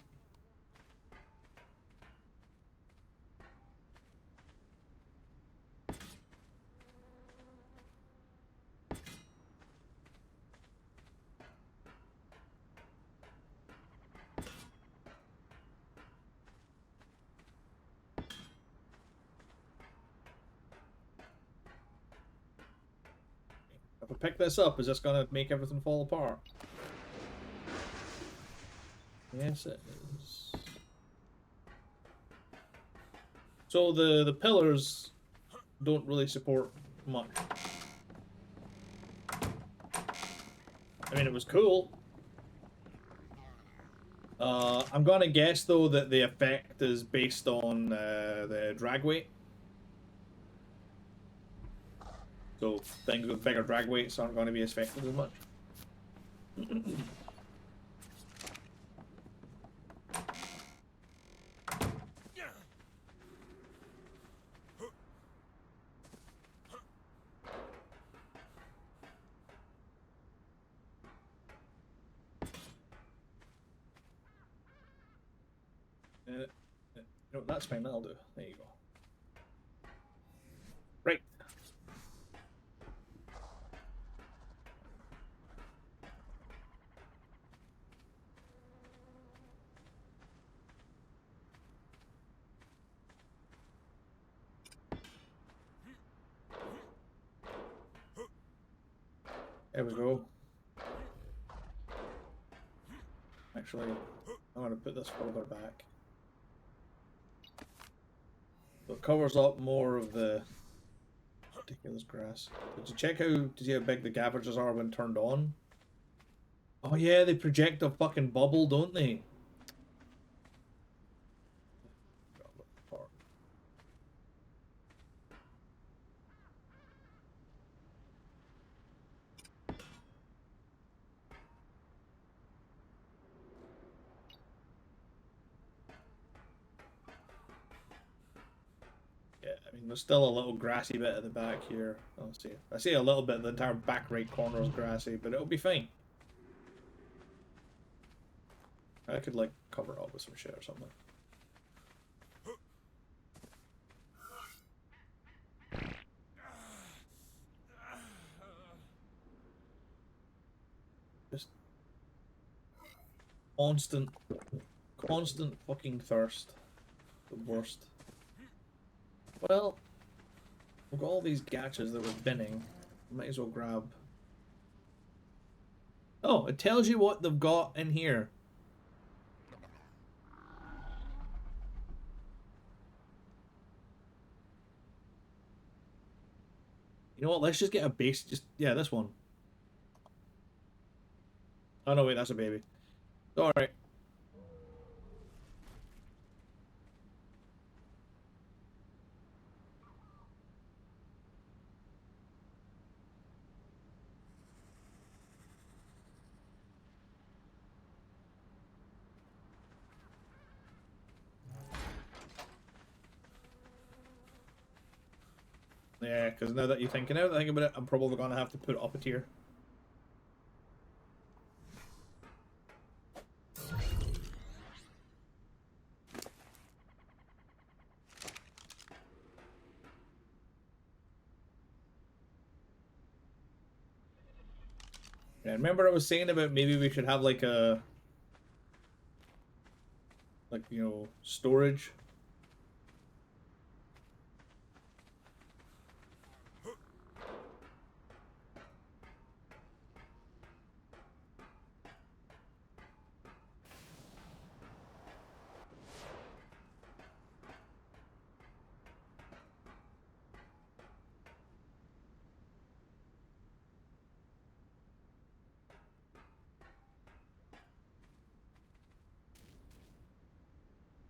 If I pick this up, is this gonna make everything fall apart? Yes, it is. So the pillars don't really support much. I mean, it was cool. I'm gonna guess though that the effect is based on the drag weight. So things with bigger drag weights aren't going to be as affected as much. No, that's fine. That'll do. There you go. Right. There we go. Actually, I'm going to put this further back. So it covers up more of the ridiculous grass. Did you check to see how big the cabbages are when turned on? Oh yeah, they project a fucking bubble, don't they? Yeah, I mean, there's still a little grassy bit at the back here. I'll see. I see a little bit. The entire back right corner is grassy, but it'll be fine. I could like cover it up with some shit or something. Just constant fucking thirst. The worst. Well, we've got all these gachas that we're binning. Might as well grab. Oh, it tells you what they've got in here. You know what? Let's just get a base. Yeah, this one. Oh no, wait, that's a baby. Alright. Yeah, because now that I think about it, I'm probably gonna have to put it up a tier. Yeah, remember I was saying about maybe we should have like a storage.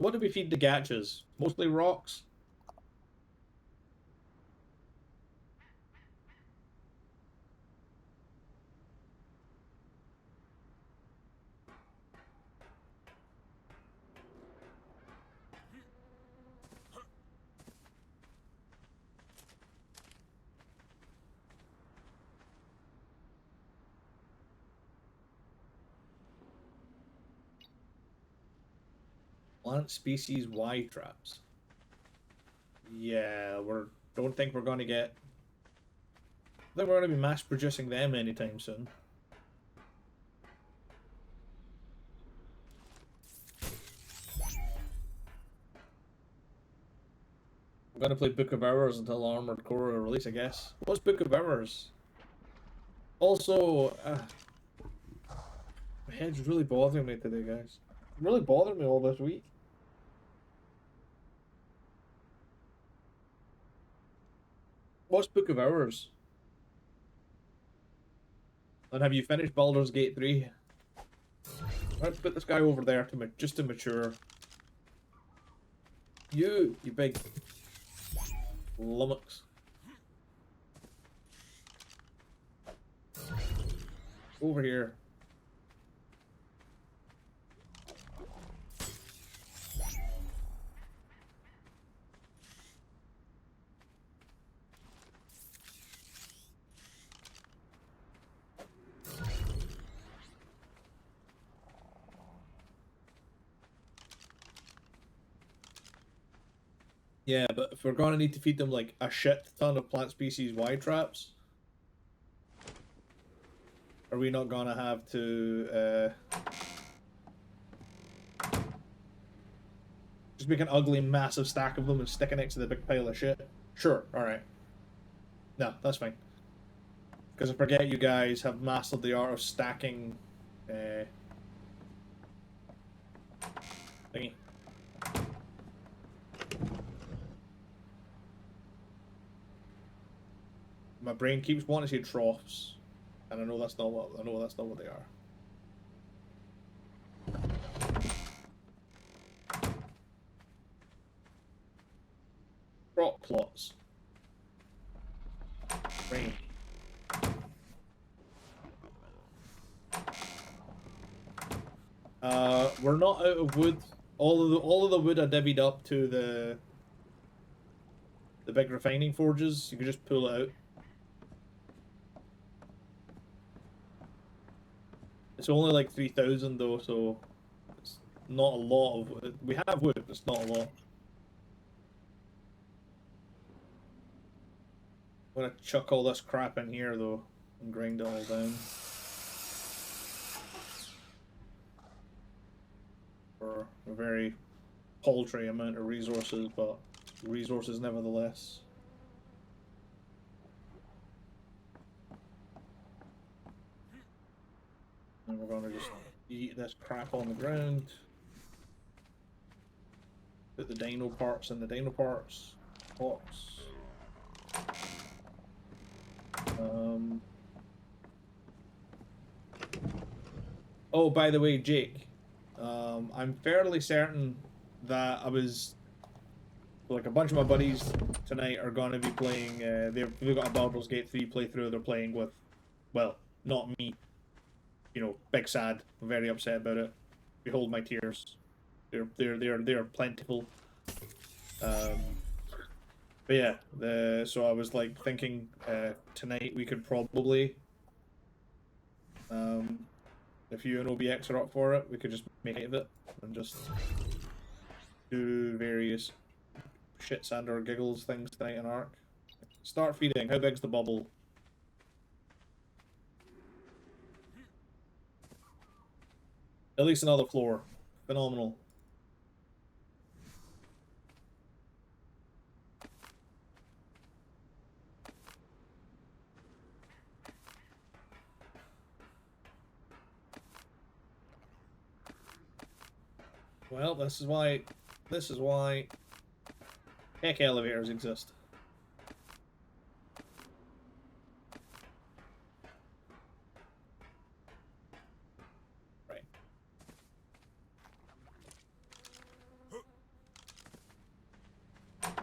What do we feed the gachas? Mostly rocks? Plant species Y traps. Yeah, don't think we're gonna get. I think we're gonna be mass producing them anytime soon. I'm gonna play Book of Hours until Armored Core release, I guess. What's Book of Hours? Also, my head's really bothering me today, guys. It's really bothering me all this week. What's Book of Hours? And have you finished Baldur's Gate 3? Let's put this guy over there just to mature. You big lummox. Over here. Yeah, but if we're gonna need to feed them like a shit ton of plant species Y traps, are we not gonna have to just make an ugly massive stack of them and stick it next to the big pile of shit? Sure, alright. No, that's fine. Because I forget you guys have mastered the art of stacking thingy. My brain keeps wanting to say troughs, and I know that's not what they are. Rock plots. Brain. We're not out of wood. All of the wood I divvied up to the big refining forges. You can just pull it out. It's only like 3,000 though, so it's not a lot of wood. We have wood, but it's not a lot. I'm gonna chuck all this crap in here though and grind it all down. For a very paltry amount of resources, but resources nevertheless. And we're gonna just eat this crap on the ground. Put the dino parts in the dino parts box. Oh, by the way, Jake, I'm fairly certain that like a bunch of my buddies tonight are going to be playing, they've got a Baldur's Gate 3 playthrough they're playing with, well, not me, you know, big sad, I'm very upset about it, behold my tears, they're plentiful, but yeah, so I was like thinking, tonight we could probably, if you and OBX are up for it, we could just make it of it and just do various shit sand or giggles things tonight in ARK. Start feeding. How big's the bubble? At least another floor. Phenomenal. Well, this is why tech elevators exist. Right.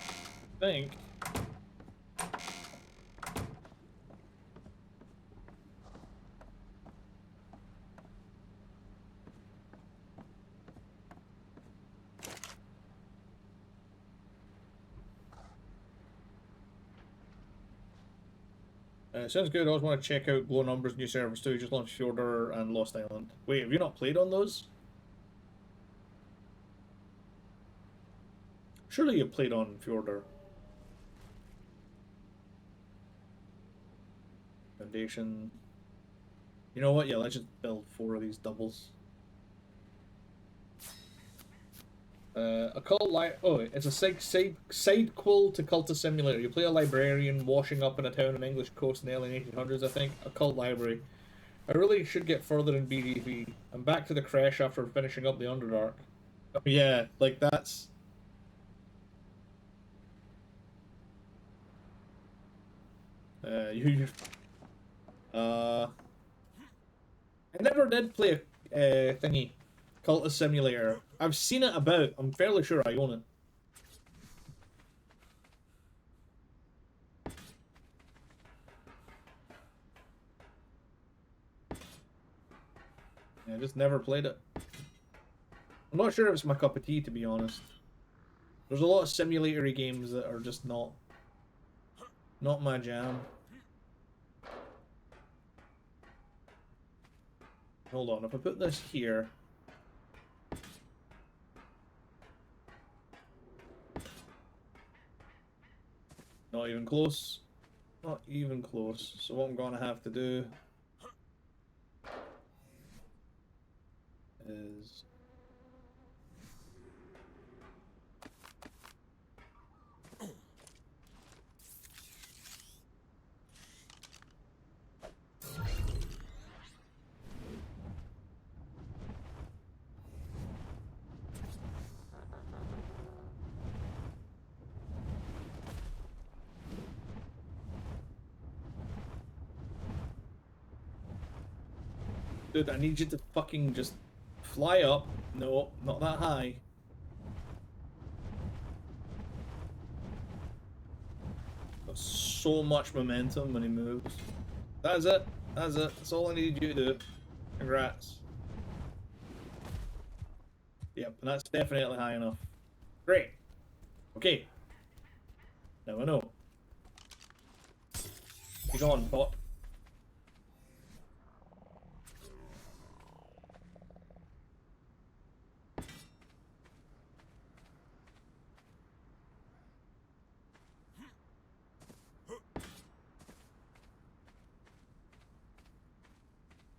I think sounds good. I always want to check out Glow Numbers' new servers too. Just launched Fjordur and Lost Island. Wait, have you not played on those? Surely you played on Fjordur. Foundation. You know what? Yeah, let's just build 4 of these doubles. A cult oh, it's a sidequel to Cultist Simulator. You play a librarian washing up in a town on English coast in the early 1800s, I think. A cult library. I really should get further in BD3. I'm back to the Crash after finishing up the Underdark. Oh, yeah, like that's... I never did play a thingy. Cultist Simulator. I've seen it about. I'm fairly sure I own it. Yeah, I just never played it. I'm not sure if it's my cup of tea, to be honest. There's a lot of simulatory games that are just not my jam. Hold on, if I put this here... Not even close. Not even close. So what I'm gonna have to do is Dude, I need you to fucking just fly up. No, not that high. Got so much momentum when he moves. That's it. That's it. That's all I need you to do. Congrats. Yep, and that's definitely high enough. Great. Okay. Now I know. He's on, bot.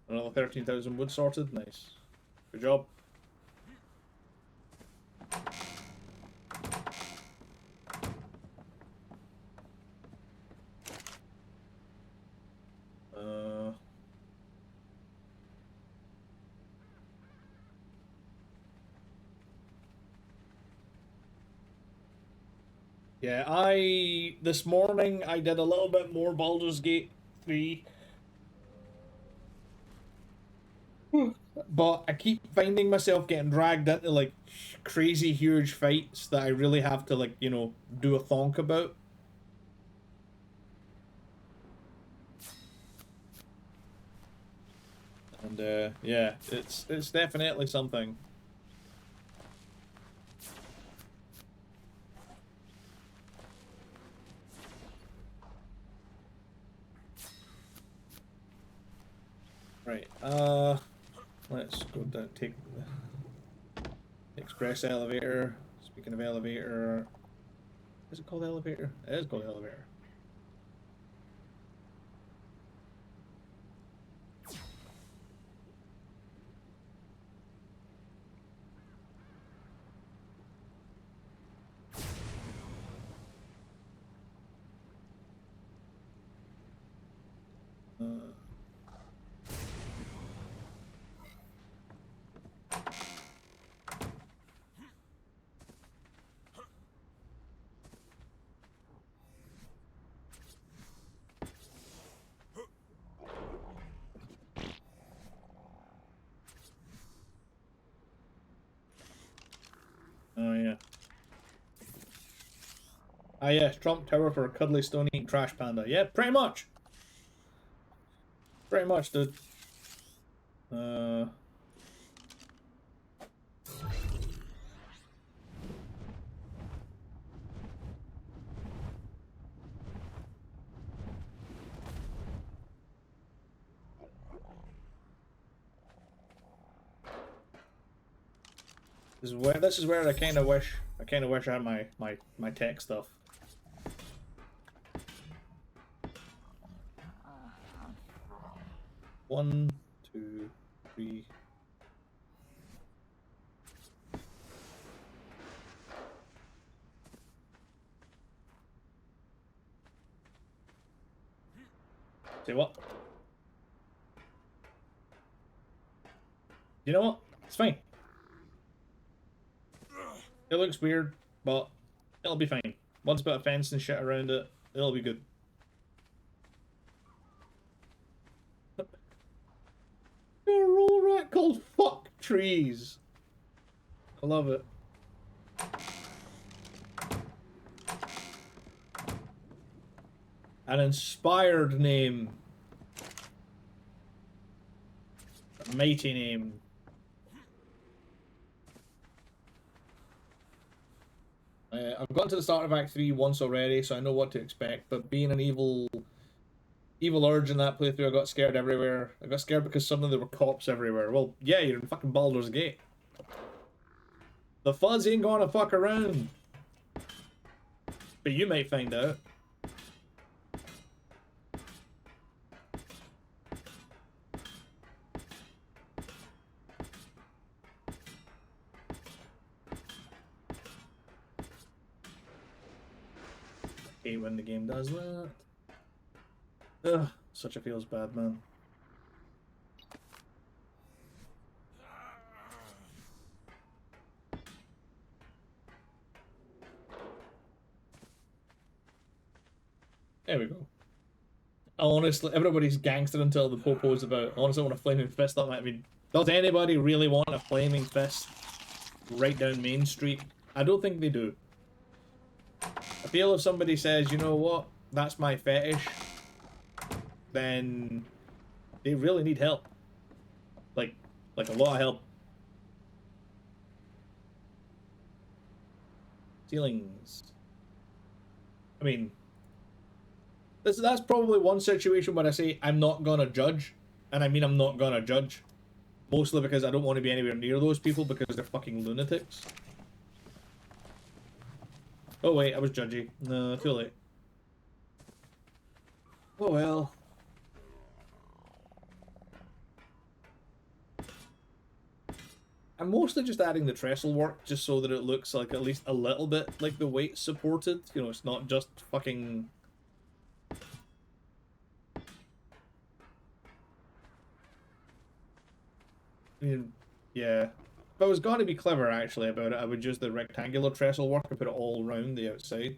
Another 13,000 wood sorted. Nice. Good job. Yeah, this morning I did a little bit more Baldur's Gate 3. But I keep finding myself getting dragged into like crazy huge fights that I really have to like, you know, do a thonk about. And yeah, it's definitely something. Right, let's go down, take the express elevator. Speaking of elevator, is it called elevator? It is called elevator. Oh yeah. Ah yes, Trump Tower for a cuddly stone eating trash panda. Yeah, pretty much. Pretty much, dude. This is where I kind of wish I had my tech stuff. One, two, three. Say what? You know what? It's fine. It looks weird, but it'll be fine. Once put a fence and shit around it, it'll be good. You're a roll rat called fuck trees. I love it. An inspired name. A mighty name. I've gotten to the start of Act 3 once already, so I know what to expect, but being an evil urge in that playthrough, I got scared everywhere. I got scared because suddenly there were cops everywhere. Well, yeah, you're in fucking Baldur's Gate. The fuzz ain't gonna fuck around. But you might find out. I hate when the game does that. Ugh, such a feels bad, man. There we go. Honestly, everybody's gangster until the popo's about. I honestly want a flaming fist up. I mean, does anybody really want a flaming fist right down Main Street? I don't think they do. I feel if somebody says, you know what, that's my fetish, then they really need help. Like a lot of help. Ceilings. I mean, that's probably one situation where I say I'm not gonna judge, and I mean I'm not gonna judge, mostly because I don't want to be anywhere near those people because they're fucking lunatics. Oh wait, I was judgy. No, too late. Oh well. I'm mostly just adding the trestle work just so that it looks like at least a little bit like the weight's supported. You know, it's not just fucking... I mean, yeah. If I was going to be clever, actually, about it, I would use the rectangular trestle work and put it all around the outside.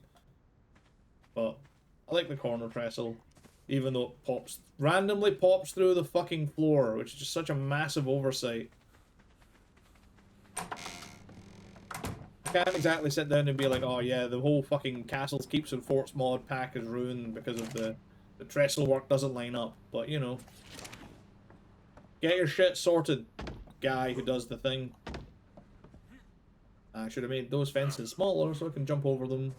But I like the corner trestle, even though it randomly pops through the fucking floor, which is just such a massive oversight. I can't exactly sit down and be like, oh yeah, the whole fucking Castles, Keeps, and Forts mod pack is ruined because of the trestle work doesn't line up. But, you know, get your shit sorted, guy who does the thing. I should have made those fences smaller so I can jump over them.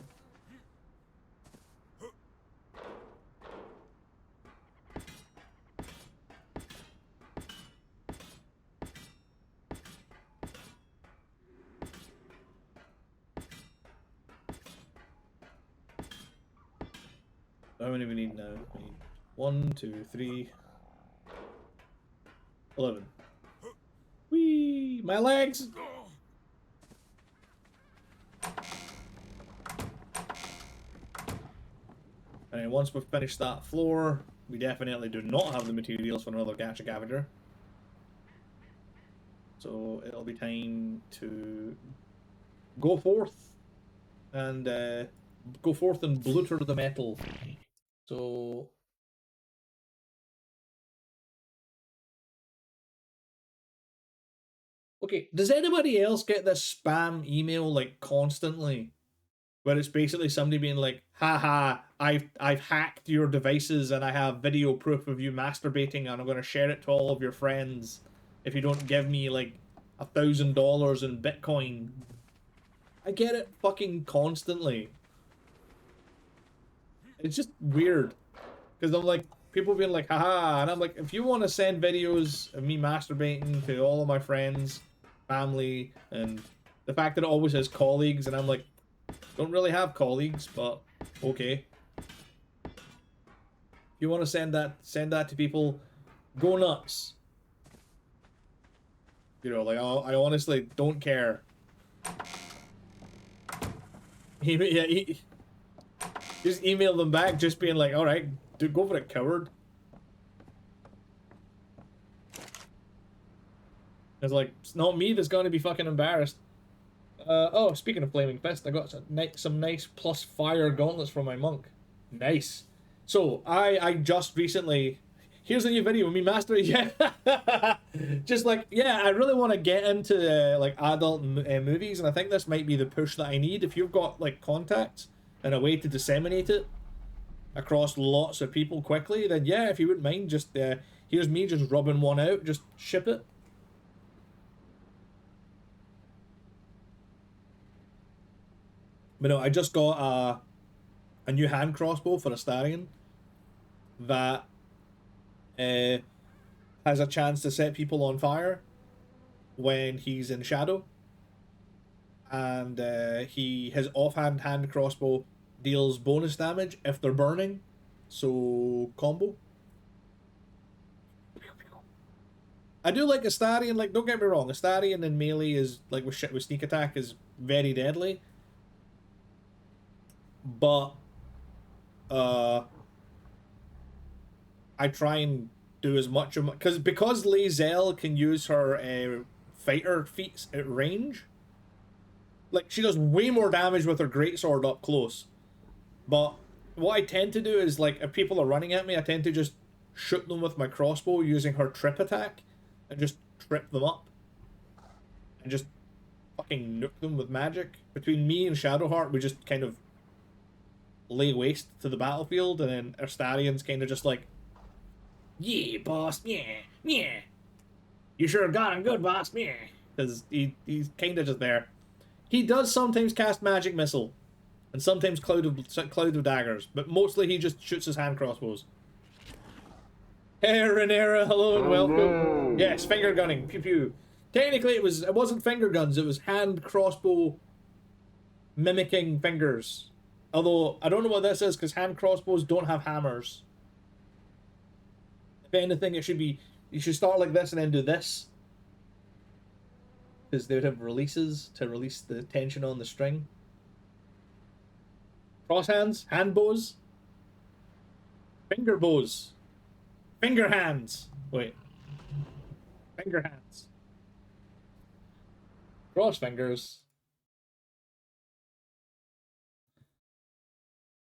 How many we need now? We need 1, 2, 3, 11. Whee! My legs! And once we've finished that floor, we definitely do not have the materials for another gacha Gavager. So it'll be time to go forth and bluter the metal. So okay, does anybody else get this spam email like constantly? Where it's basically somebody being like, haha, I've hacked your devices and I have video proof of you masturbating and I'm gonna share it to all of your friends if you don't give me like $1,000 in Bitcoin. I get it fucking constantly. It's just weird. Because I'm like, people being like, haha, and I'm like, if you want to send videos of me masturbating to all of my friends, family, and the fact that it always has colleagues, and I'm like, don't really have colleagues, but okay. If you want to send that to people, go nuts. You know, like, I honestly don't care. Just email them back, just being like, alright, dude, go for it, coward. It's like, it's not me that's going to be fucking embarrassed. Oh, speaking of Flaming Fist, I got some nice plus fire gauntlets from my monk. Nice. So, I just recently... Here's a new video of me mastering... Yeah. Just like, yeah, I really want to get into, like, adult movies, and I think this might be the push that I need. If you've got, like, contacts and a way to disseminate it across lots of people quickly, then yeah, if you wouldn't mind, just, here's me just rubbing one out, just ship it. But no, I just got a new hand crossbow for Astarion that has a chance to set people on fire when he's in shadow. And his offhand hand crossbow deals bonus damage if they're burning. So, combo. I do like Astarion, like, don't get me wrong, Astarion in melee is, like, with sneak attack is very deadly. But I try and do as much of because Lae'zel can use her fighter feats at range. Like, she does way more damage with her greatsword up close, but what I tend to do is, like, if people are running at me, I tend to just shoot them with my crossbow using her trip attack and just trip them up and just fucking nuke them with magic. Between me and Shadowheart, we just kind of lay waste to the battlefield, and then Astarion's kind of just like, yeah, boss, yeah, yeah. You sure got him good, boss, yeah. Because he's kind of just there. He does sometimes cast magic missile, and sometimes cloud of daggers, but mostly he just shoots his hand crossbows. Hey, Rhaenyra, hello and welcome. Yes, finger gunning, pew pew. Technically, it wasn't finger guns; it was hand crossbow mimicking fingers. Although I don't know what this is because hand crossbows don't have hammers. If anything, it should be you should start like this and then do this, because they would have releases to release the tension on the string. Cross hands, hand bows, finger bows, finger hands. Wait, finger hands, cross fingers.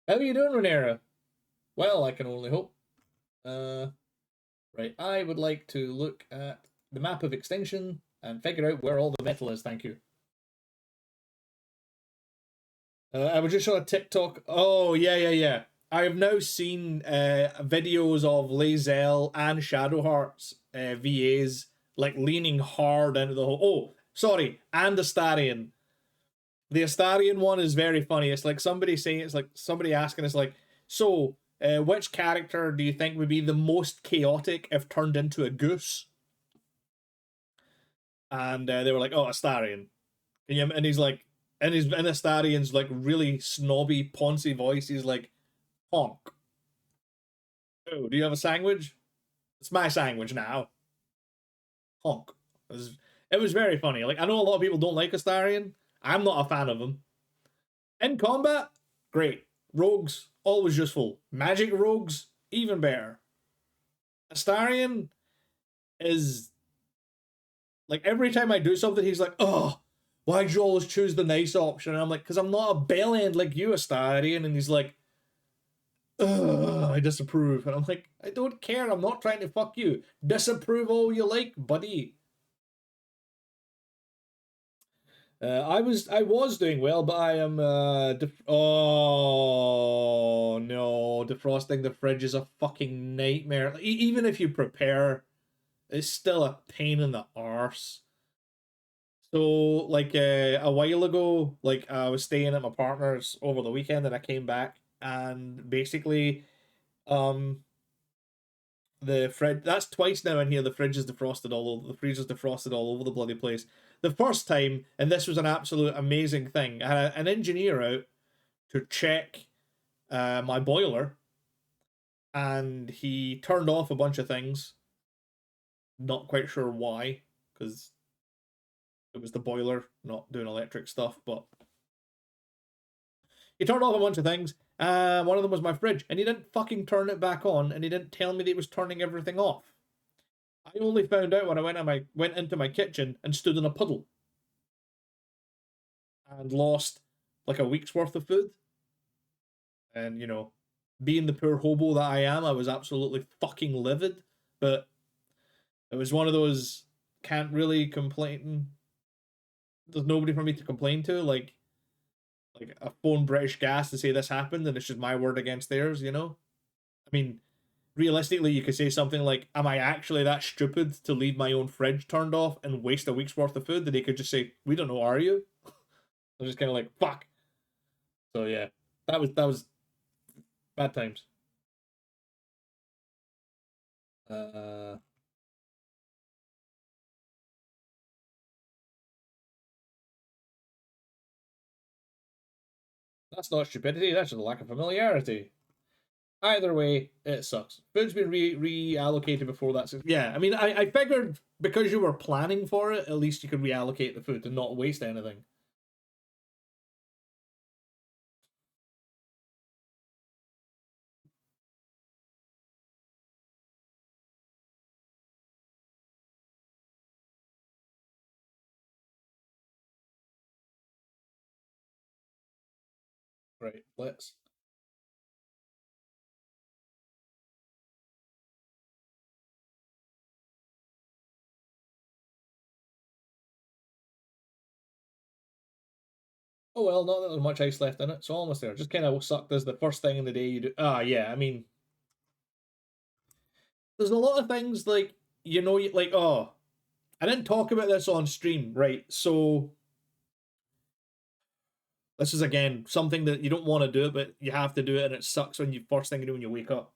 How are you doing, Rhaenyra? Well, I can only hope. Right, I would like to look at the map of Extinction and figure out where all the metal is. Thank you. I was just on TikTok. Oh, yeah. I have now seen videos of Lae'zel and Shadowheart's VAs like leaning hard into the whole. Oh, sorry, and Astarion. The Astarion one is very funny. It's like somebody saying, it's like somebody asking us, like, so which character do you think would be the most chaotic if turned into a goose? And they were like, oh, Astarion. And he's like, and his in Astarion's like really snobby, poncy voice, he's like, honk. Oh, do you have a sandwich? It's my sandwich now. Honk. It was very funny. Like, I know a lot of people don't like Astarion. I'm not a fan of him. In combat, great. Rogues, always useful. Magic rogues, even better. Astarion is like every time I do something, he's like, oh, why'd you always choose the nice option? And I'm like, because I'm not a bell end like you, Astarion. And he's like, ugh, I disapprove. And I'm like, I don't care. I'm not trying to fuck you. Disapprove all you like, buddy. I was doing well, but I am oh no, defrosting the fridge is a fucking nightmare. Even if you prepare, it's still a pain in the arse. So like a while ago, like I was staying at my partner's over the weekend, and I came back, and basically, um, the fridge. That's twice now in here. The fridge is defrosted all over. The freezer's defrosted all over the bloody place. The first time, and this was an absolute amazing thing. I had an engineer out to check my boiler, and he turned off a bunch of things. Not quite sure why, because it was the boiler, not doing electric stuff. But he turned off a bunch of things. One of them was my fridge, and he didn't fucking turn it back on, and he didn't tell me that he was turning everything off. I only found out when I went into my kitchen and stood in a puddle and lost like a week's worth of food. And being the poor hobo that I am, I was absolutely fucking livid. But it was one of those can't really complain. There's nobody for me to complain to. Like a phone British Gas to say this happened, and it's just my word against theirs. I mean, realistically, you could say something like, am I actually that stupid to leave my own fridge turned off and waste a week's worth of food? That they could just say, we don't know, are you? I'm just kind of like, fuck. So yeah, that was bad times. Uh, that's not stupidity. That's just a lack of familiarity. Either way, it sucks. Food's been reallocated before that. Yeah, I mean, I figured because you were planning for it, at least you could reallocate the food and not waste anything. Right, let's Oh well, not that there's much ice left in it, so almost there. Just kind of sucked as the first thing in the day you do. Yeah, I mean, there's a lot of things like, like, oh, I didn't talk about this on stream, right? So this is again something that you don't want to do, but you have to do it, and it sucks when you first thing you do when you wake up.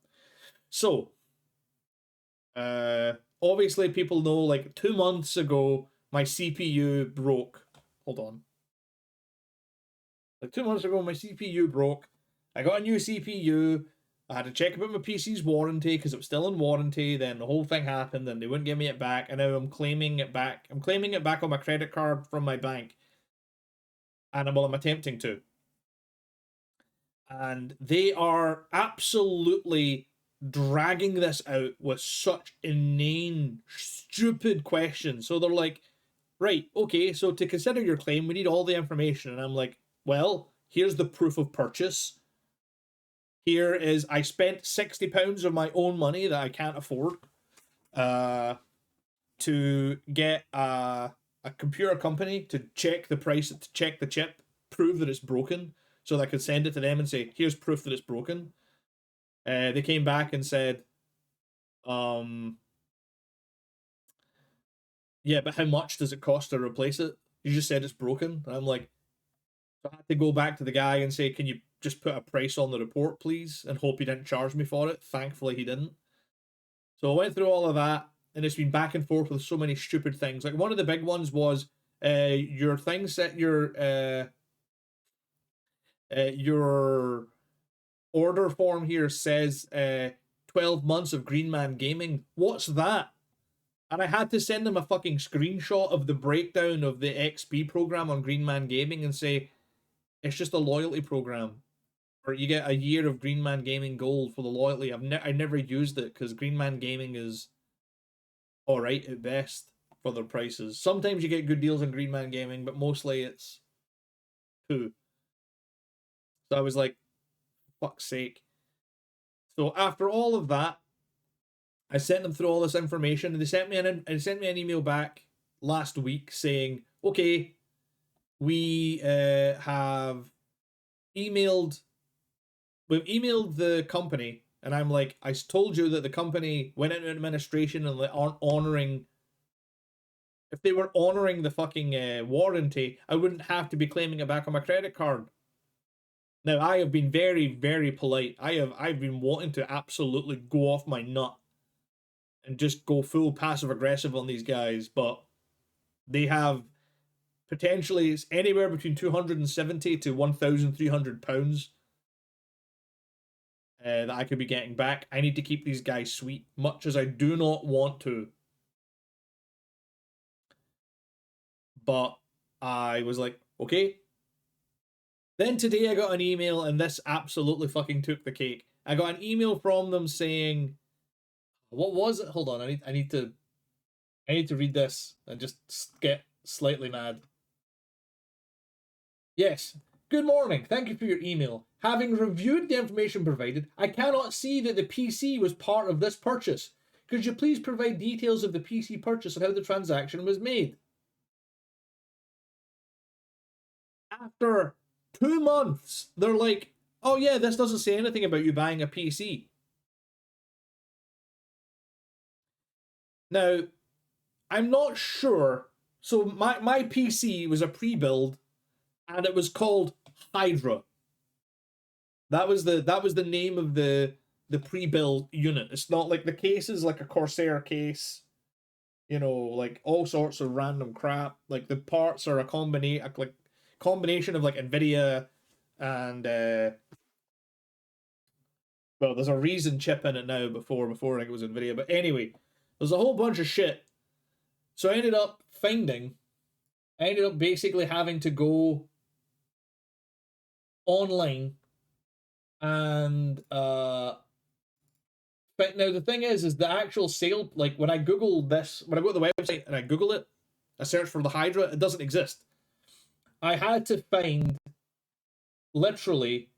So, obviously people know like 2 months ago my CPU broke. Hold on. Like 2 months ago my CPU broke. I got a new CPU. I had to check about my PC's warranty because it was still in warranty. Then the whole thing happened, and they wouldn't give me it back. And now I'm claiming it back. I'm claiming it back on my credit card from my bank, and I'm attempting to. And they are absolutely dragging this out with such inane, stupid questions. So they're like, right, okay, so to consider your claim, we need all the information. And I'm like, well, here's the proof of purchase. Here is, I spent £60 of my own money that I can't afford to get a computer company to check the price, to check the chip, prove that it's broken, so that I could send it to them and say, here's proof that it's broken. They came back and said, yeah, but how much does it cost to replace it? You just said it's broken. And I'm like, so I had to go back to the guy and say, can you just put a price on the report, please? And hope he didn't charge me for it. Thankfully, he didn't. So I went through all of that, and it's been back and forth with so many stupid things. Like, one of the big ones was your thing set your order form here says 12 months of Green Man Gaming. What's that? And I had to send them a fucking screenshot of the breakdown of the XP program on Green Man Gaming and say, it's just a loyalty program. Or you get a year of Green Man Gaming Gold for the loyalty. I never used it because Green Man Gaming is alright at best for their prices. Sometimes you get good deals on Green Man Gaming, but mostly it's poo. So I was like, fuck's sake. So after all of that, I sent them through all this information, and they sent me an email back last week saying, okay, we have emailed we've emailed the company. And I'm like, I told you that the company went into administration and they aren't honoring. If they were honoring the fucking warranty, I wouldn't have to be claiming it back on my credit card. Now, I have been very, very polite. I've been wanting to absolutely go off my nut and just go full passive aggressive on these guys, but they have potentially anywhere between 270 to £1,300 that I could be getting back. I need to keep these guys sweet, much as I do not want to. But I was like, okay. Then today I got an email, and this absolutely fucking took the cake. I got an email from them saying, what was it? Hold on, I need to read this and just get slightly mad. Yes. Good morning. Thank you for your email. Having reviewed the information provided, I cannot see that the PC was part of this purchase. Could you please provide details of the PC purchase and how the transaction was made? After 2 months, they're like, oh yeah, this doesn't say anything about you buying a PC. Now, I'm not sure. So my PC was a pre-build, and it was called Hydra. That was the name of the pre-built unit. It's not like the case is like a Corsair case, like all sorts of random crap. Like the parts are a combination of like Nvidia and well, there's a Reason chip in it now. Before I think it was Nvidia, but anyway, there's a whole bunch of shit. So I ended up basically having to go online and but now the thing is the actual sale, like when I Google this, when I go to the website and I Google it, I search for the Hydra, it doesn't exist. I had to find literally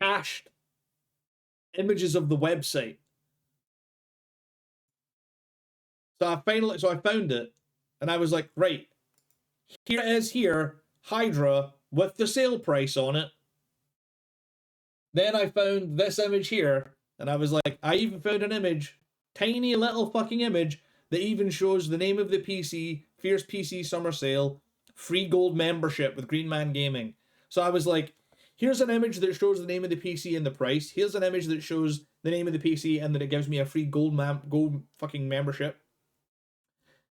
cached images of the website. So I found it, and I was like, right, here it is here, Hydra with the sale price on it. Then I found this image here, and I was like, I even found an image, tiny little fucking image, that even shows the name of the PC, Fierce PC Summer Sale, free gold membership with Green Man Gaming. So I was like, here's an image that shows the name of the PC and the price. Here's an image that shows the name of the PC and that it gives me a free gold fucking membership.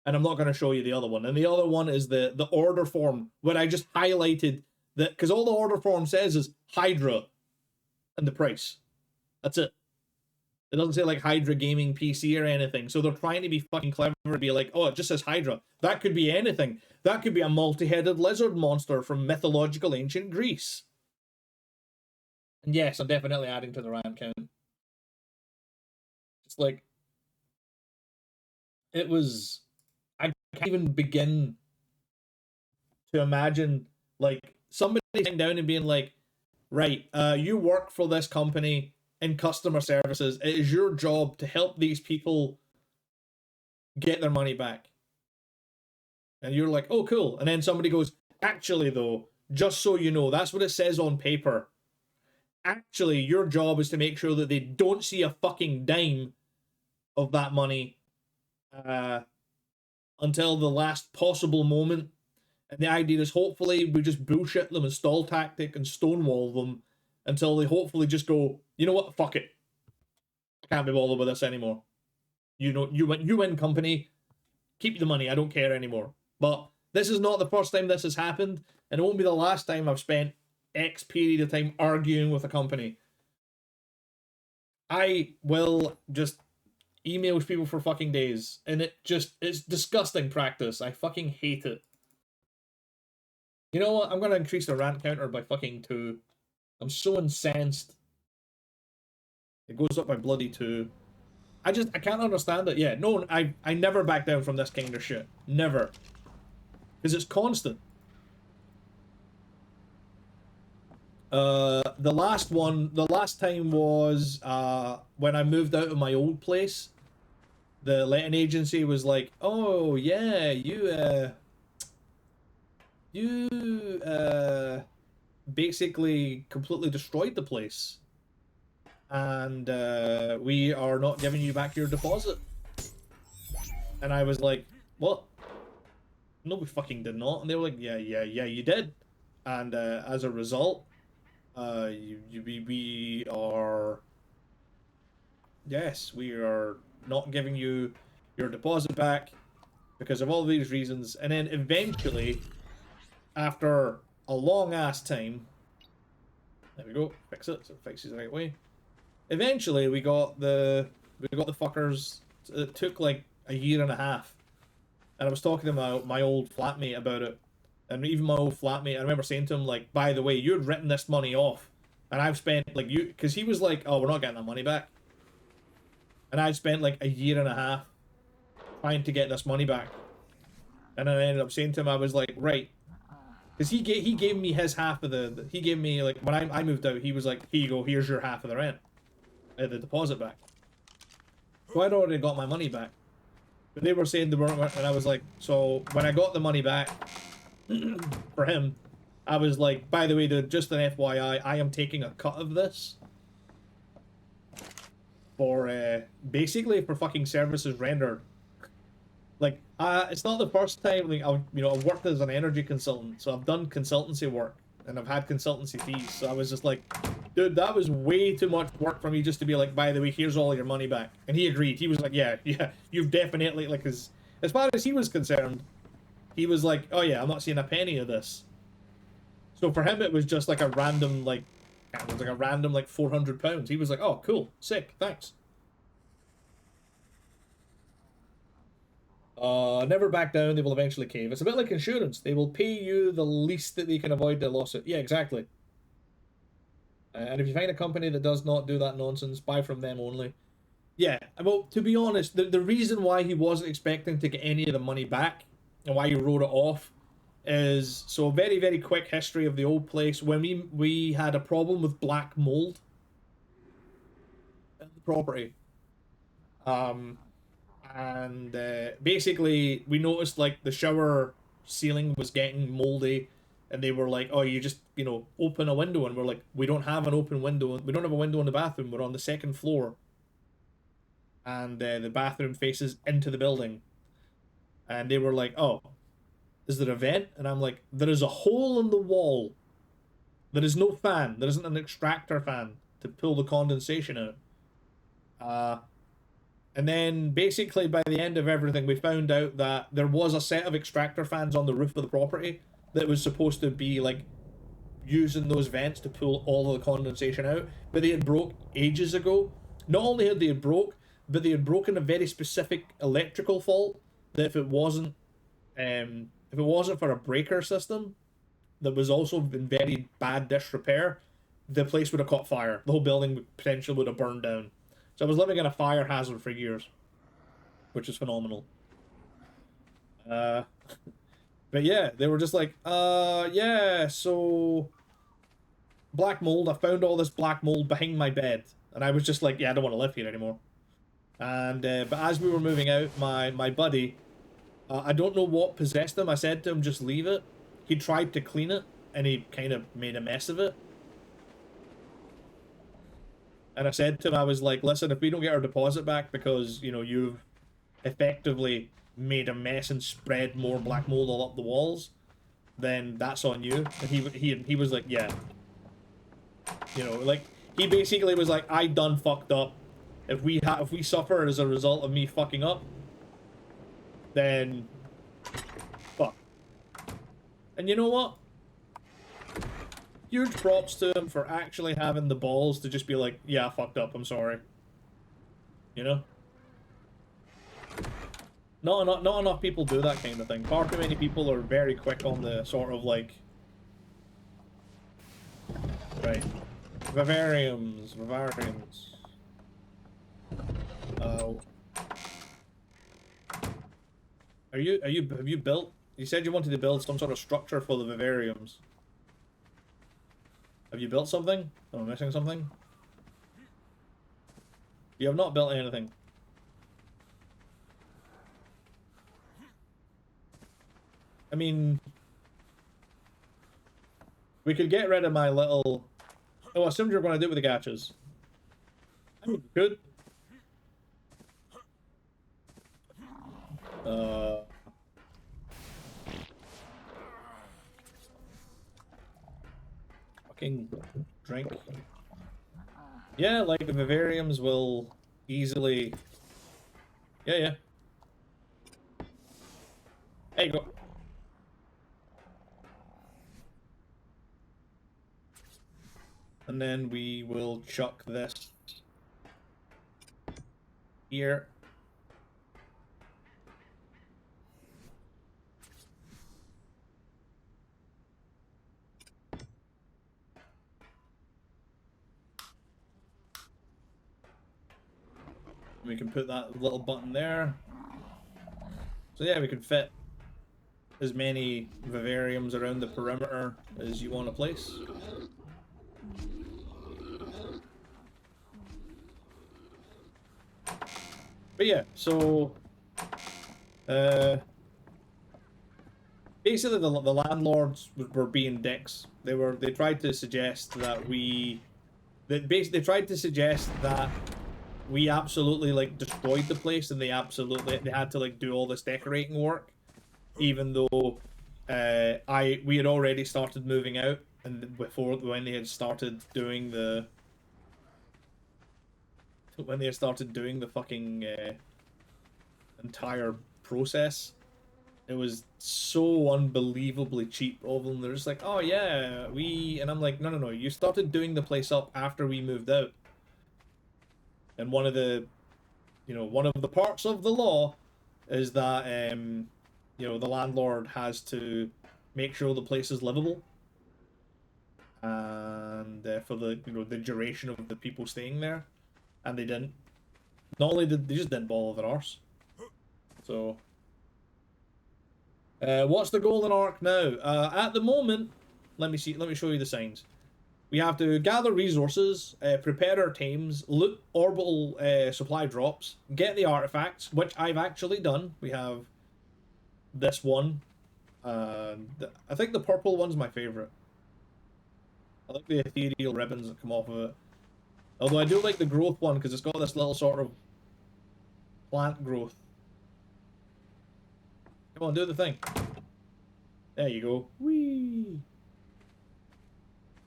And I'm not going to show you the other one. And the other one is the order form, where I just highlighted that, because all the order form says is Hydra and the price. That's it. It doesn't say like Hydra Gaming PC or anything. So they're trying to be fucking clever and be like, oh, it just says Hydra. That could be anything. That could be a multi-headed lizard monster from mythological ancient Greece. And yes, I'm definitely adding to the rant count. It's like, it was, I can't even begin to imagine like somebody sitting down and being like, right, you work for this company in customer services. It is your job to help these people get their money back. And you're like, oh, cool. And then somebody goes, actually, though, just so you know, that's what it says on paper. Actually, your job is to make sure that they don't see a fucking dime of that money until the last possible moment. And the idea is hopefully we just bullshit them and stall tactic and stonewall them until they hopefully just go, you know what, fuck it. I can't be bothered with this anymore. You know, you win, company. Keep the money, I don't care anymore. But this is not the first time this has happened, and it won't be the last time I've spent X period of time arguing with a company. I will just email people for fucking days, and it's disgusting practice. I fucking hate it. You know what? I'm gonna increase the rant counter by fucking 2. I'm so incensed. It goes up by bloody 2. I can't understand it. Yeah, no, I never back down from this kind of shit. Never. Because it's constant. The last time was when I moved out of my old place. The letting agency was like, oh yeah, you basically completely destroyed the place. And we are not giving you back your deposit. And I was like, what? No, we fucking did not. And they were like, yeah, you did. And as a result, we are... Yes, we are not giving you your deposit back because of all these reasons. And then eventually, after a long-ass time... There we go, fix it, so it fixes the right way. Eventually, we got the fuckers. It took like a year and a half, and I was talking to my old flatmate about it, and even my old flatmate, I remember saying to him like, by the way, you had written this money off, and I've spent like because he was like, oh, we're not getting that money back, and I spent like a year and a half trying to get this money back, and then I ended up saying to him, I was like, right, because he gave me his half of he gave me like when I moved out, he was like, here you go, here's your half of the rent. The deposit back. So I'd already got my money back. But they were saying they weren't, and I was like, so when I got the money back for him, I was like, by the way, dude, just an FYI, I am taking a cut of this for basically for fucking services rendered. Like, it's not the first time. Like, I've worked as an energy consultant, so I've done consultancy work and I've had consultancy fees. So I was just like, dude, that was way too much work for me just to be like, by the way, here's all your money back. And he agreed. He was like, yeah, you've definitely, like, as far as he was concerned, he was like, oh yeah, I'm not seeing a penny of this. So for him, it was just like a random, like, it was like a random, like, £400. He was like, oh, cool, sick, thanks. Never back down, they will eventually cave. It's a bit like insurance. They will pay you the least that they can avoid the lawsuit. Yeah, exactly. And if you find a company that does not do that nonsense, buy from them only. Yeah, well, to be honest, the reason why he wasn't expecting to get any of the money back and why he wrote it off is, so very, very quick history of the old place. When we had a problem with black mold at the property. Basically, we noticed, like, the shower ceiling was getting moldy, and they were like, "Oh, you just open a window," and we're like, "We don't have an open window. We don't have a window in the bathroom. We're on the second floor, and the bathroom faces into the building." And they were like, "Oh, is there a vent?" And I'm like, "There is a hole in the wall. There is no fan. There isn't an extractor fan to pull the condensation out." And then basically by the end of everything, we found out that there was a set of extractor fans on the roof of the property that was supposed to be like using those vents to pull all of the condensation out, but they had broke ages ago. Not only had they broke, but they had broken a very specific electrical fault that if it wasn't for a breaker system that was also in very bad disrepair, the place would have caught fire. The whole building potentially would have burned down. So I was living in a fire hazard for years, which is phenomenal. But yeah, they were just like, yeah, so black mold. I found all this black mold behind my bed, and I was just like, yeah, I don't want to live here anymore. And but as we were moving out, my buddy, I don't know what possessed him. I said to him, just leave it. He tried to clean it, and he kind of made a mess of it. And I said to him, I was like, listen, if we don't get our deposit back because, you've effectively made a mess and spread more black mold all up the walls, then that's on you. And he was like, yeah. Like, he basically was like, I done fucked up. If we suffer as a result of me fucking up, then fuck. And you know what? Huge props to him for actually having the balls to just be like, yeah, I fucked up, I'm sorry. Not enough people do that kind of thing. Far too many people are very quick on the sort of like... Right. Vivariums. Have you built... You said you wanted to build some sort of structure for the vivariums. Have you built something? Am I missing something? You have not built anything. I mean... We could get rid of my little... Oh, I assumed you were going to do it with the gachas. I mean, we could. Fucking drink. Yeah, like the vivariums will easily... Yeah. There you go. And then we will chuck this here. We can put that little button there. So yeah, we can fit as many vivariums around the perimeter as you want to place. But yeah, so basically the landlords were being dicks. They tried to suggest that they tried to suggest that we absolutely like destroyed the place, and they had to like do all this decorating work, even though we had already started moving out, and when they had started doing the fucking entire process. It was so unbelievably cheap of them. They're just like, oh yeah, and I'm like, no, you started doing the place up after we moved out. And one of the parts of the law is that the landlord has to make sure the place is livable, and for the the duration of the people staying there, and they didn't. Not only did they just didn't bother their arse. So, what's the goal in ARK now? At the moment, let me show you the signs. We have to gather resources, prepare our teams, loot orbital supply drops, get the artifacts, which I've actually done. We have this one, And I think the purple one's my favorite. I like the ethereal ribbons that come off of it. Although I do like the growth one because it's got this little sort of plant growth. Come on, do the thing. There you go. Whee!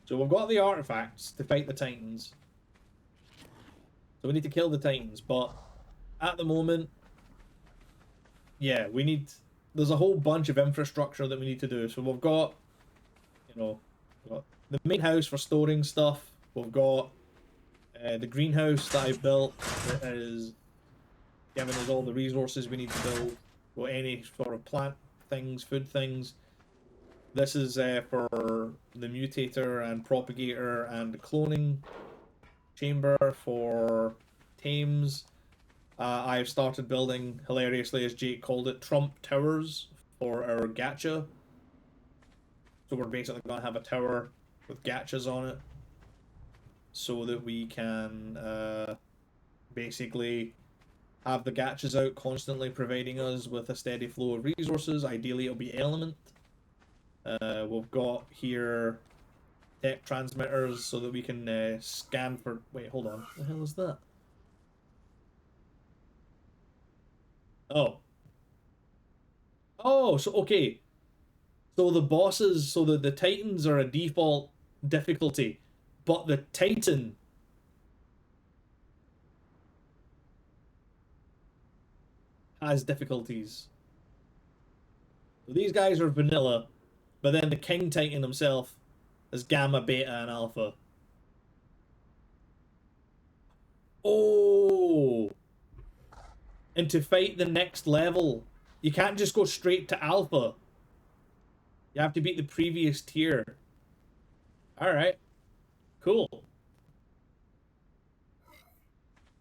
So we've got the artifacts to fight the Titans. So we need to kill the Titans, but at the moment, yeah, we need... There's a whole bunch of infrastructure that we need to do. So we've got, you know, we've got the main house for storing stuff. We've got the greenhouse that I built that is giving us all the resources we need to build. Or any sort of plant things, food things. This is for the mutator and propagator and the cloning chamber for tames. I've started building, hilariously as Jake called it, Trump towers for our gacha. So we're basically going to have a tower with gachas on it so that we can basically have the gachas out constantly providing us with a steady flow of resources. Ideally it'll be element. We've got here tech transmitters so that we can scan for... Wait, hold on. What the hell is that? Oh. Oh, so, okay. So the bosses, so the Titans are a default difficulty, but the Titan has difficulties. So these guys are vanilla, but then the King Titan himself is gamma, beta, and alpha. Oh! And to fight the next level, you can't just go straight to alpha. You have to beat the previous tier. Alright. Cool.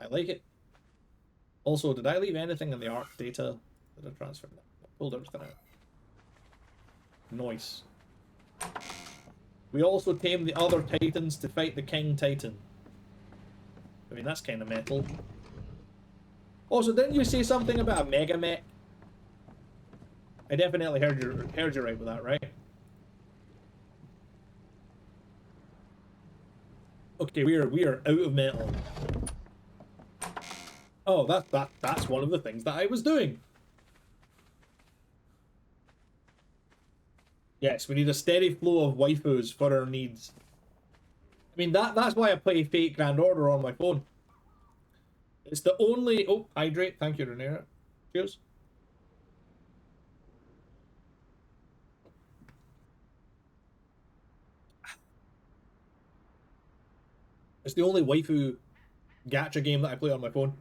I like it. Also, did I leave anything in the ARK data that I transferred? I pulled everything out. Nice. We also tamed the other Titans to fight the King Titan. I mean, that's kind of metal. Also, didn't you say something about a Mega Mech? I definitely heard you right with that, right? Okay, we are out of metal. Oh, that's one of the things that I was doing. Yes, we need a steady flow of waifus for our needs. I mean, that's why I play Fate Grand Order on my phone. It's the only... Oh, hydrate. Thank you, Renera. Cheers. It's the only waifu gacha game that I play on my phone.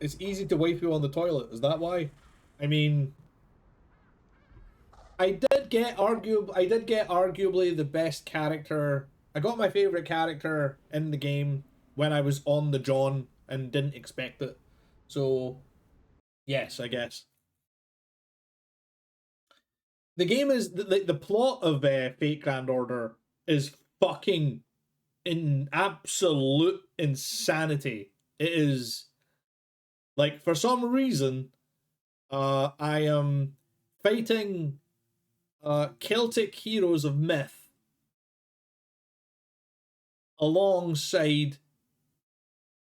It's easy to waifu on the toilet. Is that why? I mean... I did get arguably the best character. I got my favorite character in the game when I was on the John and didn't expect it. So, yes, I guess. The game is the plot of Fate Grand Order is fucking in absolute insanity. It is like for some reason, I am fighting Celtic heroes of myth alongside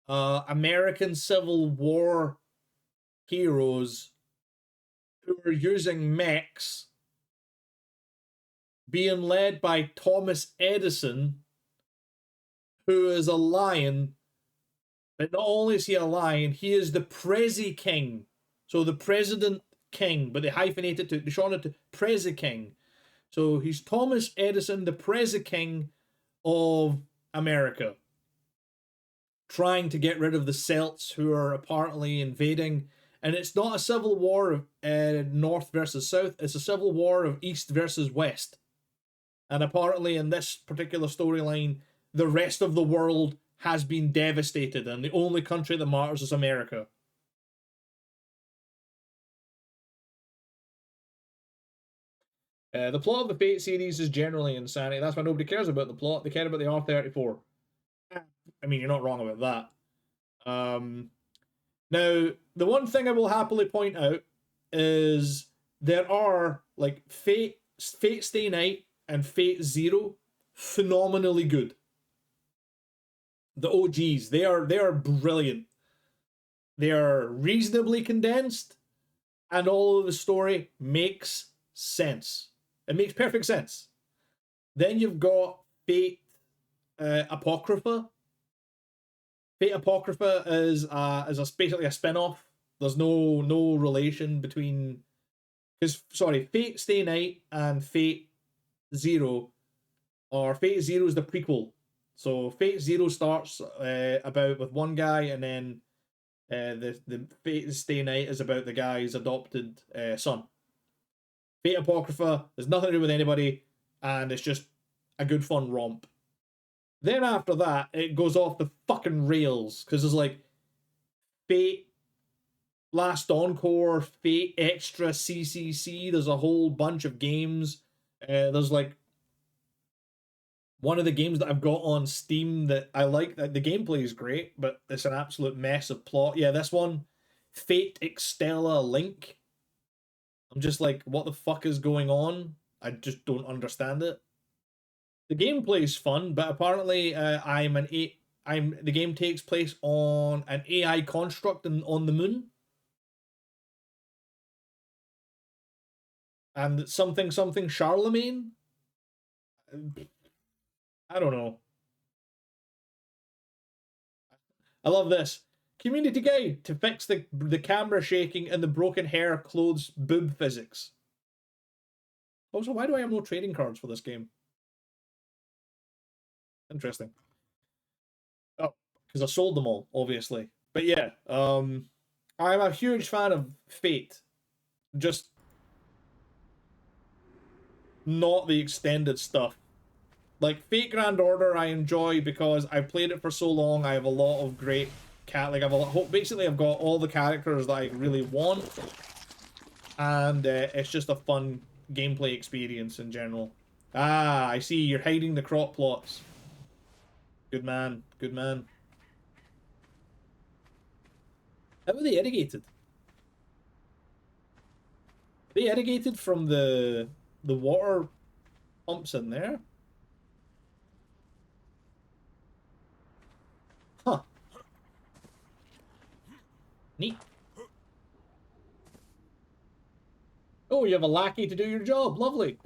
American Civil War heroes who are using mechs, being led by Thomas Edison, who is a lion. But not only is he a lion, he is the Prezi King. So the President King, but they hyphenate it they shorten it to Prezi King. So he's Thomas Edison, the Prezi King of America, trying to get rid of the Celts who are apparently invading. And it's not a civil war of North versus South, it's a civil war of East versus West. And apparently in this particular storyline, the rest of the world has been devastated, and the only country that matters is America. The plot of the Fate series is generally insanity. That's why nobody cares about the plot. They care about the R34. I mean, you're not wrong about that. Now, the one thing I will happily point out is there are like Fate Stay Night and Fate Zero, phenomenally good. The OGs, they are brilliant. They are reasonably condensed, and all of the story makes sense. It makes perfect sense. Then you've got Fate Apocrypha. Fate Apocrypha is basically a spin-off. There's no relation between, because sorry, Fate Stay Night and Fate Zero, or Fate Zero is the prequel. So Fate Zero starts about with one guy, and then the Fate Stay Night is about the guy's adopted son. Fate Apocrypha, there's nothing to do with anybody, and it's just a good fun romp. Then after that, it goes off the fucking rails, because there's like Fate Last Encore, Fate Extra CCC, there's a whole bunch of games. There's like one of the games that I've got on Steam that I like, that the gameplay is great, but it's an absolute mess of plot. Yeah, this one, Fate Extella Link. I'm just like, what the fuck is going on? I just don't understand it. The gameplay is fun, but apparently the game takes place on an AI construct on the moon. And something Charlemagne? I don't know. I love this. Community guide to fix the camera shaking and the broken hair clothes boob physics. Also, why do I have no trading cards for this game? Interesting. Oh, because I sold them all, obviously. But yeah, I'm a huge fan of Fate. Just not the extended stuff. Like Fate Grand Order, I enjoy because I've played it for so long. I have a lot of great basically I've got all the characters that I really want, and it's just a fun gameplay experience in general. Ah, I see you're hiding the crop plots. Good man, good man. How are they irrigated? Are they irrigated from the water pumps in there? Huh. Neat. Oh, you have a lackey to do your job. Lovely.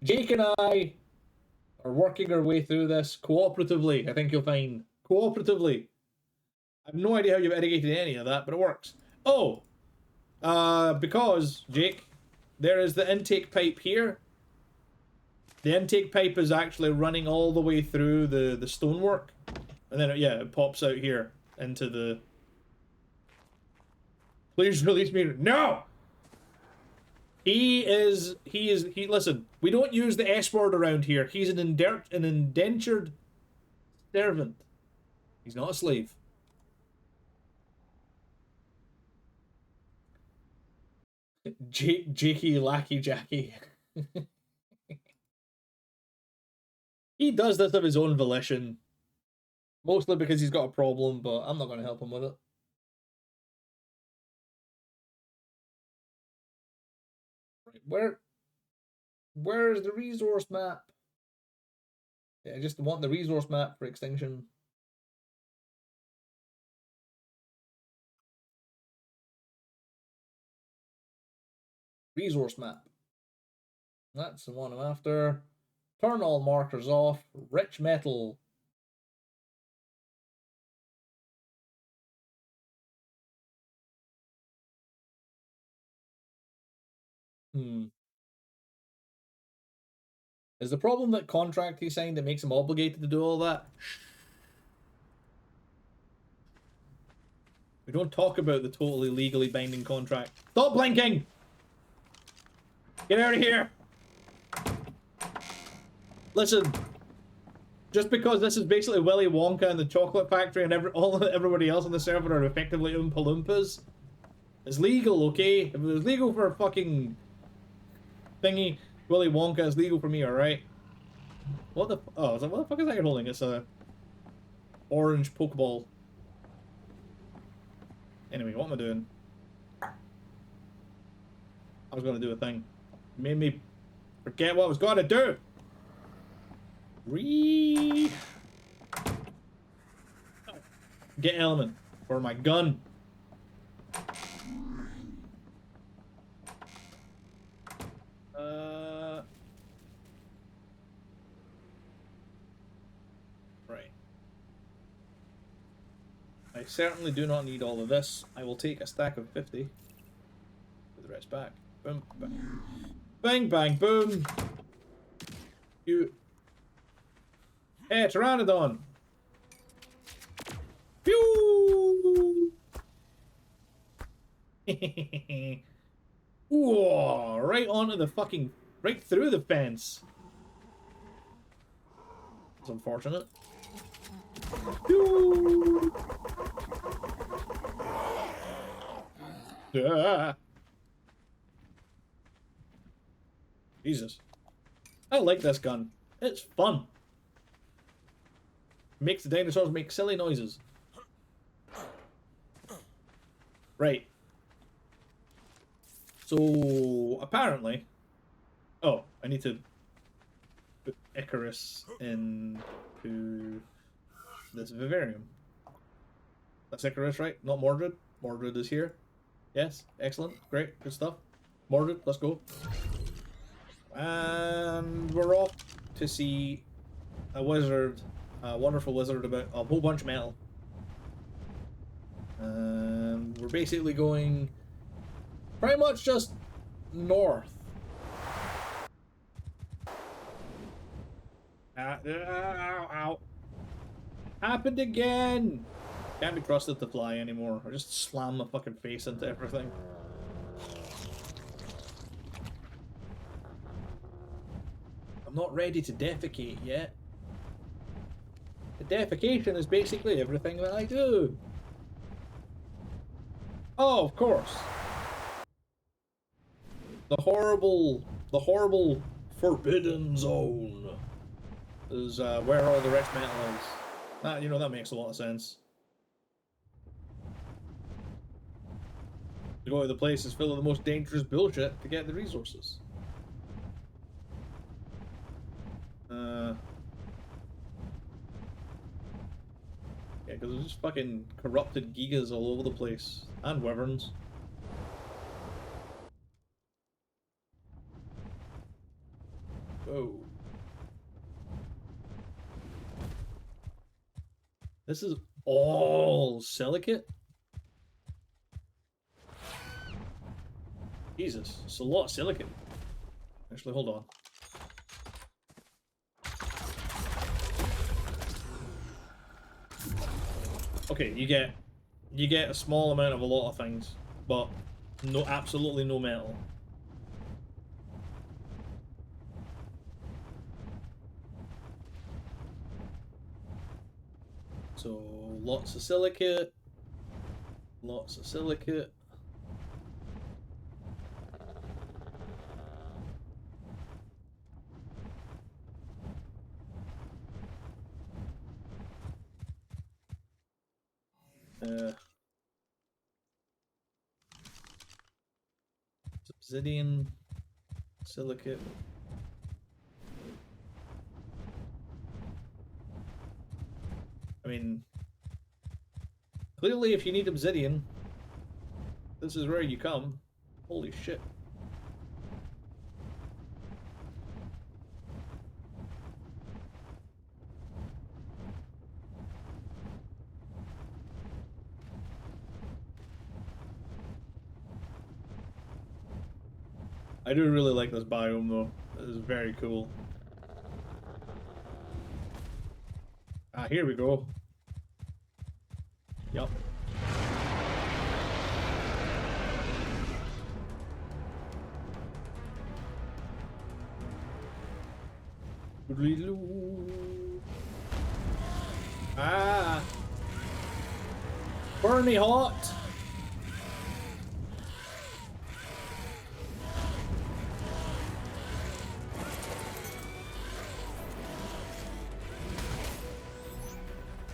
Jake and I are working our way through this cooperatively, I think you'll find. Cooperatively. I have no idea how you've irrigated any of that, but it works. Oh! Because, Jake, there is the intake pipe here. The intake pipe is actually running all the way through the stonework. And then, yeah, it pops out here into the... Please release me. No! Listen, we don't use the S word around here. He's an indentured servant. He's not a slave. Jakey Lackey Jackie. He does this of his own volition. Mostly because he's got a problem, but I'm not going to help him with it. Right, where's the resource map? Yeah, I just want the resource map for Extinction. Resource map. That's the one I'm after. Turn all markers off. Rich metal. Is the problem that contract he signed that makes him obligated to do all that? We don't talk about the totally legally binding contract. Stop blinking! Get out of here! Listen, just because this is basically Willy Wonka and the Chocolate Factory and everybody else on the server are effectively Oompa Loompas, it's legal, okay? If it was legal for a fucking thingy, Willy Wonka is legal for me, alright? What the... Oh, what the fuck is that you're holding? It's a... orange Pokeball. Anyway, what am I doing? was gonna do a thing. Made me forget what I was gonna do. Get element for my gun. Right. I certainly do not need all of this. I will take a stack of 50. Put the rest back. Boom, bang. Bang, bang, boom. You. Hey, Pteranodon. Pew! Whoa, right onto the fucking, right through the fence. It's unfortunate. Pew! Ah. Jesus. I like this gun. It's fun. Makes the dinosaurs make silly noises. Right. So, apparently... Oh, I need to put Icarus into this vivarium. That's Icarus, right? Not Mordred? Mordred is here. Yes, excellent. Great, good stuff. Mordred, let's go. And we're off to see a wizard, a wonderful wizard about a whole bunch of metal. We're basically going pretty much just north. Ow. Happened again! Can't be trusted to fly anymore. I just slam my fucking face into everything. I'm not ready to defecate yet. The defecation is basically everything that I do. Oh, of course. The horrible forbidden zone is where all the rest metal is. That, you know, that makes a lot of sense. To go to the place is full of the most dangerous bullshit to get the resources. Yeah, because there's just fucking corrupted gigas all over the place. And wyverns. Whoa. This is all silicate? Jesus, it's a lot of silicate. Actually, hold on. Okay, you get a small amount of a lot of things, but absolutely no metal. So lots of silicate, lots of silicate. Obsidian, silicate. I mean, clearly if you need obsidian, this is where you come. Holy shit. I do really like this biome though. This is very cool. Ah, here we go. Yup. Ah! Burn me hot!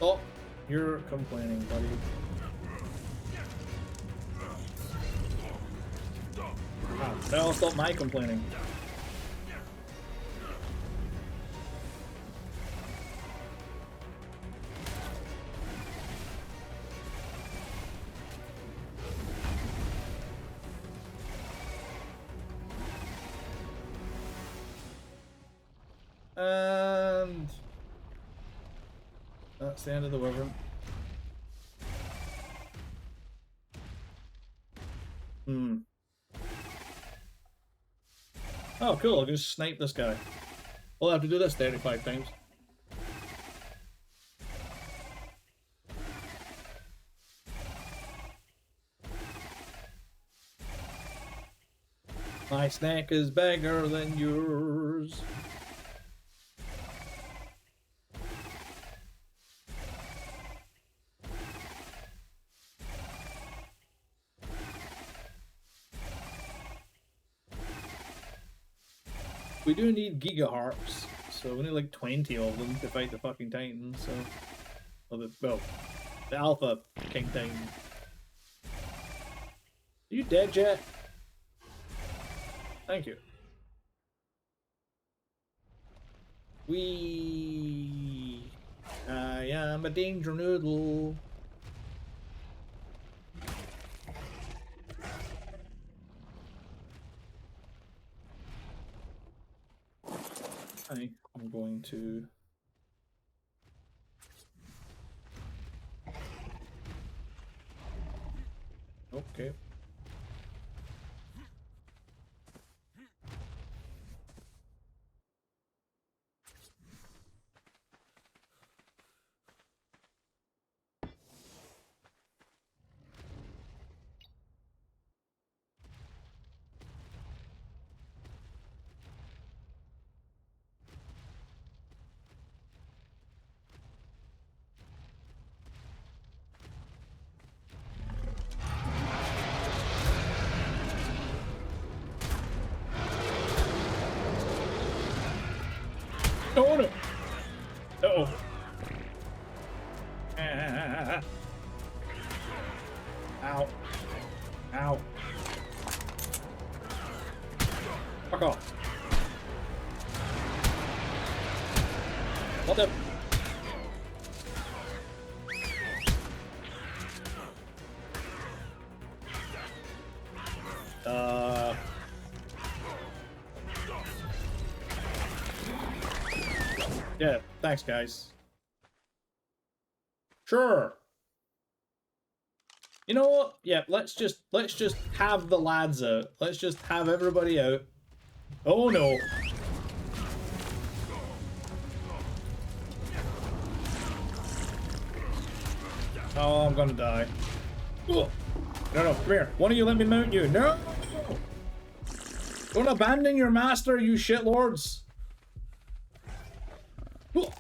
Oh, you're complaining, buddy. Ah, I'll stop my complaining. And that's the end of the wyvern. Oh, cool. I'll just snipe this guy. We'll have to do this 35 times. My snack is bigger than yours. We do need gigaharps, so we need like 20 of them to fight the fucking Titans, so... Well, the Alpha King Titan. Are you dead yet? Thank you. I am a danger noodle. I'm going to... Okay. Oh no! Uh-oh. Ow. Ow. Fuck off. What the? Yeah, thanks guys. Sure. You know what? Yeah, let's just have the lads out. Let's just have everybody out. Oh no. Oh, I'm gonna die. Ugh. No, come here. One of you let me mount you. No! Don't abandon your master, you shitlords. Ugh.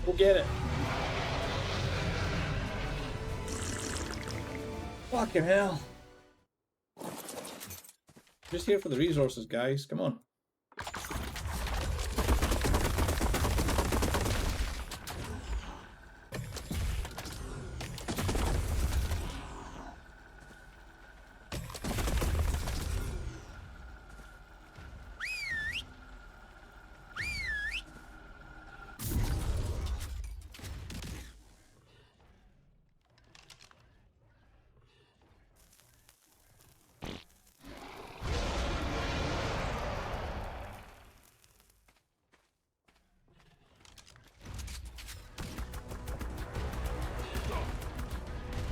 We'll get it. Fucking hell. Just here for the resources, guys. Come on.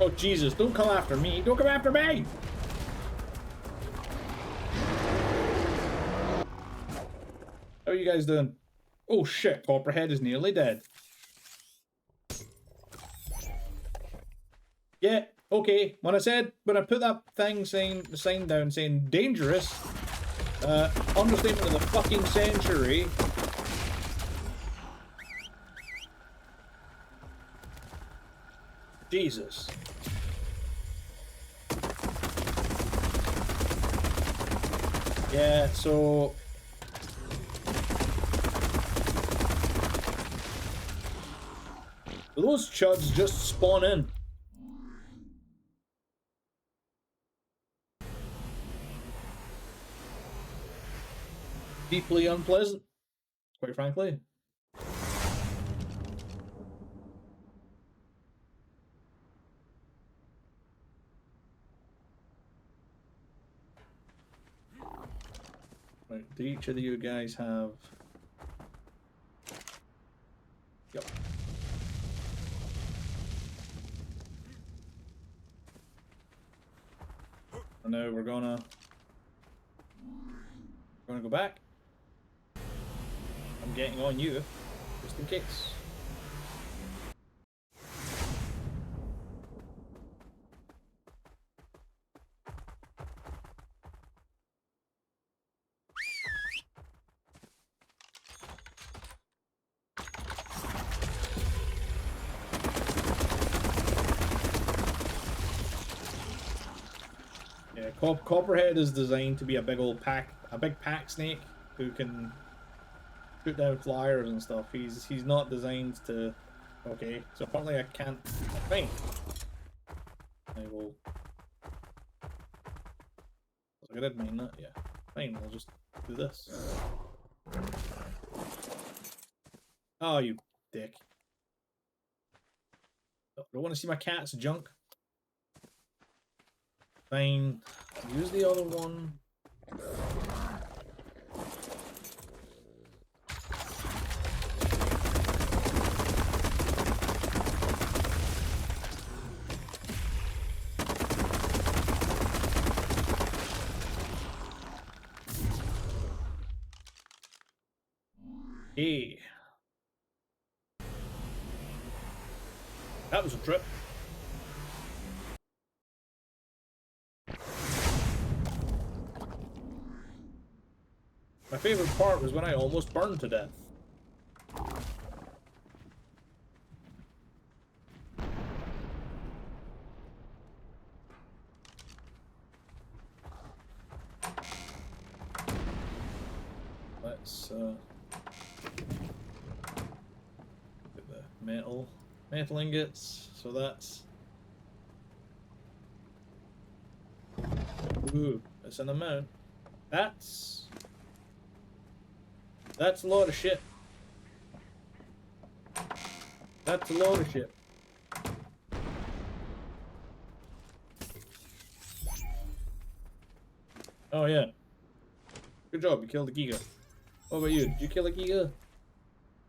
Oh, Jesus, don't come after me. Don't come after me! How are you guys doing? Oh, shit. Copperhead is nearly dead. Yeah, okay. When I put that thing saying, the sign down saying dangerous, understatement of the fucking century. Jesus. Yeah, so... Those chuds just spawn in. Deeply unpleasant, quite frankly. Right, do each of you guys have... Yep. And now we're gonna go back. I'm getting on you, just in case. Yeah, Copperhead is designed to be a big pack snake who can shoot down flyers and stuff. He's not designed to. Okay, so apparently I can't. Fine. I will. I did mean that. Yeah. Fine. I'll just do this. Oh, you dick! Don't want to see my cat's junk. Fine. Use the other one. Hey. That was a trip. My favorite part was when I almost burned to death. Let's get the metal ingots. So that's it's an amount. That's a lot of shit. That's a lot of shit. Oh yeah. Good job, you killed the Giga. What about you? Did you kill a Giga?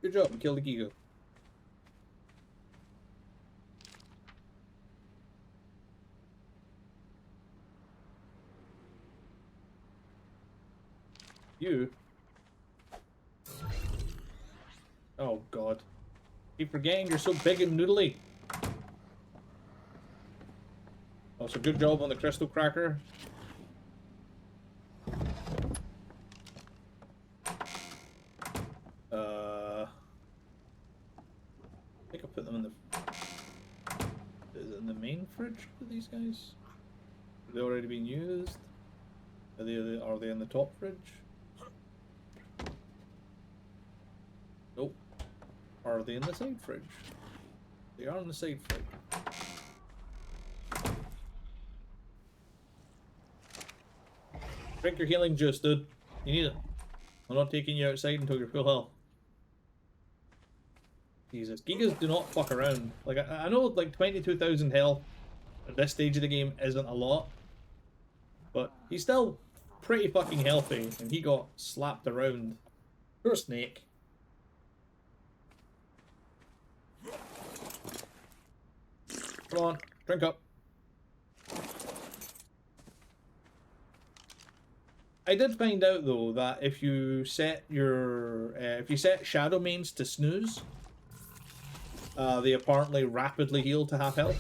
Good job, you killed the Giga. You? Oh god. Keep forgetting you're so big and noodly. Oh, so good job on the crystal cracker. I think I'll put them in the... Is it in the main fridge for these guys? Have they already been used? Are they in the top fridge? Nope. Are they in the side fridge? They are in the side fridge. Drink your healing juice, dude. You need it. I'm not taking you outside until you're full health. Jesus, Gigas do not fuck around. Like, I know, like, 22,000 health at this stage of the game isn't a lot, but he's still pretty fucking healthy, and he got slapped around. Poor snake. Come on, drink up. I did find out though that if you set your shadow mains to snooze, they apparently rapidly heal to half health.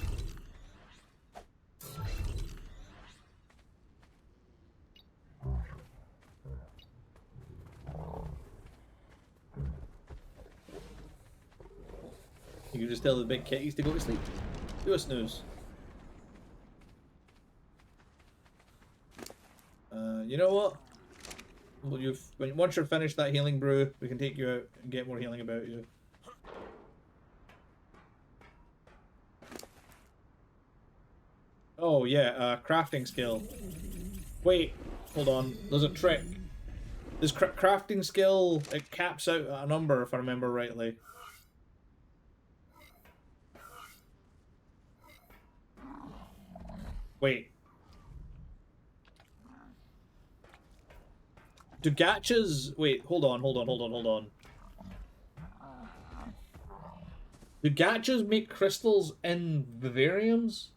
You can just tell the big kitties to go to sleep. Do a snooze. You know what? Well, once you're finished that healing brew, we can take you out and get more healing about you. Oh, yeah, crafting skill. Wait, hold on. There's a trick. This crafting skill, it caps out at a number, if I remember rightly. Wait. Do gachas... Wait, hold on. Do gachas make crystals in vivariums?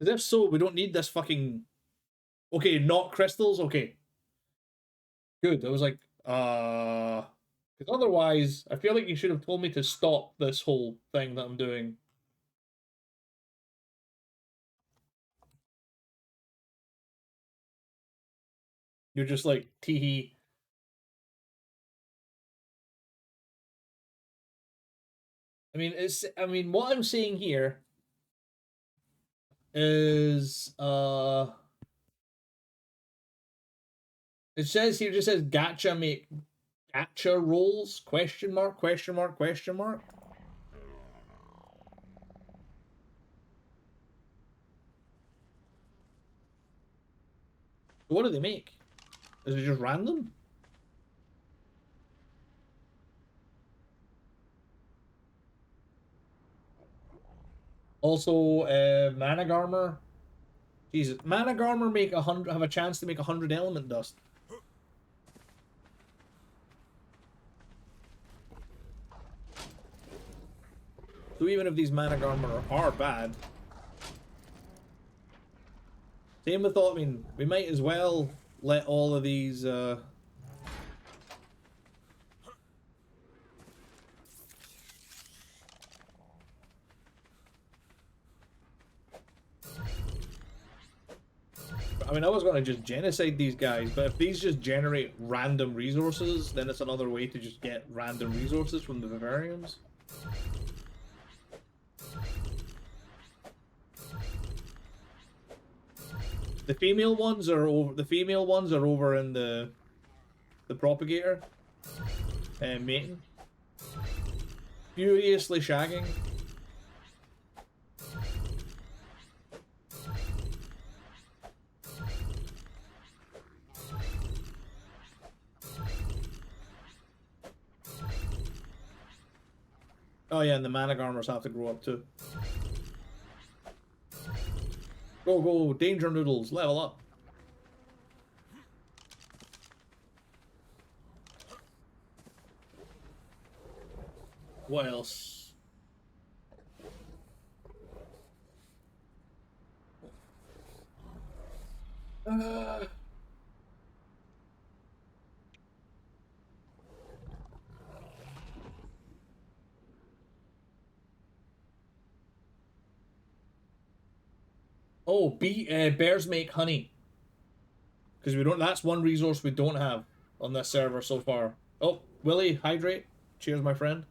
Because if so, we don't need this fucking... Okay, not crystals? Okay. Good. I was like, because otherwise, I feel like you should have told me to stop this whole thing that I'm doing. You're just like, teehee. I mean, what I'm saying here is, it says here, just says gacha make gacha rolls, question mark, question mark, question mark. What do they make? Is it just random? Also, mana armor. Jesus, mana armor make 100, have a chance to make 100 element dust. So even if these mana armor are bad, same with all. I mean, we might as well let all of these. I mean, I was gonna just genocide these guys, but if these just generate random resources, then it's another way to just get random resources from the vivariums. The female ones are over. The female ones are over in the propagator, and mating, furiously shagging. Oh yeah, and the mana armors have to grow up too. Go, go, danger noodles, level up. What else? Oh, bears make honey. Because we don't. That's one resource we don't have on this server so far. Oh, Willie, hydrate. Cheers, my friend.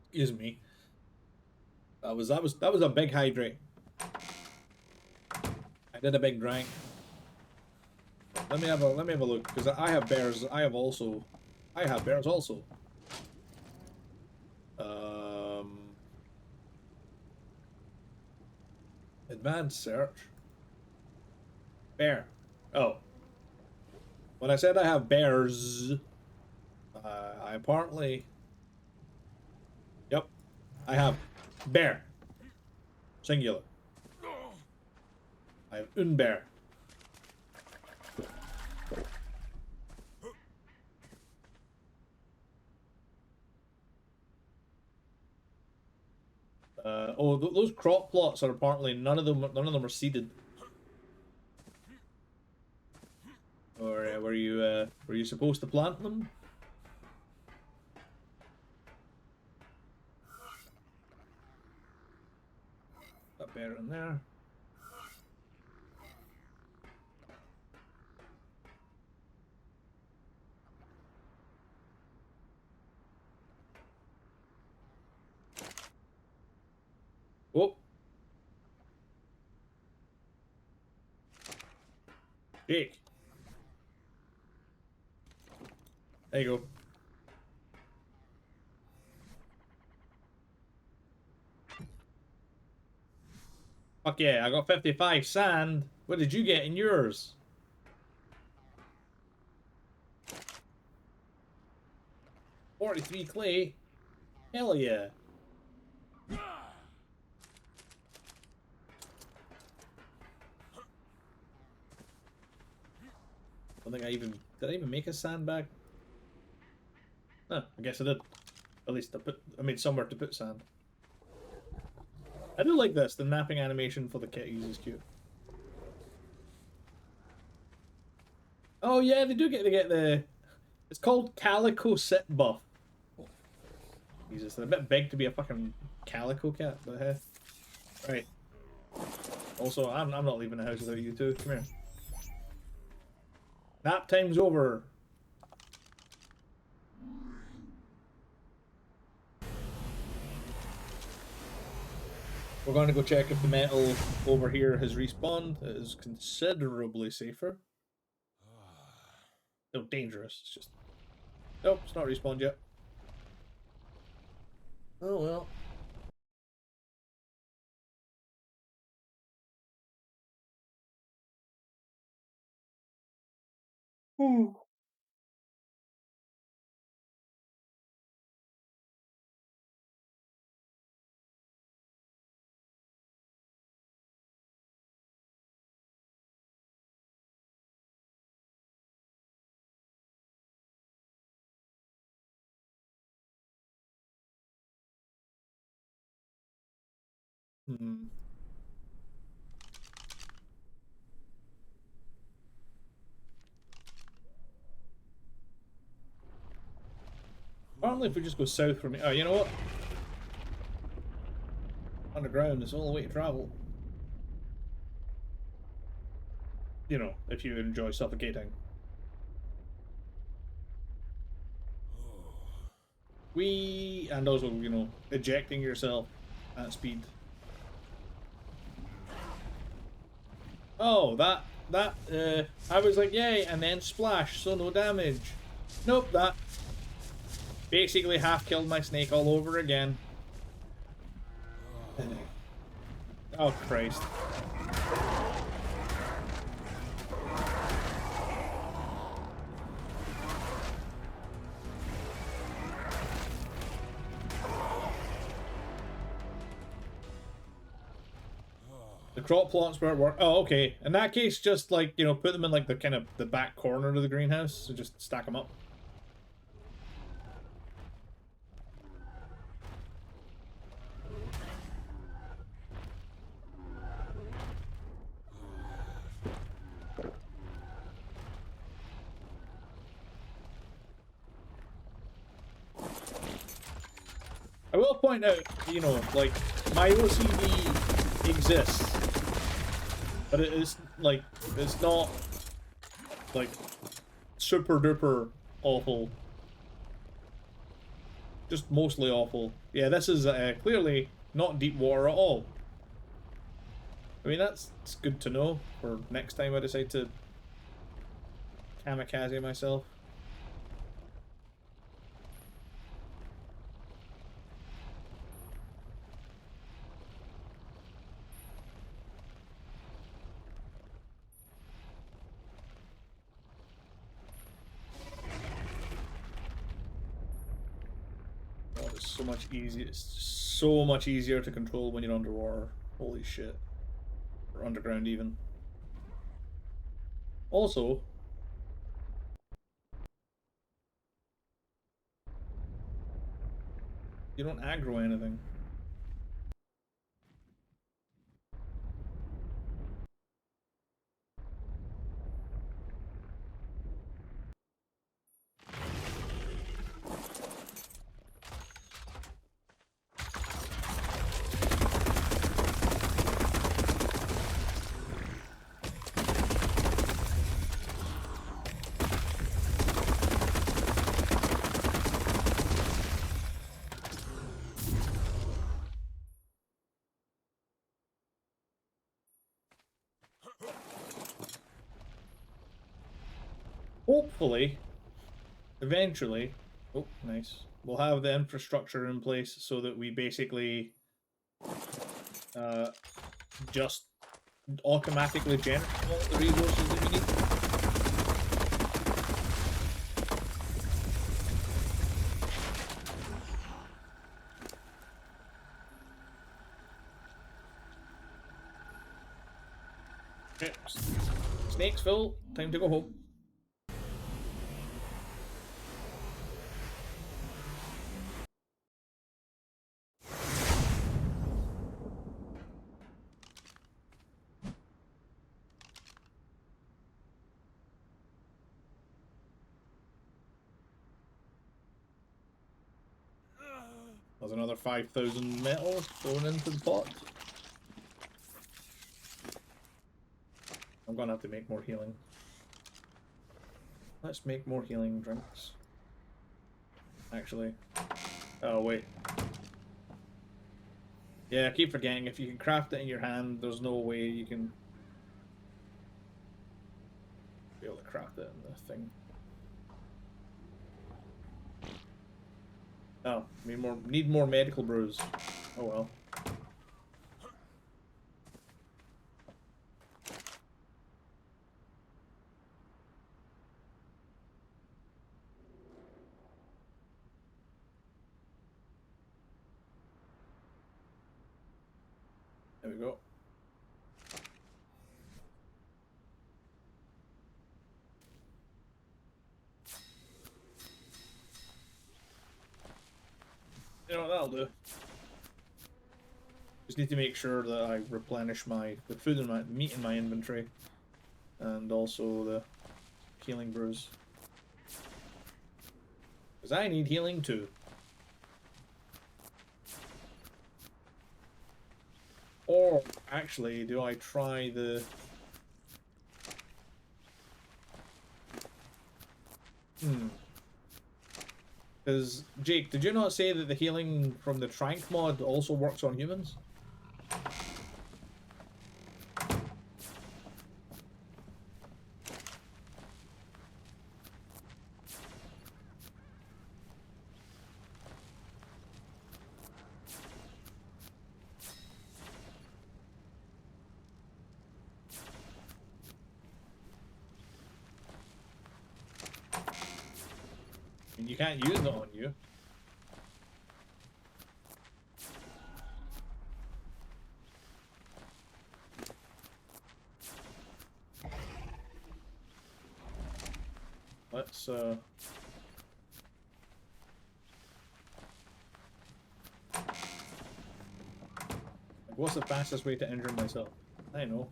Excuse me. That was a big hydrate. I did a big drink. Let me have a look, because I have bears. I have bears also. Advanced search. Bear. Oh. When I said I have bears, I apparently. Yep. I have bear. Singular. I have un bear. Oh, those crop plots are apparently none of them are seeded. Or were you supposed to plant them? That bear in there. Oh. Jake. There you go. Fuck yeah, I got 55 sand. What did you get in yours? 43 clay. Hell yeah. I think did I even make a sandbag? No, I guess I did. At least I made somewhere to put sand. I do like this. The mapping animation for the kitties is cute. Oh yeah, they do get to get the. It's called Calico Sit Buff. Jesus, they're a bit big to be a fucking calico cat, but hey. Right. Also, I'm not leaving the house without you two. Come here. Nap time's over. We're going to go check if the metal over here has respawned. It is considerably safer. No, dangerous. It's just... Nope, it's not respawned yet. Oh well. Hmm. Hmm. Apparently if we just go south from here... Oh, you know what? Underground is all the way to travel. You know, if you enjoy suffocating. And also, you know, ejecting yourself at speed. Oh, I was like, yay, and then splash, so no damage. Nope, that basically half killed my snake all over again. Oh, Christ. The crop plots weren't work. Oh, okay. In that case, just like, you know, put them in like the kind of the back corner of the greenhouse, so just stack them up. I will point out, you know, like, my OCD exists, but it is, like, it's not, like, super duper awful. Just mostly awful. Yeah, this is clearly not deep water at all. I mean, it's good to know for next time I decide to kamikaze myself. So much easier. It's so much easier to control when you're underwater. Holy shit. Or underground even. Also, you don't aggro anything. hopefully, eventually, oh, nice, we'll have the infrastructure in place so that we basically just automatically generate all the resources that we need. Okay. Snake's full, time to go home. There's another 5,000 metal going into the pot. I'm gonna have to make more healing. Let's make more healing drinks. Actually. Oh, wait. Yeah, I keep forgetting, if you can craft it in your hand, there's no way you can be able to craft it in the thing. Oh, need more medical brews. Oh well. There we go. You know what that'll do. Just need to make sure that I replenish the food and my meat in my inventory, and also the healing brews, because I need healing too. Or actually, do I try the? Because Jake, did you not say that the healing from the Trank mod also works on humans? You can't use it on you. Let's like, what's the fastest way to injure myself? I know.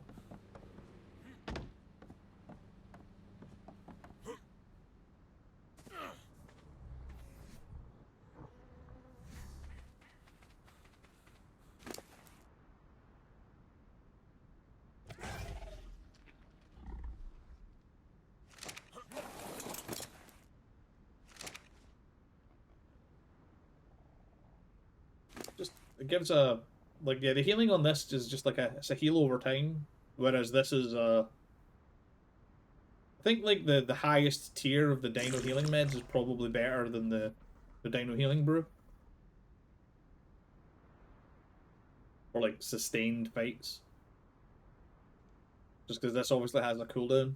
It gives a, like, yeah, the healing on this is just like it's a heal over time, whereas this is I think like the highest tier of the Dino healing meds is probably better than the Dino healing brew, or like sustained fights, just because this obviously has a cooldown.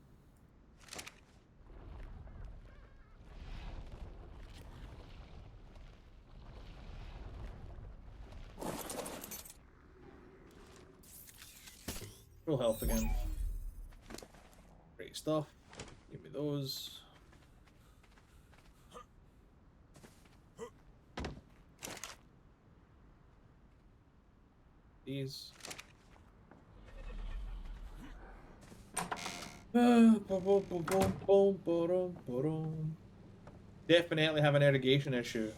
Full health again. Great stuff. Give me those. These. Definitely have an irrigation issue.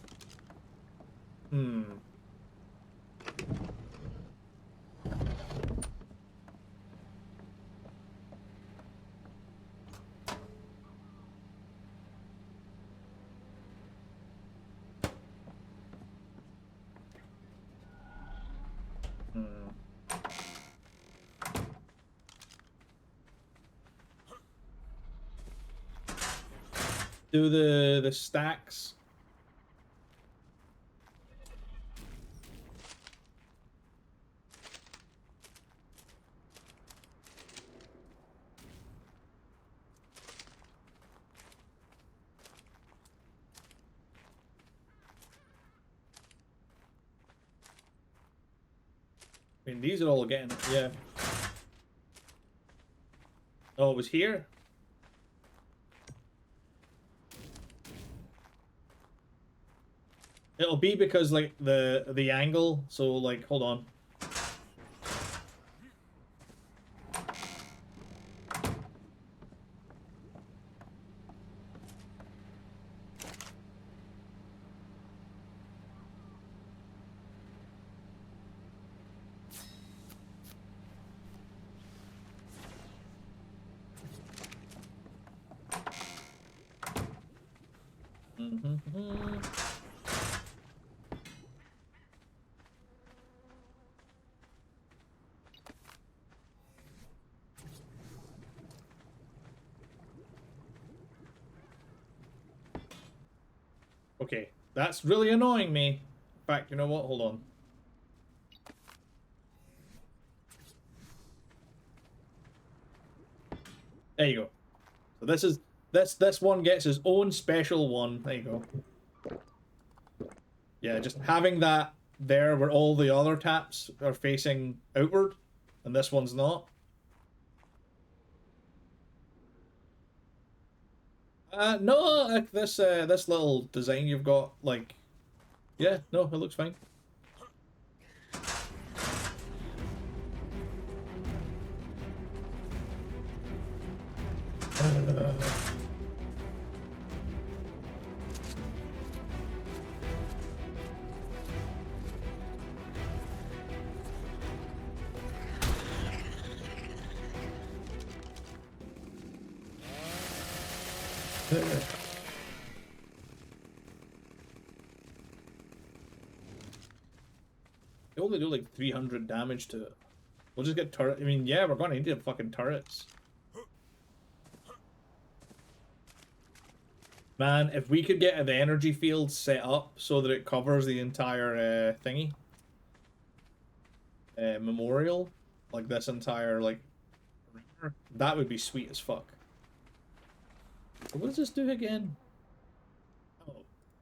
Do the stacks. I mean, these are all getting, yeah. Oh, it was here? It'll be because, like, the angle, so, like, hold on. Okay, that's really annoying me. In fact, you know what? Hold on. There you go. So this one gets his own special one. There you go. Yeah, just having that there where all the other taps are facing outward, and this one's not. No, like this little design you've got, like, yeah, no, it looks fine. They only do like 300 damage to it. We'll just get turret. I mean, yeah, we're gonna need fucking turrets. Man, if we could get the energy field set up so that it covers the entire thingy, memorial, like this entire like, that would be sweet as fuck. What does this do again?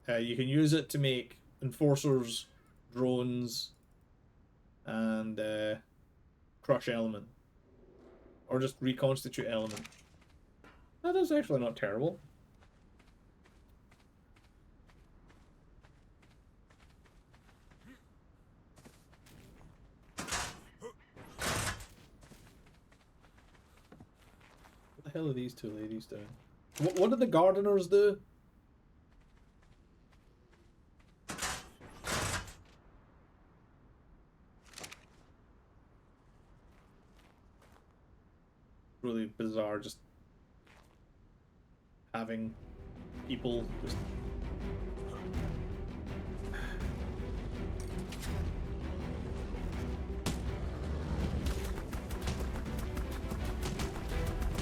Oh, you can use it to make enforcers, drones, and crush element, or just reconstitute element. That is actually not terrible. What the hell are these two ladies doing? What do the gardeners do? Really bizarre, just having people just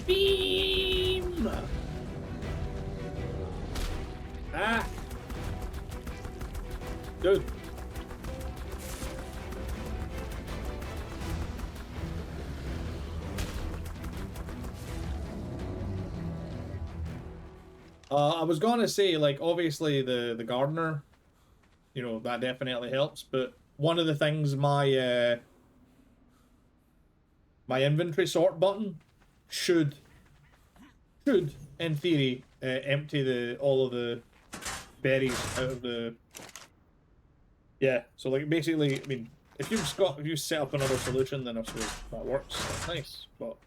beam. Ah, dude. I was gonna say, like, obviously the gardener, you know, that definitely helps. But one of the things my inventory sort button should in theory empty the all of the berries out of the, yeah. So like basically, I mean, if you set up another solution, then I suppose that works. That's nice, but.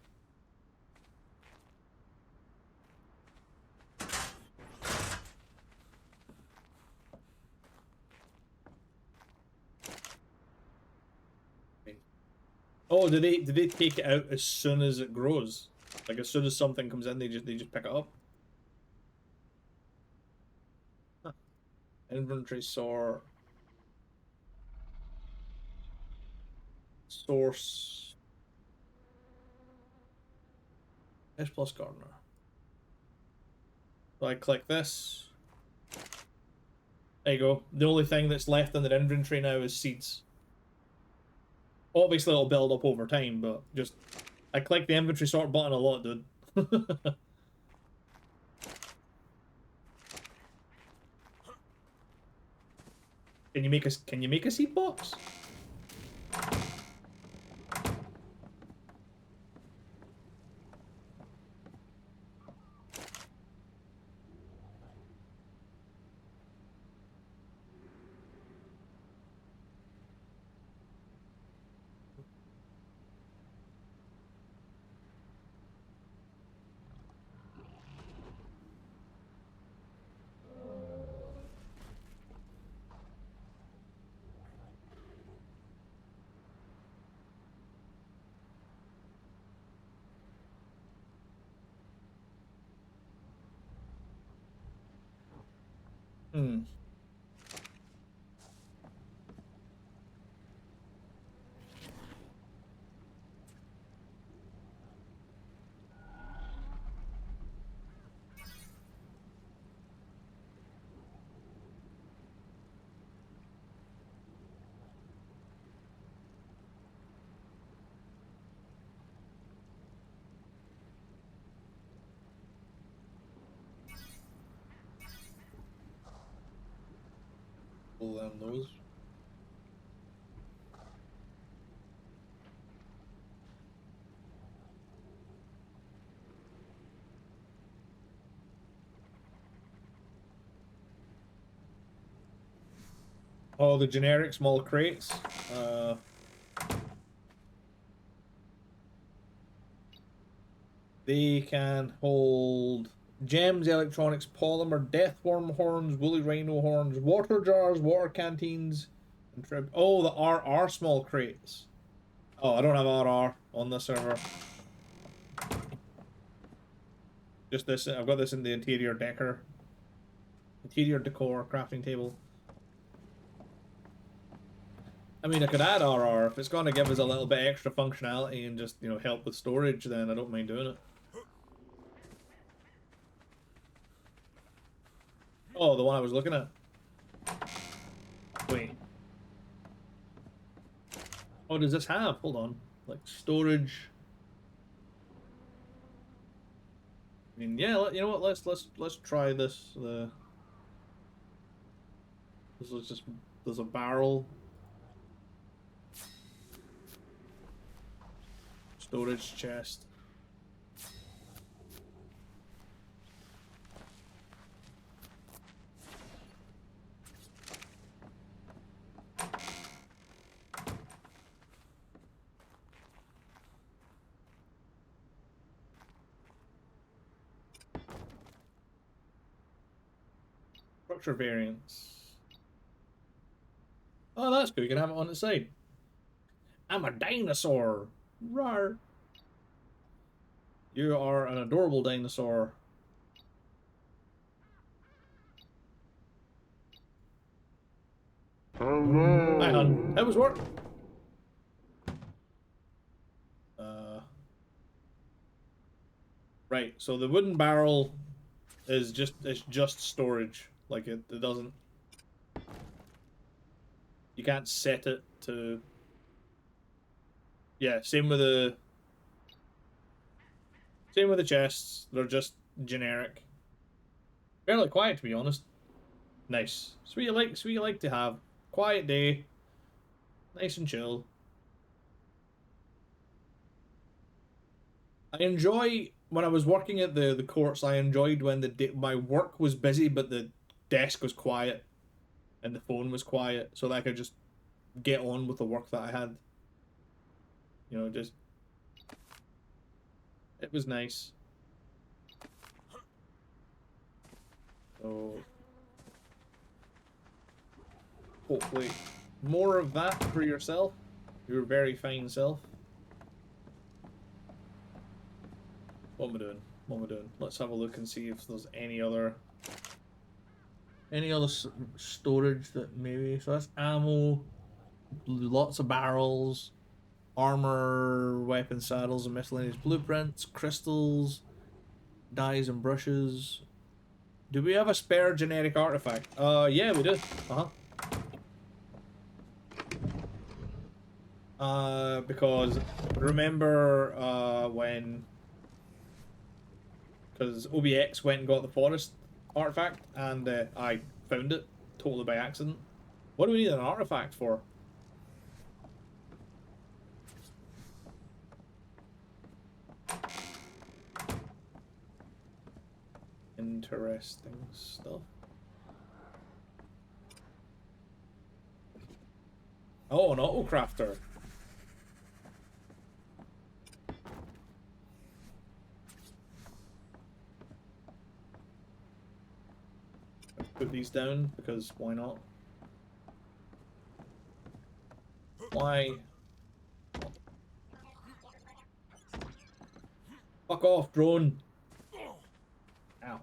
Oh, do they take it out as soon as it grows? Like as soon as something comes in, they just pick it up. Huh. Inventory sort, source, S plus gardener. So I click this. There you go. The only thing that's left in their inventory now is seeds. Obviously, it'll build up over time, but just... I click the inventory sort button a lot, dude. Can you make a seed box? Hmm. Pull down those. Oh, the generic small crates. They can hold gems, electronics, polymer, deathworm horns, woolly rhino horns, water jars, water canteens, and oh, the RR small crates. Oh, I don't have RR on the server. Just this. I've got this in the interior decor. Interior decor crafting table. I mean, I could add RR. If it's going to give us a little bit extra functionality and just, you know, help with storage, then I don't mind doing it. Oh, the one I was looking at. Wait. Oh, does this have? Hold on. Like, storage. I mean, yeah, you know what? Let's try this. This is just... There's a barrel. Storage chest. Structure variants. Oh, that's cool. You can have it on the side. I'm a dinosaur. Rawr. You are an adorable dinosaur. Hello. Hi, hon. How was work? Right. So the wooden barrel is just storage. Like it doesn't. You can't set it to. Yeah. Same with the. Same with the chests. They're just generic. Fairly quiet, to be honest. Nice. Sweet you like to have. Quiet day. Nice and chill. I enjoy when I was working at the courts. I enjoyed when my work was busy, but the desk was quiet and the phone was quiet, so that I could just get on with the work that I had. You know, just it was nice. So hopefully more of that for yourself, your very fine self. What am I doing? What am I doing? Let's have a look and see if there's any other storage that maybe. So that's ammo, lots of barrels, armor, weapon saddles, and miscellaneous blueprints, crystals, dyes and brushes. Do we have a spare generic artifact? Yeah, we do. Because remember, when... Because OBX went and got the forest artifact, and I found it totally by accident. What do we need an artifact for? Interesting stuff. Oh, an autocrafter. Put these down because why not? Why? Fuck off, drone. Ow.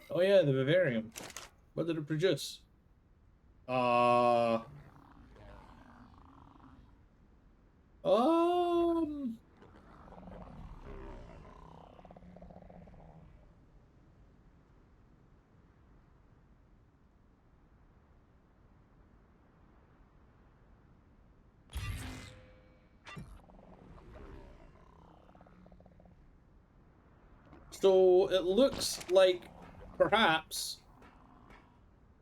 Oh yeah, the vivarium. What did it produce? Um. So it looks like perhaps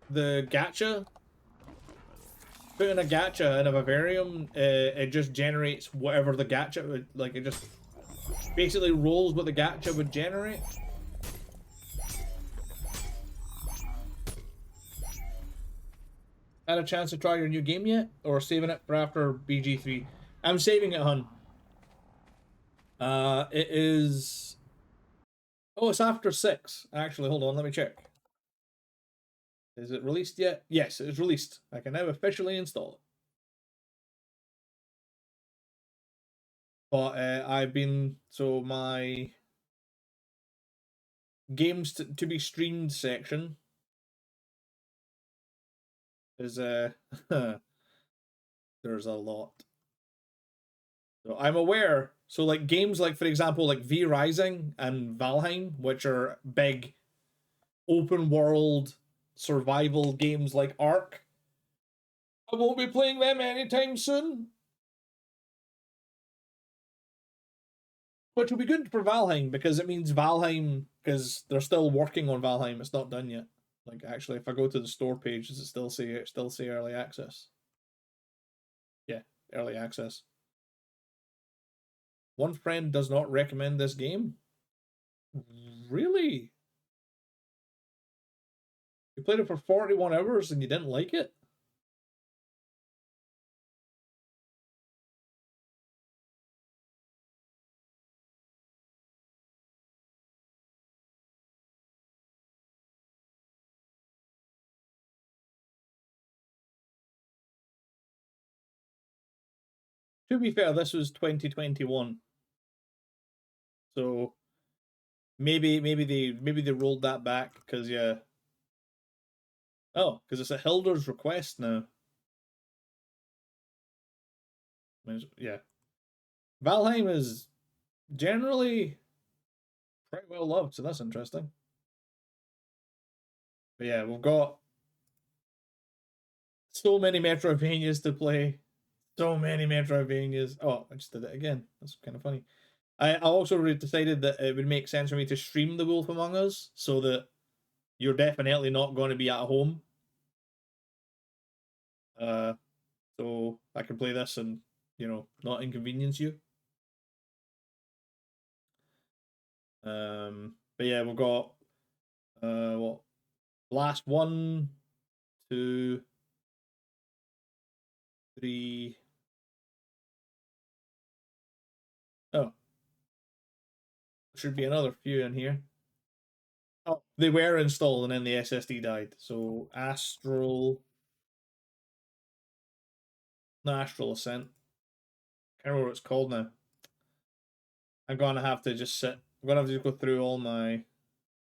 the gacha, putting a gacha in a vivarium, it just generates whatever the gacha would, like, it just basically rolls what the gacha would generate. Had a chance to try your new game yet? Or saving it for after BG3? I'm saving it, hun. It is... Oh, it's after 6. Actually, hold on, let me check. Is it released yet? Yes, it's released. I can now officially install it. But I've been... So my... Games to be streamed section is... There's a lot. So I'm aware. So like games like, for example, like V Rising and Valheim, which are big open world survival games like ARK, I won't be playing them anytime soon. Which will be good for Valheim because it means Valheim, because they're still working on Valheim. It's not done yet. Like actually, if I go to the store page, does it still say early access? Yeah, early access. One friend does not recommend this game. Really? You played it for 41 hours and you didn't like it? To be fair, this was 2021. So maybe they rolled that back because yeah. Oh, because it's at Hilder's request now. Yeah. Valheim is generally pretty well loved, so that's interesting. But yeah, we've got so many Metroidvanias to play. So many Metroidvanias. Oh, I just did it again. That's kind of funny. I also decided that it would make sense for me to stream The Wolf Among Us so that you're definitely not going to be at home. So I can play this and, not inconvenience you. But yeah, we've got what? Last 1, 2, 3. Oh, should be another few in here. Oh, they were installed and then the SSD died. So Astral Ascent. Can't remember what it's called now. I'm gonna have to just sit. I'm gonna have to just go through all my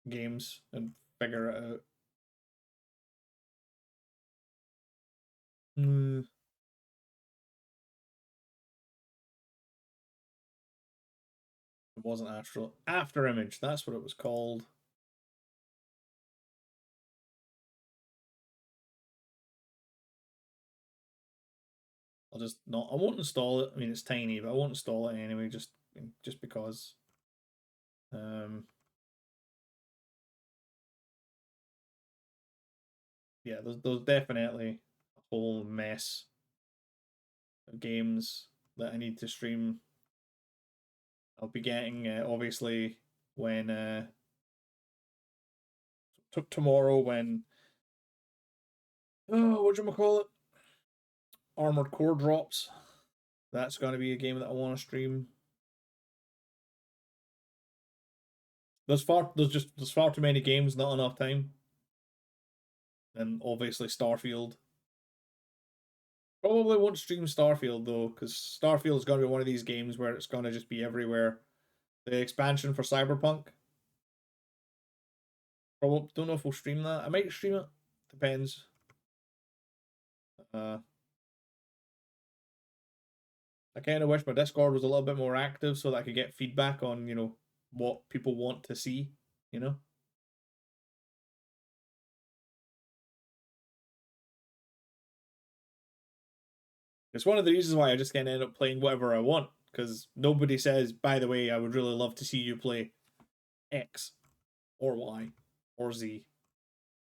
games and figure it out. It wasn't Astral. After Image, that's what it was called. I'll just not. I won't install it. I mean, it's tiny, but I won't install it anyway. Just because. Yeah, there's definitely a whole mess of games that I need to stream. I'll be getting obviously when tomorrow when what do you call it? Armored Core drops. That's going to be a game that I want to stream. There's far too many games, not enough time. And obviously Starfield. Probably won't stream Starfield though, because Starfield is going to be one of these games where it's going to just be everywhere. The expansion for Cyberpunk. Probably don't know if we'll stream that. I might stream it. Depends. I kind of wish my Discord was a little bit more active so that I could get feedback on, what people want to see, It's one of the reasons why I just kind of end up playing whatever I want, because nobody says, by the way, I would really love to see you play X or Y or Z.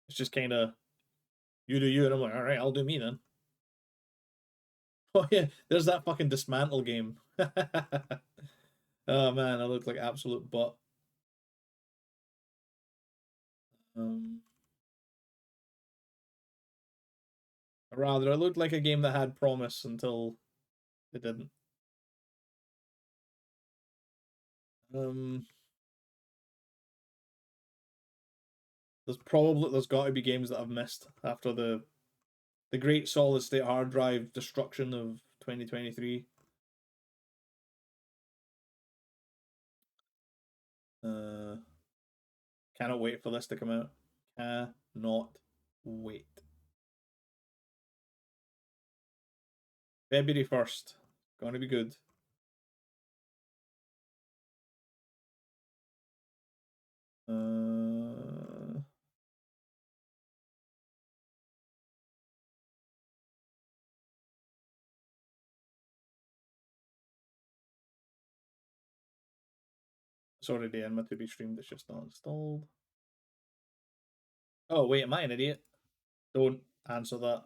It's just kind of, you do you, and I'm like, all right, I'll do me then. Oh yeah, there's that fucking Dismantle game. Oh man, I look like absolute butt. Rather, it looked like a game that had promise until it didn't. There's got to be games that I've missed after the great solid state hard drive destruction of 2023. Cannot wait for this to come out. Cannot wait. February 1st. Gonna be good. It's already in my to be streamed, it's just not installed. Oh, wait, am I an idiot? Don't answer that.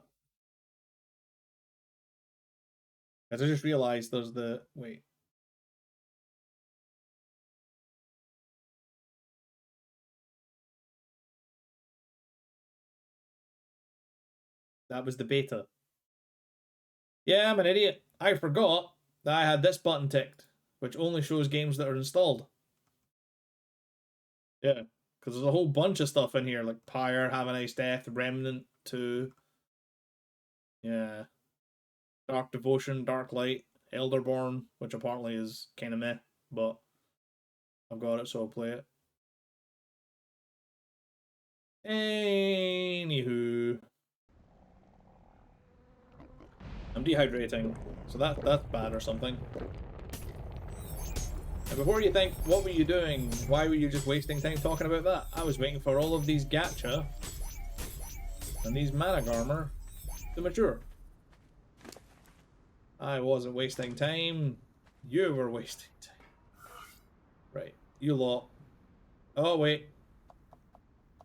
I just realised there's the. Wait. That was the beta. Yeah, I'm an idiot. I forgot that I had this button ticked, which only shows games that are installed. Yeah, because there's a whole bunch of stuff in here, like Pyre, Have a Nice Death, Remnant 2. Yeah. Dark Devotion, Dark Light, Elderborn, which apparently is kind of meh, but I've got it, so I'll play it. Anywho, I'm dehydrating, so that's bad or something. And before you think, what were you doing? Why were you just wasting time talking about that? I was waiting for all of these gacha and these mana armor to mature. I wasn't wasting time. You were wasting time. Right, you lot. Oh wait,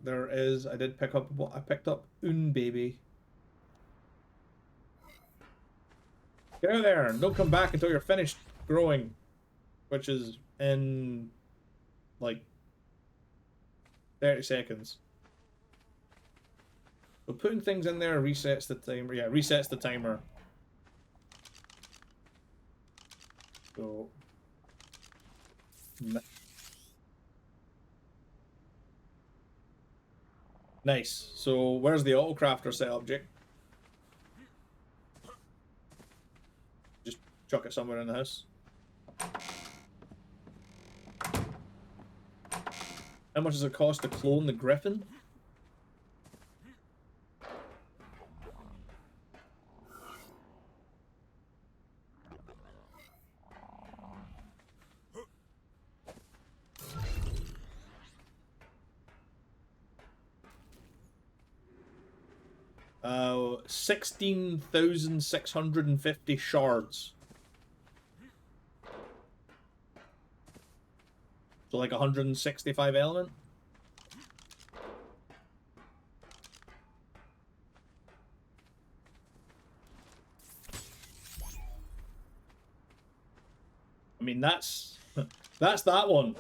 there is. I did pick up what I picked up. Baby. Get out there and don't come back until you're finished growing, which is in like 30 seconds. But putting things in there resets the timer. Yeah, resets the timer. So nice. So where's the autocrafter set object? Just chuck it somewhere in the house. How much does it cost to clone the griffin? 16,650 shards. So like 165 element. I mean, that's that one.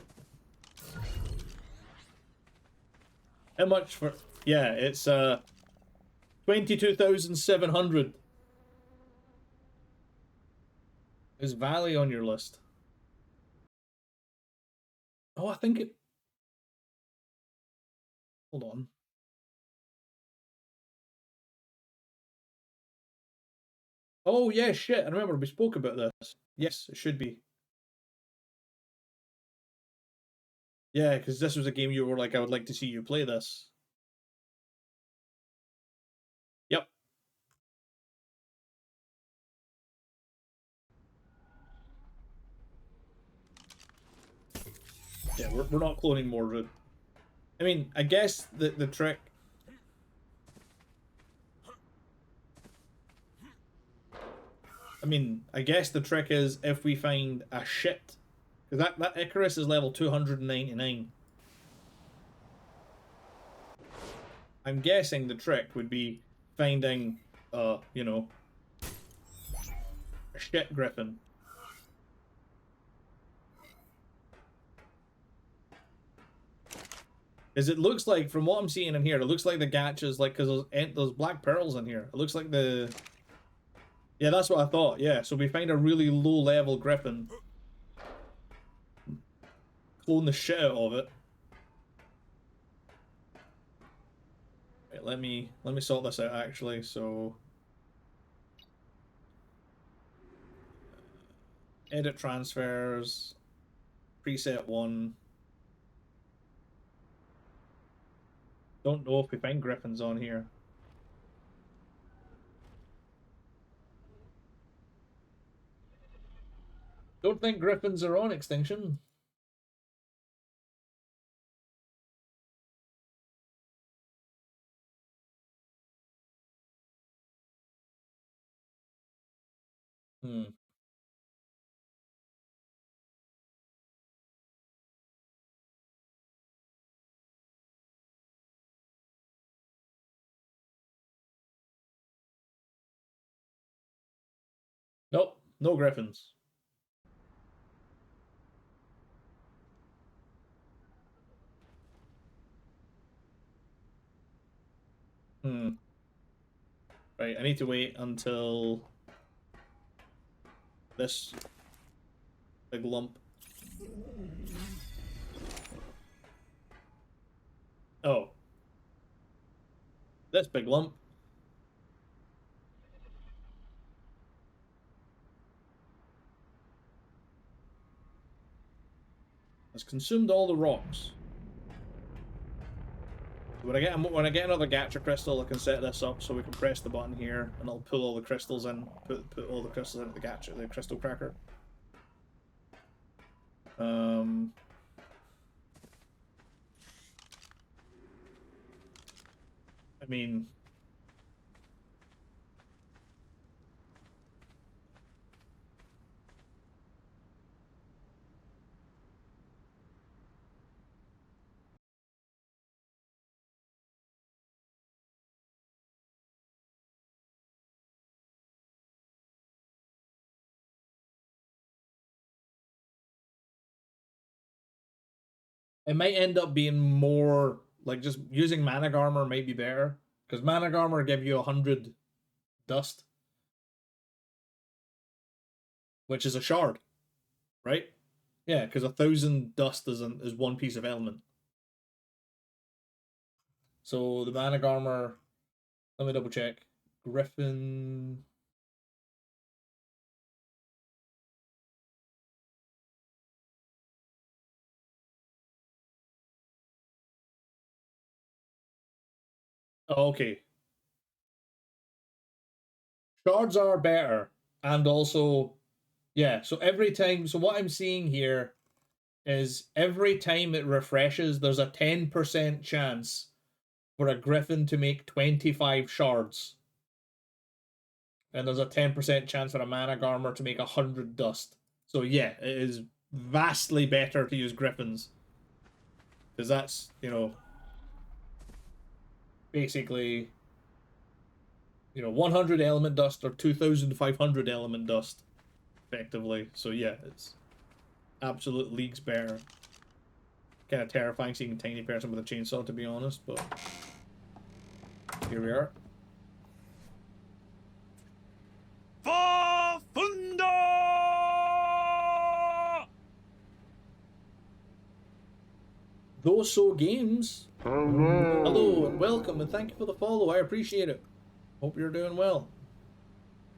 How much for? Yeah, it's 22,700. Is Valley on your list? Oh, I think it. Hold on. Oh yeah, shit! I remember we spoke about this. Yes, it should be. Yeah, because this was a game you were like, I would like to see you play this. Yep. Yeah, we're not cloning Mordred. I mean, I guess the trick. I mean, I guess the trick is if we find a shit, because that Icarus is level 299. I'm guessing the trick would be finding, you know, a shit griffin. Because it looks like, from what I'm seeing in here, it looks like the gachas, like, because there's black pearls in here. It looks like the... Yeah, that's what I thought, yeah. So we find a really low-level griffin. Clone the shit out of it. Wait, let me sort this out, actually, so... Edit transfers. Preset 1. Don't know if we find griffins on here. Don't think griffins are on Extinction. Hmm. Nope, no griffins. Hmm. Right, I need to wait until this big lump. Oh. This big lump has consumed all the rocks. When I get another gacha crystal, I can set this up so we can press the button here, and it'll pull all the crystals in. Put all the crystals into the gacha, the crystal cracker. I mean, it might end up being more like just using mana armor might be better because mana armor give you 100 dust, which is a shard, right? Yeah, because 1,000 dust is one piece of element. So the mana armor. Let me double check. Griffin. Oh, okay. Shards are better, and also, yeah. So every time, so what I'm seeing here is every time it refreshes, there's a 10% chance for a griffin to make 25 shards. And there's a 10% chance for a mana armor to make 100 dust. So yeah, it is vastly better to use griffins. Because that's, you know, basically, you know, 100 element dust or 2,500 element dust, effectively. So yeah, it's absolute leagues better. Kind of terrifying seeing a tiny person with a chainsaw, to be honest, but here we are. For Thunder! Those So Games. Hello and welcome and thank you for the follow. I appreciate it. Hope you're doing well.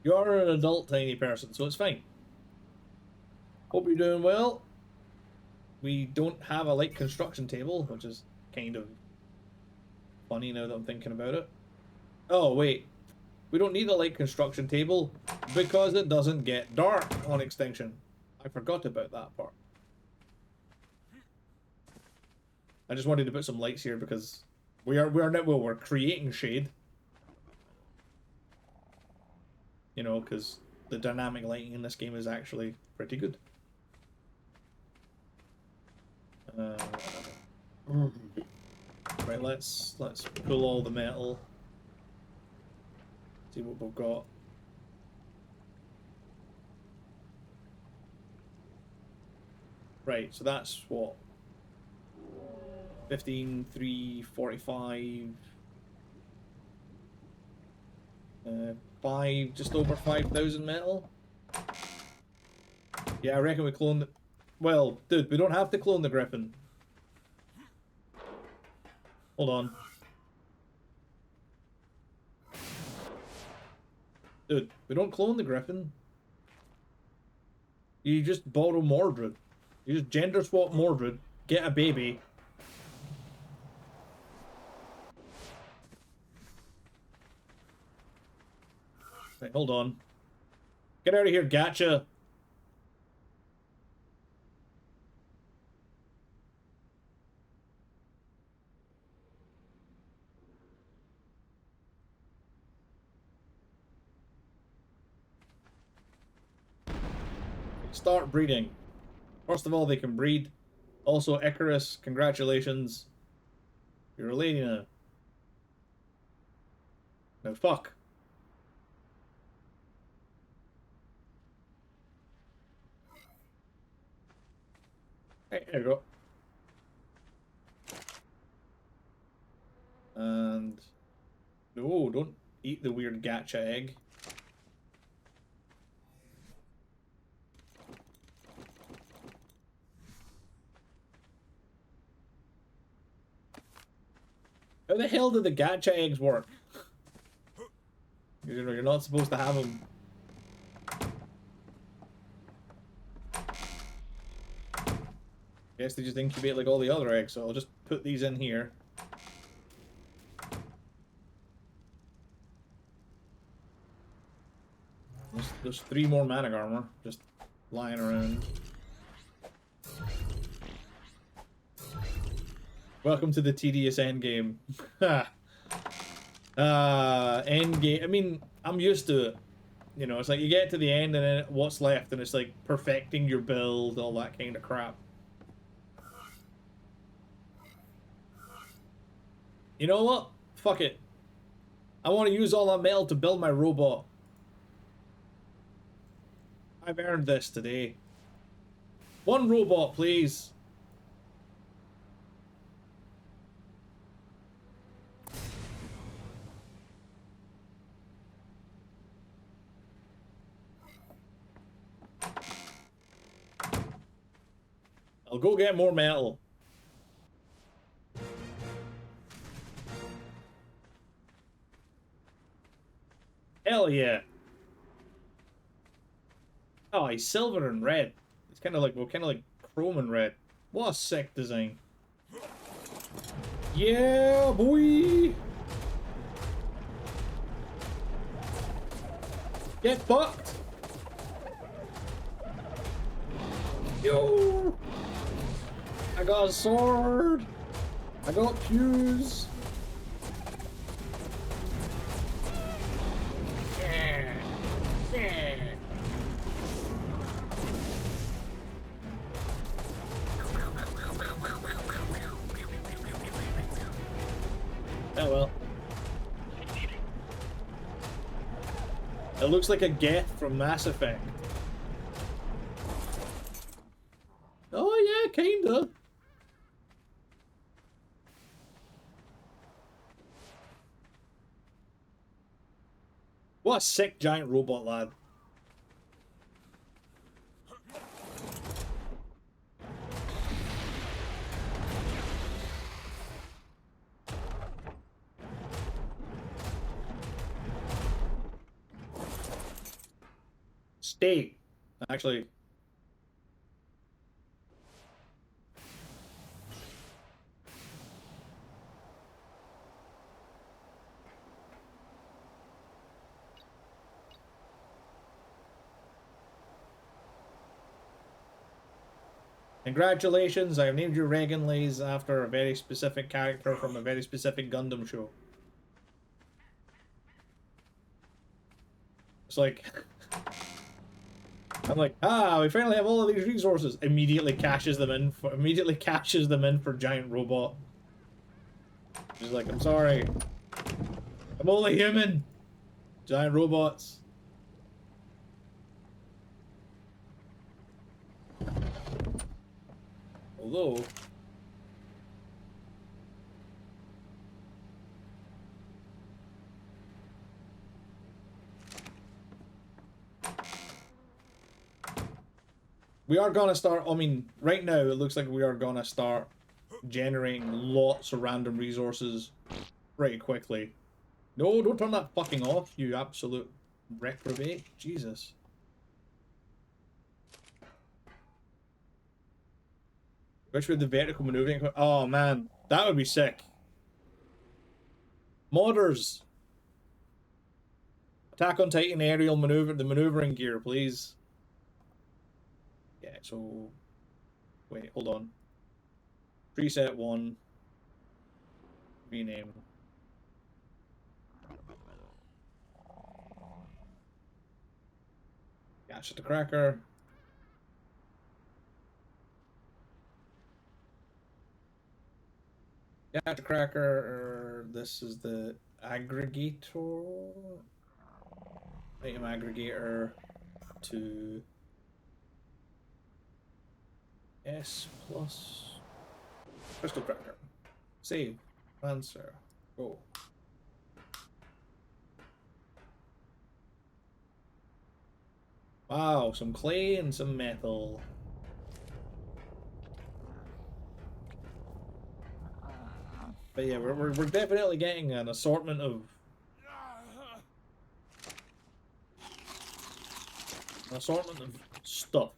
You are an adult tiny person, so it's fine. Hope you're doing well. We don't have a light construction table, which is kind of funny now that I'm thinking about it. Oh, wait. We don't need a light construction table because it doesn't get dark on Extinction. I forgot about that part. I just wanted to put some lights here because we're creating shade. You know, because the dynamic lighting in this game is actually pretty good. Right, let's pull all the metal. See what we've got. Right, so that's what? 15, 3, 45. 5, just over 5,000 metal. Yeah, I reckon we clone the... Well, dude, we don't have to clone the griffin. Hold on. Dude, we don't clone the griffin. You just borrow Mordred. You just gender swap Mordred, get a baby. Right, hold on. Get out of here, gotcha. Start breeding. First of all, they can breed. Also, Icarus, congratulations. You're a lady now. No, fuck. Hey, there you go. And... No, don't eat the weird gacha egg. How the hell do the gacha eggs work? You know, you're not supposed to have them. Guess they just incubate like all the other eggs, so I'll just put these in here. There's 3 more mana armor just lying around. Welcome to the tedious endgame. Endgame. I mean, I'm used to it. You know, it's like you get to the end and then what's left, and it's like perfecting your build, all that kind of crap. You know what? Fuck it. I want to use all that metal to build my robot. I've earned this today. 1 robot, please. I'll go get more metal. Hell yeah. Oh, he's silver and red. It's kind of like, well, kind of like chrome and red. What a sick design. Yeah, boy. Get fucked. Yo. I got a sword. I got pews. Oh well. It looks like a Geth from Mass Effect. Oh yeah, kinda. What a sick giant robot lad. Stay. Actually. Congratulations, I have named you Regan Lays after a very specific character from a very specific Gundam show. It's like... I'm like, we finally have all of these resources. Immediately cashes them in for giant robot. He's like, I'm sorry. I'm only human. Giant robots. Although... we are gonna start, I mean, right now it looks like we are gonna start generating lots of random resources pretty quickly. No, don't turn that fucking off, you absolute reprobate. Jesus. Which with the vertical maneuvering? Oh man, that would be sick. Modders. Attack on Titan aerial maneuver, the maneuvering gear, please. Yeah, so... wait, hold on. Preset 1. Rename. Catch the cracker. Catch the cracker. This is the aggregator. Item aggregator to S plus crystal cracker. Save. Answer. Go. Wow, some clay and some metal. But yeah, we're definitely getting an assortment of stuff.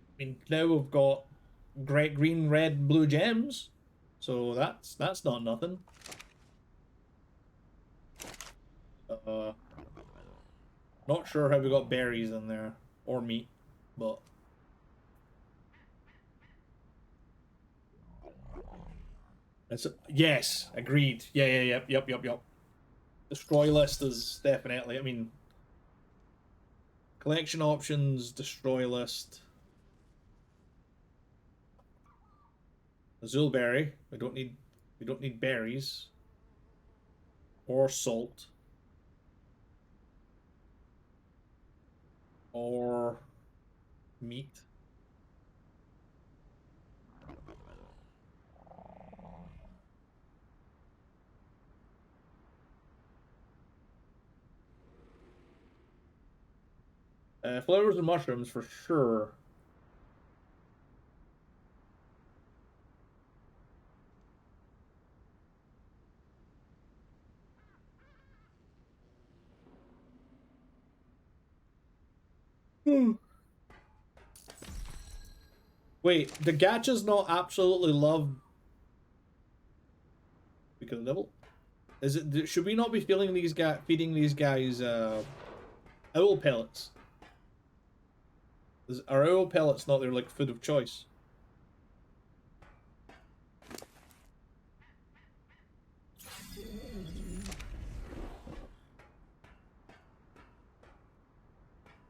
I mean, now we've got great green, red, blue gems, so that's not nothing. Not sure how we got berries in there or meat, but it's yes, agreed. Yeah, yep. Destroy list is definitely. I mean, collection options, destroy list. Azul berry. We don't need berries or salt or meat. Flowers and mushrooms for sure. Wait, the gachas not absolutely love because of level? Is it? Should we not be feeding these guys owl pellets? Are owl pellets not their like food of choice?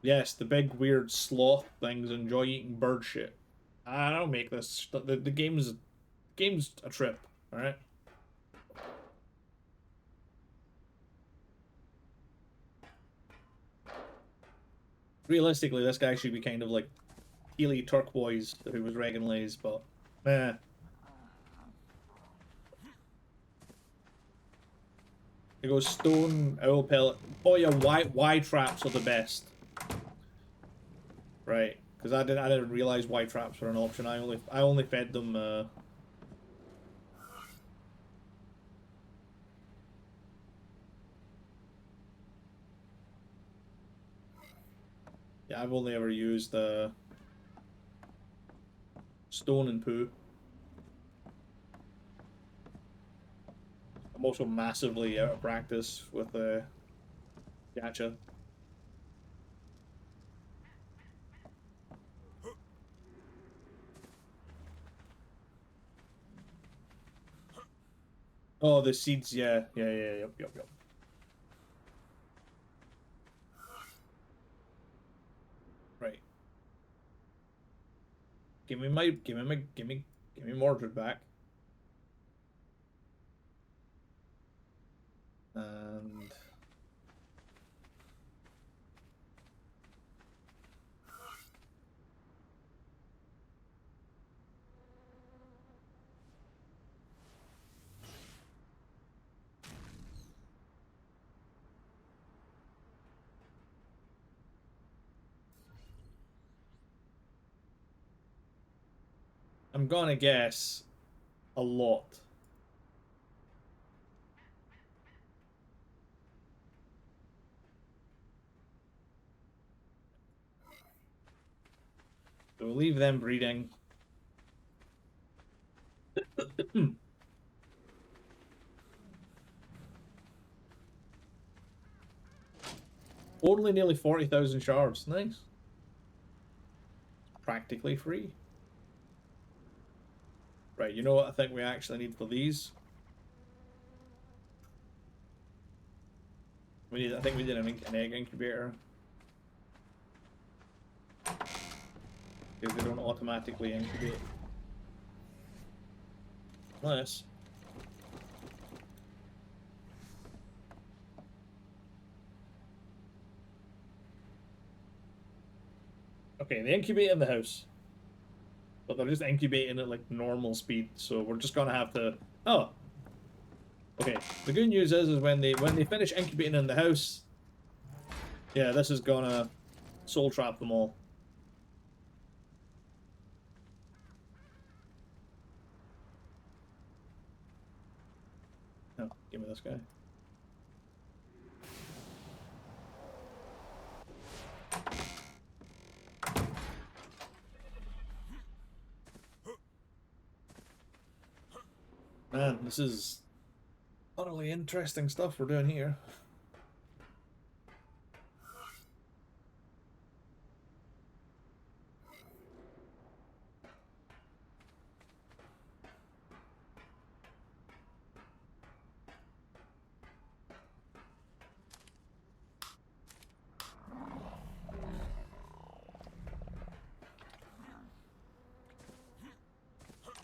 Yes, the big weird sloth things enjoy eating bird shit. I don't make this. The game's a trip. All right. Realistically, this guy should be kind of like Healy Turquoise, who was Regan Lays, but eh. It goes stone, owl pellet. Oh yeah, Y traps are the best. Right, because I didn't realize Y traps were an option. I only fed them. Yeah, I've only ever used stone and poo. I'm also massively out of practice with gacha. Oh, the seeds, yeah, yep. Right. Give me Mordred back. And I'm gonna guess a lot. So we'll leave them breeding. Only nearly 40,000 shards. Nice. Practically free. Right, you know what I think we actually need for these? I think we did an egg incubator. Because they don't automatically incubate. Nice. Okay, they incubate in the house. But they're just incubating at like normal speed, so we're just gonna have to. Oh, okay. The good news is when they finish incubating in the house, yeah, this is gonna soul trap them all. Oh, give me this guy. Man, this is utterly interesting stuff we're doing here.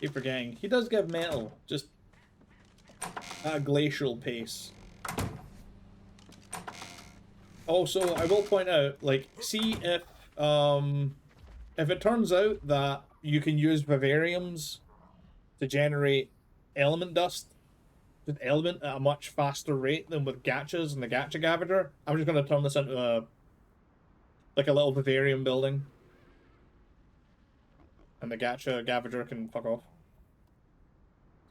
Keep forgetting. He does give metal, just at a glacial pace. Also, I will point out, like, see if it turns out that you can use vivariums to generate element dust, with element at a much faster rate than with gachas and the gacha gavager, I'm just gonna turn this into a like a little vivarium building. And the gacha gavager can fuck off.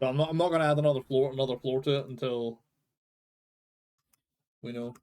So I'm not gonna add another floor to it until we know.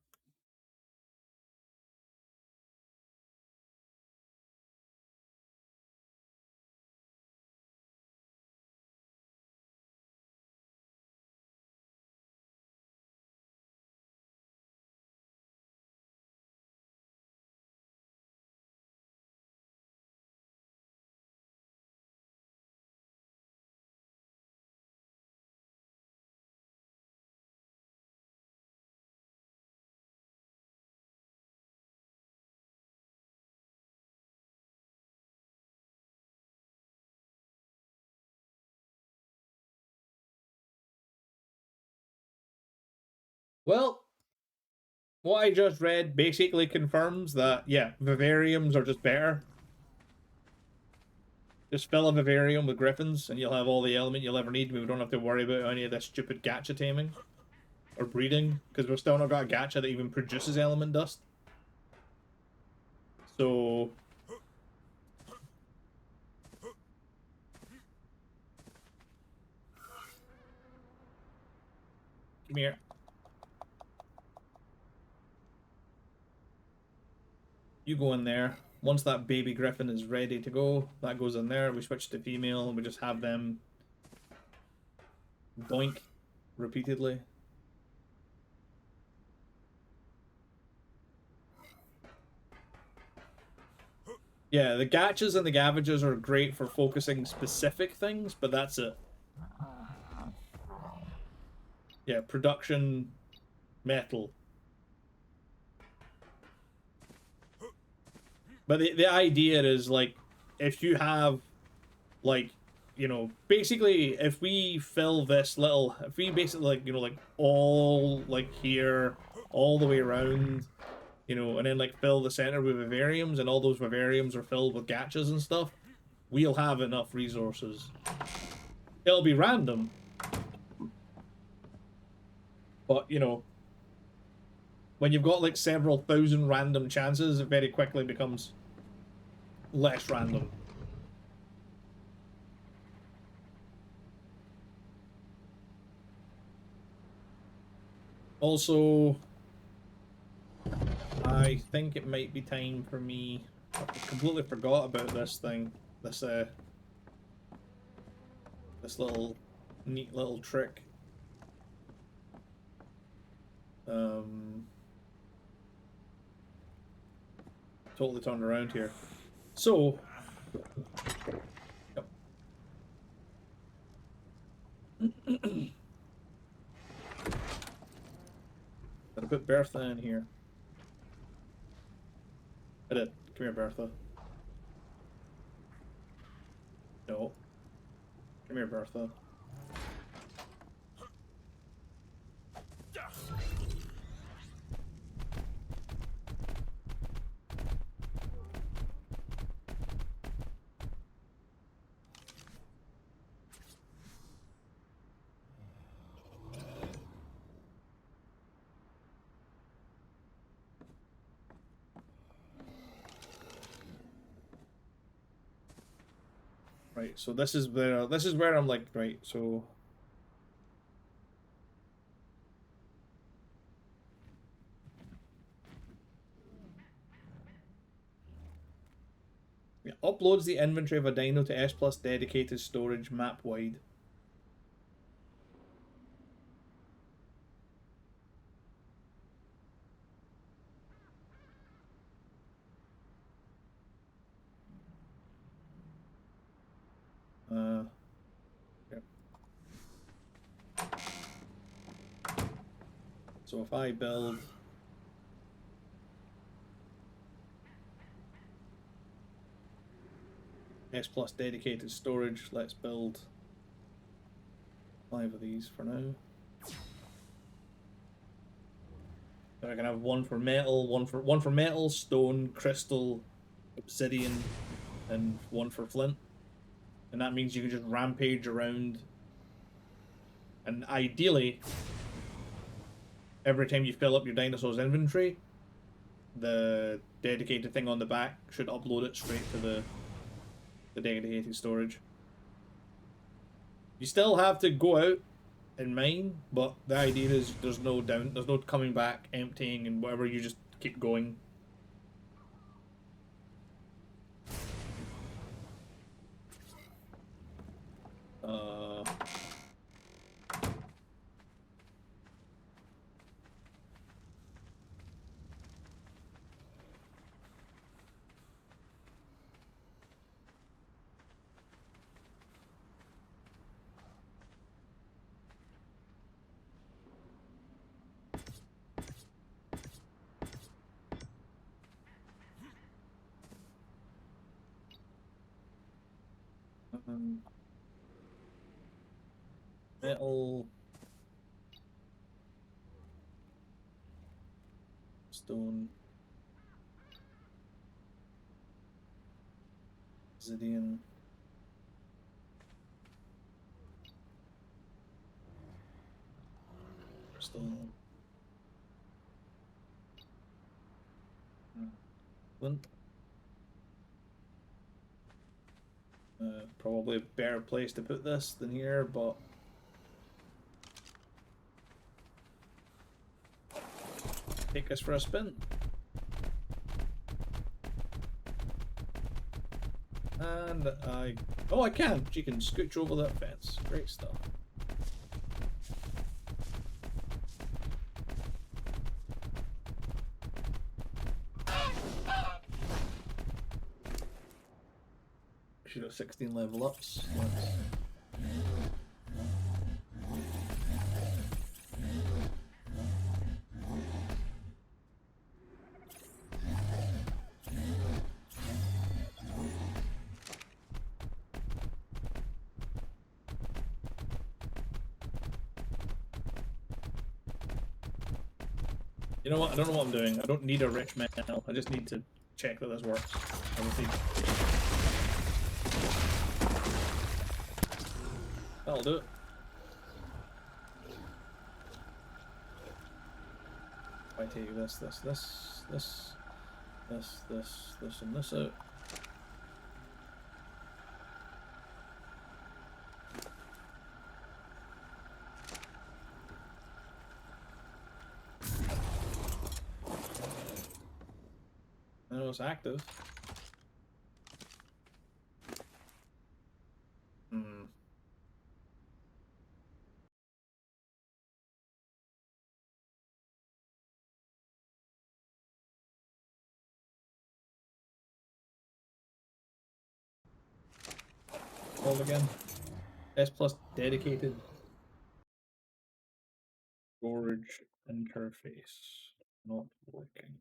Well, what I just read basically confirms that, yeah, vivariums are just better. Just fill a vivarium with griffins and you'll have all the element you'll ever need. We don't have to worry about any of this stupid gacha taming or breeding, because we've still not got a gacha that even produces element dust. So come here. You go in there. Once that baby griffin is ready to go, that goes in there. We switch to female and we just have them doink repeatedly. Yeah, the gachas and the gavages are great for focusing specific things, but that's it. Yeah, production metal. But the idea is, like, if you have, like, you know, basically, if we fill this little, if we basically, like, you know, like, all, like, here, all the way around, you know, and then, like, fill the center with vivariums, and all those vivariums are filled with gachas and stuff, we'll have enough resources. It'll be random. But, you know, when you've got, like, several thousand random chances, it very quickly becomes less random. Also, I think it might be time for me. I completely forgot about this thing. This this little neat little trick. Totally turned around here. So, yep. Gotta put Bertha in here. I did. Come here, Bertha. No. Come here, Bertha. Right, so this is where I'm like, right, so yeah, uploads the inventory of a dino to S Plus dedicated storage map wide. Yeah. So if I build S Plus dedicated storage, let's build 5 of these for now. So I can have one for metal, one for metal, stone, crystal, obsidian, and one for flint. And that means you can just rampage around. And ideally, every time you fill up your dinosaur's inventory, the dedicated thing on the back should upload it straight to the dedicated storage. You still have to go out and mine, but the idea is there's no coming back, emptying, and whatever. You just keep going. Metal. Stone. Obsidian. Stone. Flint. Probably a better place to put this than here, but take us for a spin. And oh, I can. She can scooch over that fence. Great stuff. She's got 16 level ups. You know what? I don't know what I'm doing. I don't need a rich metal. I just need to check that this works. I just need... That'll do it. If I take this, and this out. Now it's active. All again. S plus dedicated storage interface not working.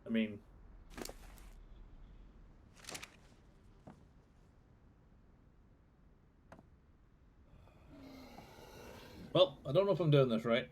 I mean, well, I don't know if I'm doing this right.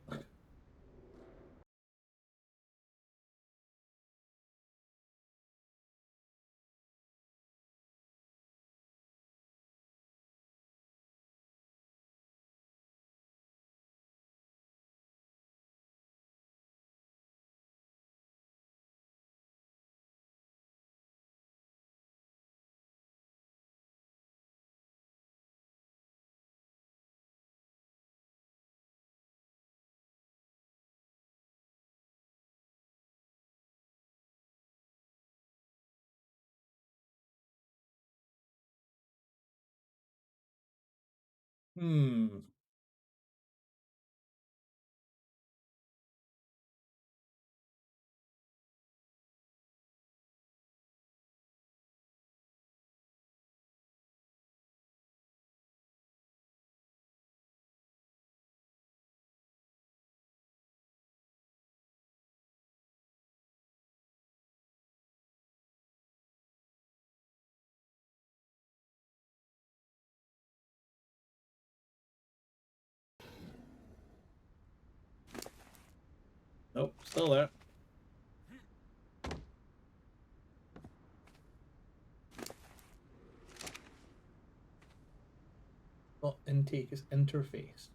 Nope, still there. Not intake, it's interface.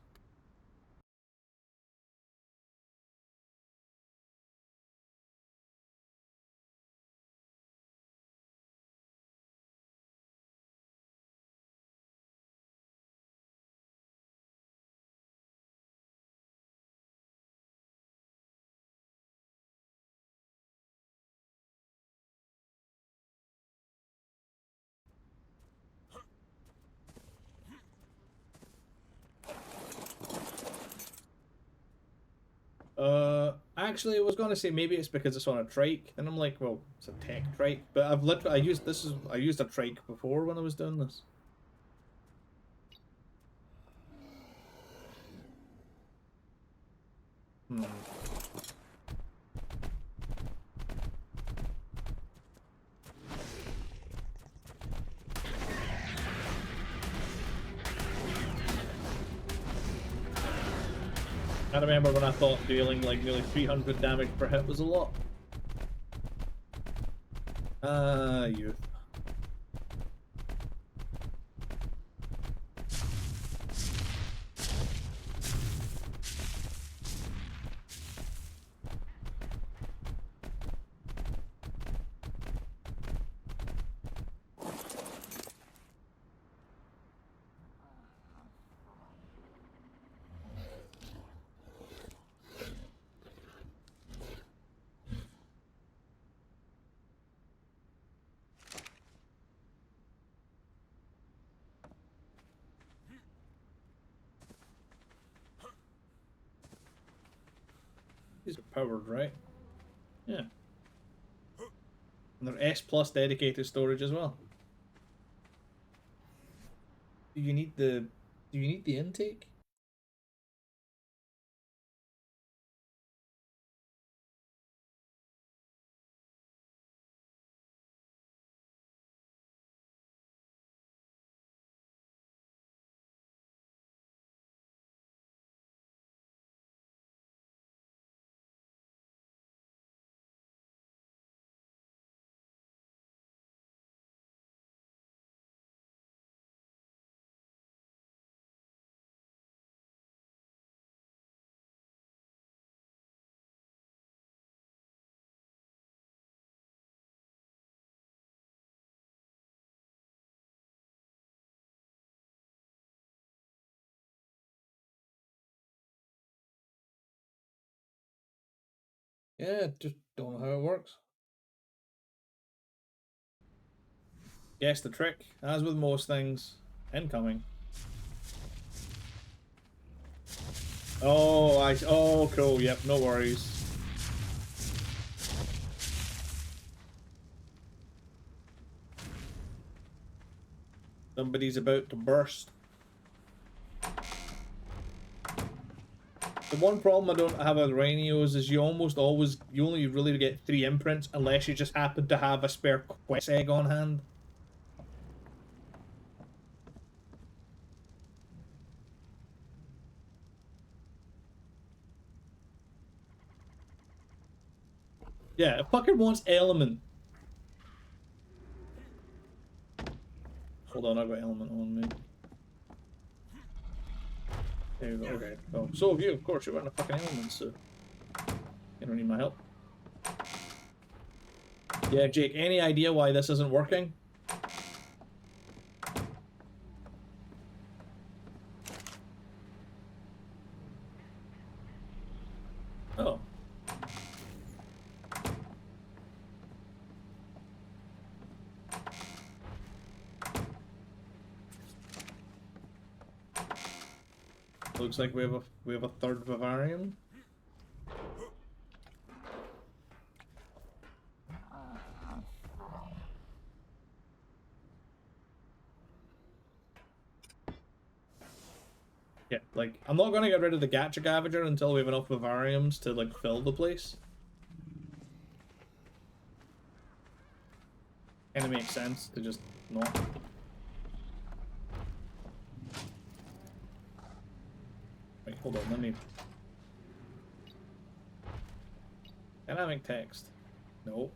Actually, I was gonna say maybe it's because it's on a trike, and I'm like, well, it's a tech trike. But I've literally I used a trike before when I was doing this. Hmm. I remember when I thought dealing like nearly 300 damage per hit was a lot. Youth. These are powered, right? Yeah. And they're S plus dedicated storage as well. Do you need the intake? Yeah, just don't know how it works. Guess the trick, as with most things, incoming. Oh, cool, yep, no worries. Somebody's about to burst. The one problem I don't have with Rhinios is you only really get 3 imprints unless you just happen to have a spare quest egg on hand. Yeah, it fucking wants element. Hold on, I've got element on me. There you go, okay. Oh, so have you, of course, you're wearing a fucking element, so you don't need my help. Yeah, Jake, any idea why this isn't working? Oh. Looks like we have a third vivarium. Yeah, like I'm not gonna get rid of the Gacha Gavager until we have enough vivariums to like fill the place. Kinda makes sense to just not. Wait, hold on, let me. Dynamic text. No.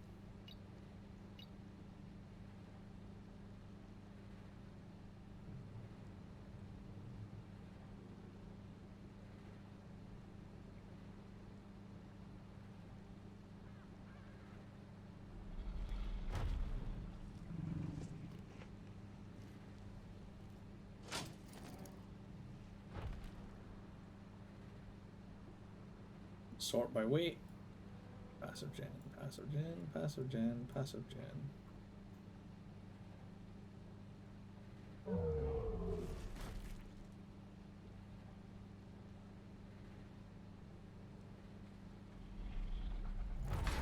Sort by weight. Passive gen, passive gen, passive gen, passive gen.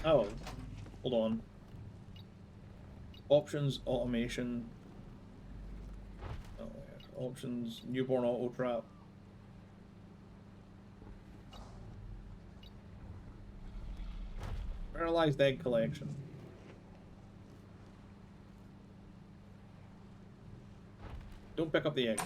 Oh, hold on. Options, automation. Oh, yeah. Options, newborn auto trap. Paralyzed egg collection. Don't pick up the eggs.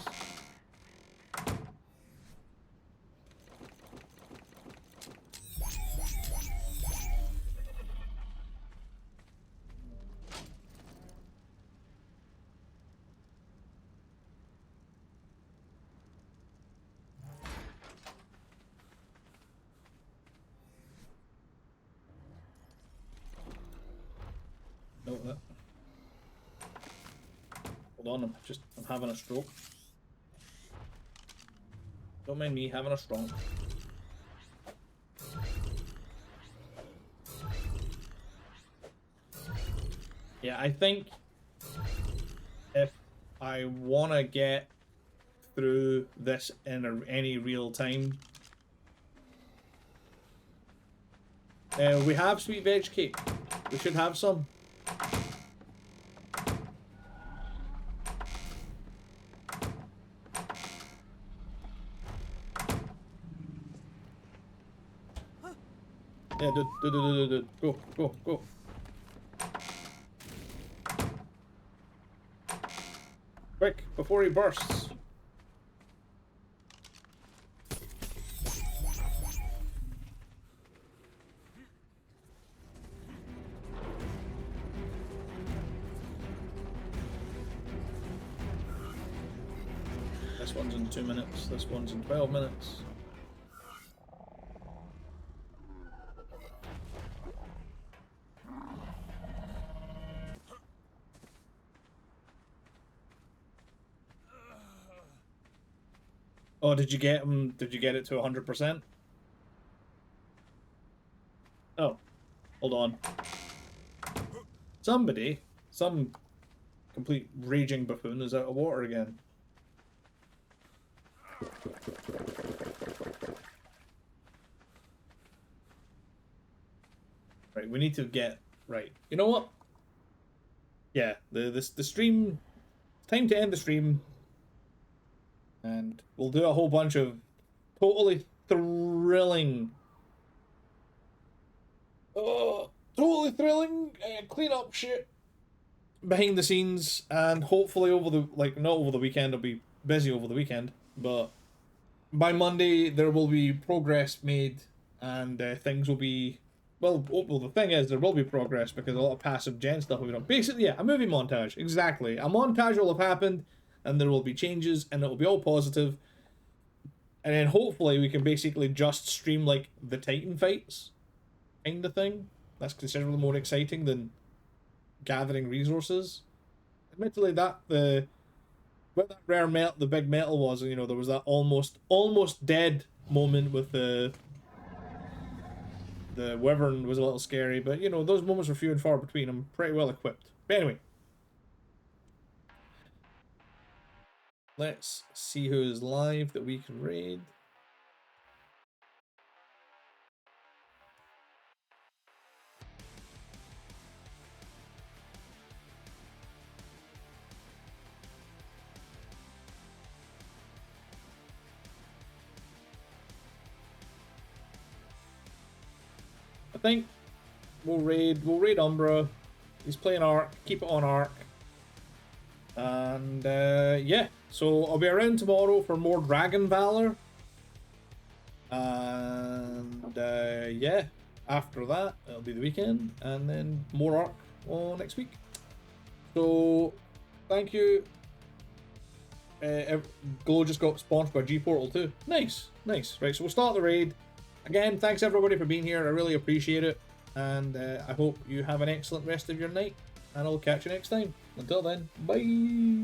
No, that. Hold on, I'm having a stroke. Don't mind me having a stroke. Yeah, I think if I want to get through this in any real time, we have sweet veg cake. We should have some. Yeah, do. Go. Quick, before he bursts. This one's in 2 minutes, this one's in 12 minutes. Oh, did you get him? Did you get it to 100%? Oh, hold on. Somebody, some complete raging buffoon is out of water again. Right, we need to get right. You know what? Yeah, the stream. Time to end the stream. And we'll do a whole bunch of totally thrilling, clean up shit behind the scenes, and hopefully over the, like, not over the weekend, I'll be busy over the weekend, but by Monday there will be progress made, and things will be, well, the thing is, there will be progress because a lot of passive gen stuff will be done. Basically, yeah, a movie montage, exactly. A montage will have happened, and there will be changes, and it will be all positive. And then hopefully we can basically just stream like the Titan fights kind of thing. That's considerably more exciting than gathering resources. Admittedly, where that rare metal, the big metal was, you know, there was that almost dead moment with the wyvern was a little scary, but you know, those moments were few and far between. I'm pretty well equipped. But anyway, let's see who's live that we can raid. I think we'll raid Umbra. He's playing ARK, keep it on ARK. And yeah, so I'll be around tomorrow for more Dragon Valor. And yeah, after that it'll be the weekend, and then more ARK next week. So thank you. Glow just got sponsored by G Portal too. Nice. Right, so we'll start the raid. Again, thanks everybody for being here. I really appreciate it. And I hope you have an excellent rest of your night. And I'll catch you next time. Until then, bye.